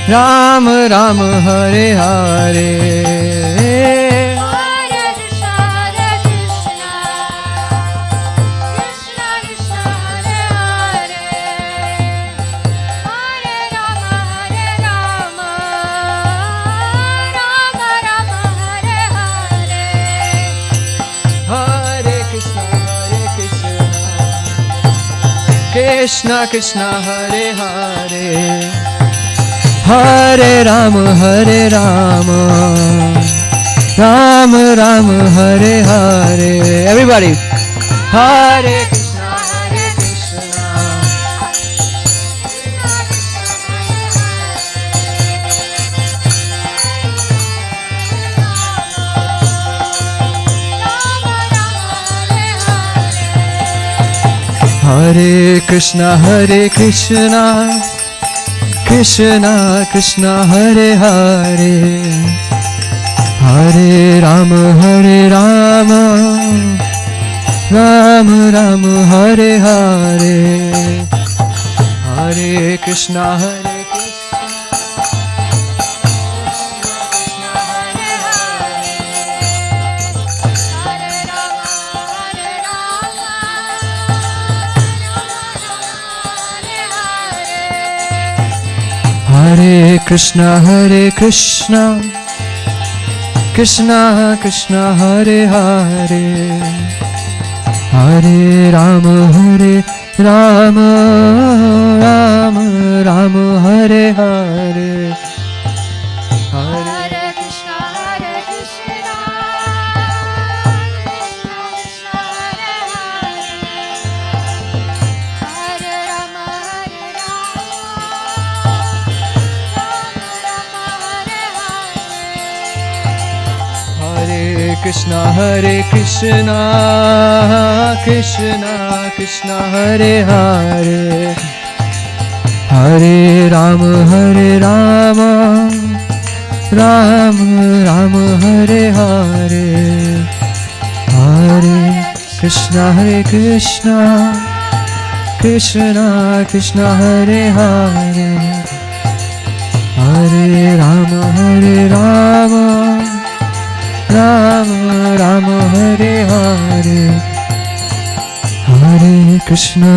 Rama Rama, Hare Hare. Krishna Krishna, Hare Hare, Hare Rama, Rama Rama, Hare Hare. Everybody, Hare Krishna, Hare Krishna, Krishna Krishna, Hare Hare, Hare Rama, Rama Rama, Hare Hare. Hare Krishna, Hare Krishna, Krishna Krishna, Hare Hare, Hare Rama, Rama Rama, Hare Hare. Hare Krishna, Hare Krishna, Krishna Krishna, Hare Hare, Hare Rama, Rama Rama, Hare Hare. Hare Krishna, Krishna Krishna, Hare Hare, Hare Rama, Rama Rama, Hare Hare. Hare Krishna,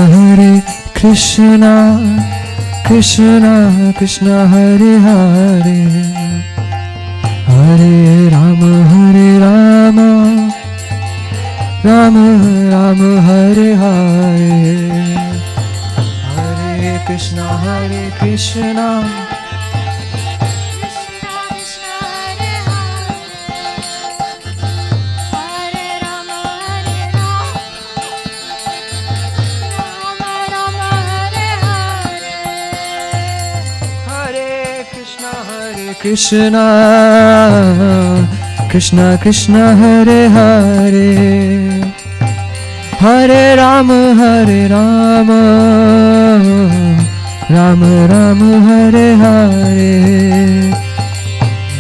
Krishna Krishna, Hare Hare, Hare Rama, Rama Rama, Hare Hare. Hare Krishna, Krishna Krishna, Hare Hare, Hare Rama, Rama Rama, Hare Hare.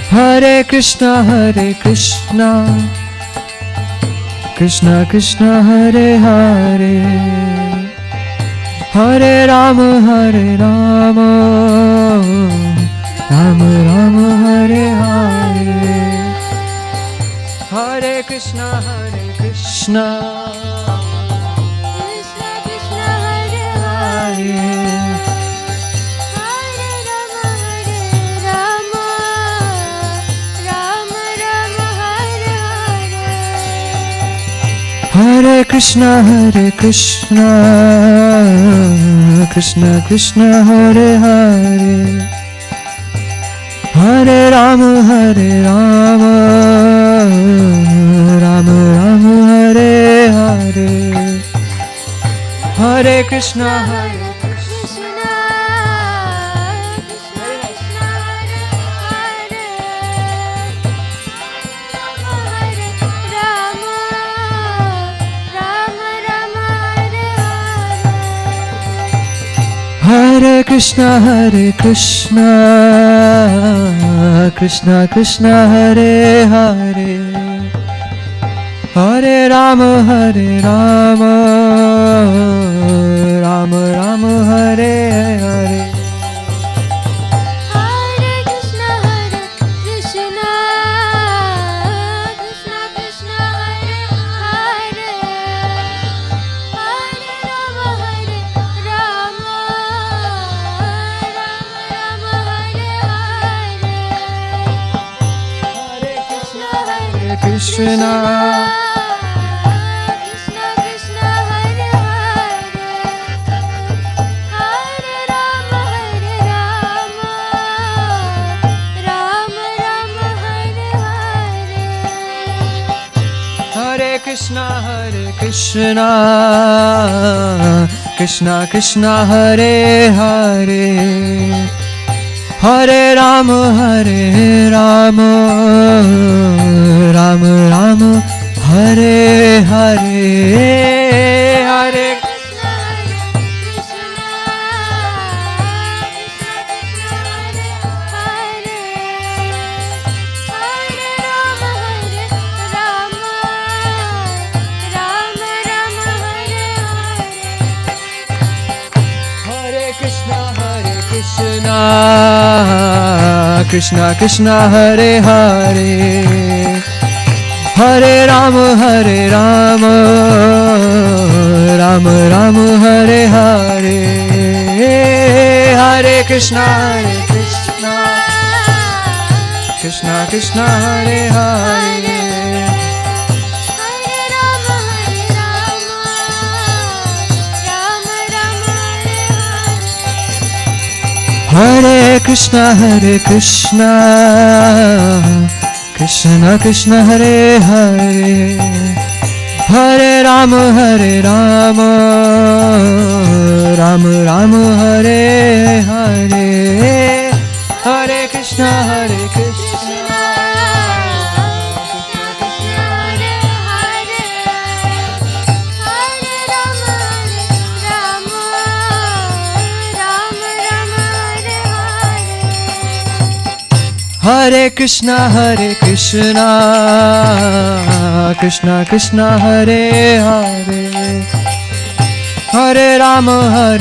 Hare Krishna, Krishna Krishna, Hare Hare, Hare Rama, Rama Rama, Hare Hare. Hare Krishna, Krishna Krishna, Hare Hare, Hare Rama, Rama Rama, Hare Hare. Hare Krishna, Krishna Krishna, Hare Hare, Hare Rama, Rama Rama, Hare Hare, Hare Krishna, Hare Krishna, Krishna Krishna, Hare Hare, Hare Rama, Rama Rama, Hare Hare. Krishna, Krishna Krishna, Hare Hare, Hare Rama, Rama Rama, Hare Hare. Hare Krishna, Krishna Krishna, Hare Hare, Hare Rama, Rama Rama, Hare Hare, Hare Krishna, Hare Rama, Rama Rama, Hare Hare. Hare Krishna, Krishna Krishna, Hare Hare, Hare Rama, Rama Rama, Hare Hare, Hare Krishna, Krishna Krishna, Hare Hare, Hare Rama, Rama Rama, Hare Krishna, Krishna Krishna, Hare Hare, Hare Rama, Rama Rama, Hare Hare, Hare Krishna, Hare Krishna, Krishna Krishna, Hare Hare, Hare Rama,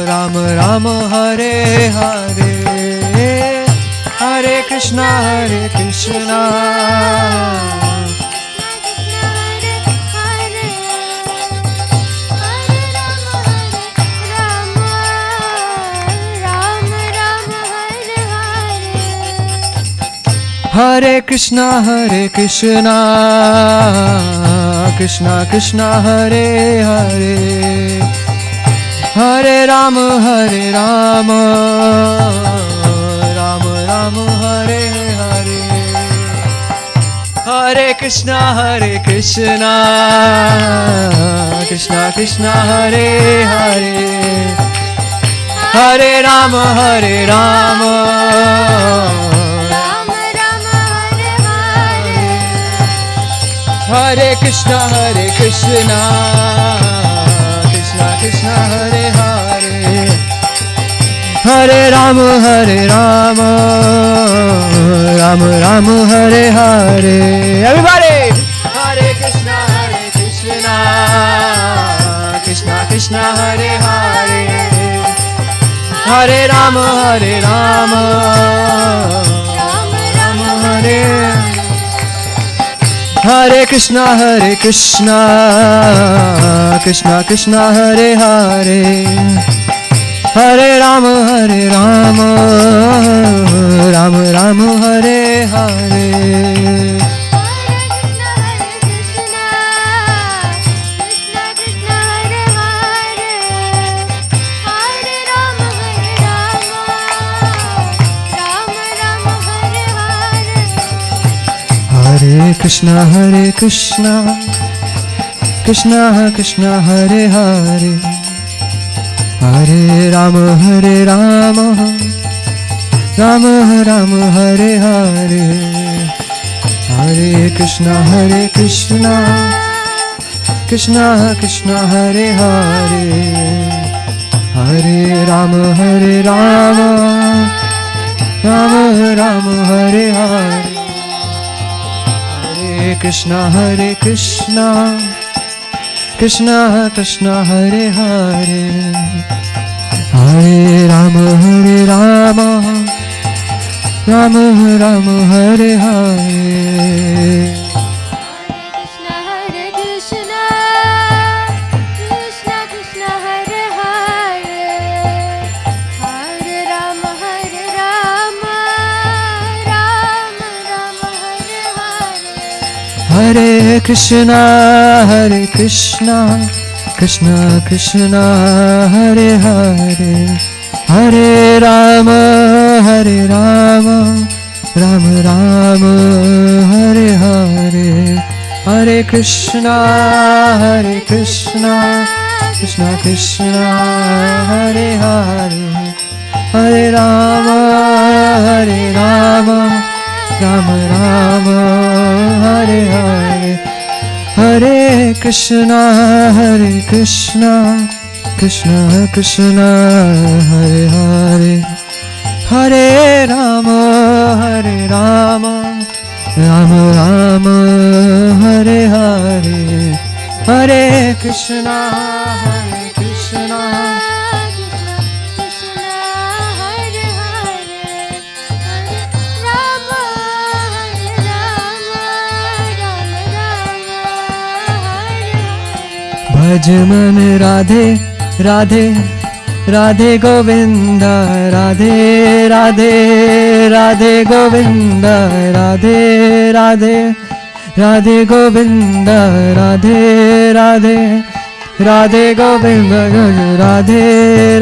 Rama Rama, Hare Hare, Hare Krishna, Hare Krishna, Krishna Krishna, Hare Hare, Hare Rama, Rama Rama, Hare Hare, Hare Krishna, Krishna Krishna, Hare Hare, Hare Rama, Hare Krishna, Krishna Krishna, Hare Hare, Hare Rama, Rama Rama, Hare Hare. Everybody! Hare Krishna, Krishna Krishna, Hare Hare, Hare Rama, Rama Rama, Hare Hare. Hare Krishna, Krishna Krishna, Hare Hare, Hare Rama, Rama Rama, Hare Hare. Krishna Hare Krishna Krishna Krishna Hare Hare Hare Rama Rama Rama Hare Hare Hare Krishna Krishna Krishna Hare Hare Hare Rama Rama Rama Hare Hare Hare Krishna Krishna Krishna Hare Hare Hare Rama Rama Rama Hare Hare Hare Krishna Krishna Krishna Hare Hare Hare Rama Rama Rama Hare Hare Hare Krishna Krishna Krishna Hare Hare Hare Rama Rama Rama Hare Hare Hare Krishna Krishna Krishna Hare Hare Hare Rama Rama Rama Hare Hare Hare Krishna Krishna Krishna Hare Hare Hare Rama Rama Rama Hare Hare Hare Krishna Krishna Hare Hare Rama Rama Bhaj man Radhe Radhe Radhe Govinda Radhe Radhe Radhe Govinda Radhe Radhe Radhe Govinda Radhe Radhe Radhe Govinda Radhe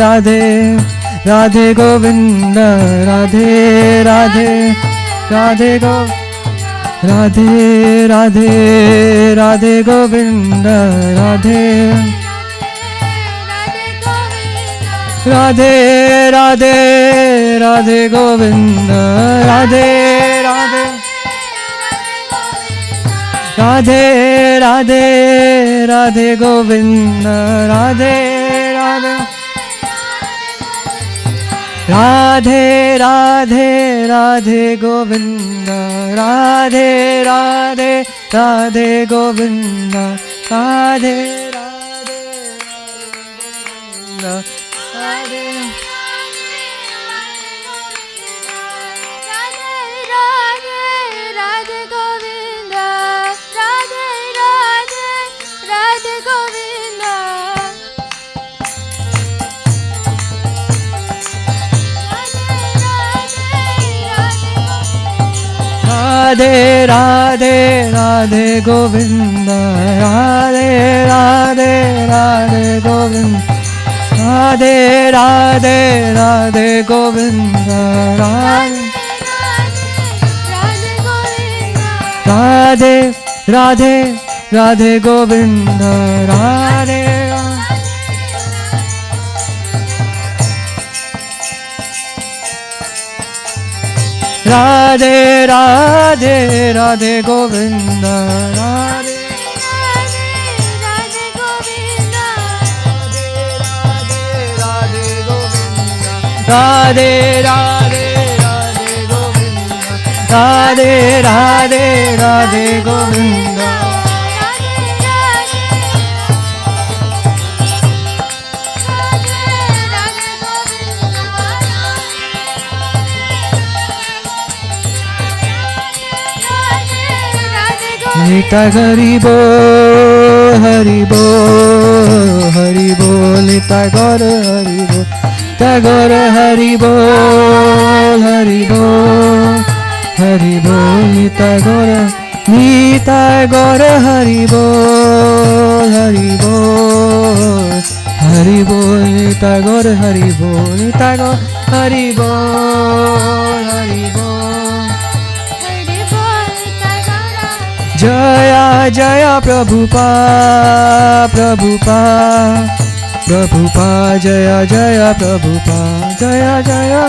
Radhe Radhe Govinda Radhe Radhe Radhe Radhe Radhe Radhe Govinda Radhe Radhe Radhe Radhe Govinda Radhe Radhe Radhe Radhe Radhe Govinda Radhe Radhe Radhe Radhe Radhe Govinda Radhe Radhe Radhe Govinda Radhe Radhe Radhe Radhe Govinda Radhe Radhe Radhe Govinda Radhe Radhe Radhe Govinda Radhe Radhe Radhe Govinda Radhe Radhe Radhe Govinda Radhe Radhe Radhe Radhe Govinda Radhe Radhe Radhe Radhe Govinda Radhe Radhe Radhe Radhe Govinda Radhe Radhe Radhe Govinda Nita Haribo Haribo Haribo Nita Gaura Haribo Tagore Haribo Haribo Haribo Nita Gaura Haribo Haribo Haribo Nita Gaura Haribo Nita Gaura Haribo Haribo Jaya Prabhupada, Prabhupada, Prabhupada, Jaya Jaya Prabhupada, Jaya Jaya.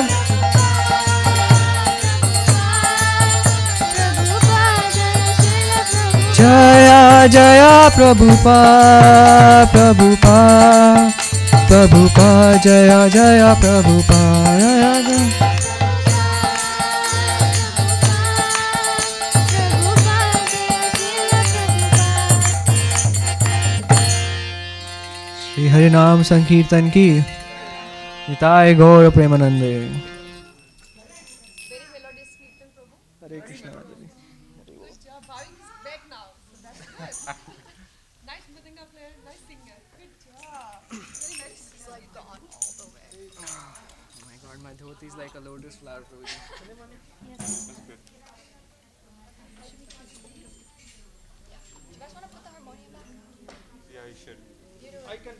Jaya Jaya Prabhupada, Prabhupada, Prabhupada, Jaya Jaya Prabhupada, Jaya Jaya. Shri Hari Naam Sankirtan ki Nitai Gaur Premanande. Hare Krishna. My dhoti is like a lotus flower, Prabhuji. Yes. That's good. You guys want to put the harmonium back? Yeah, you should. I can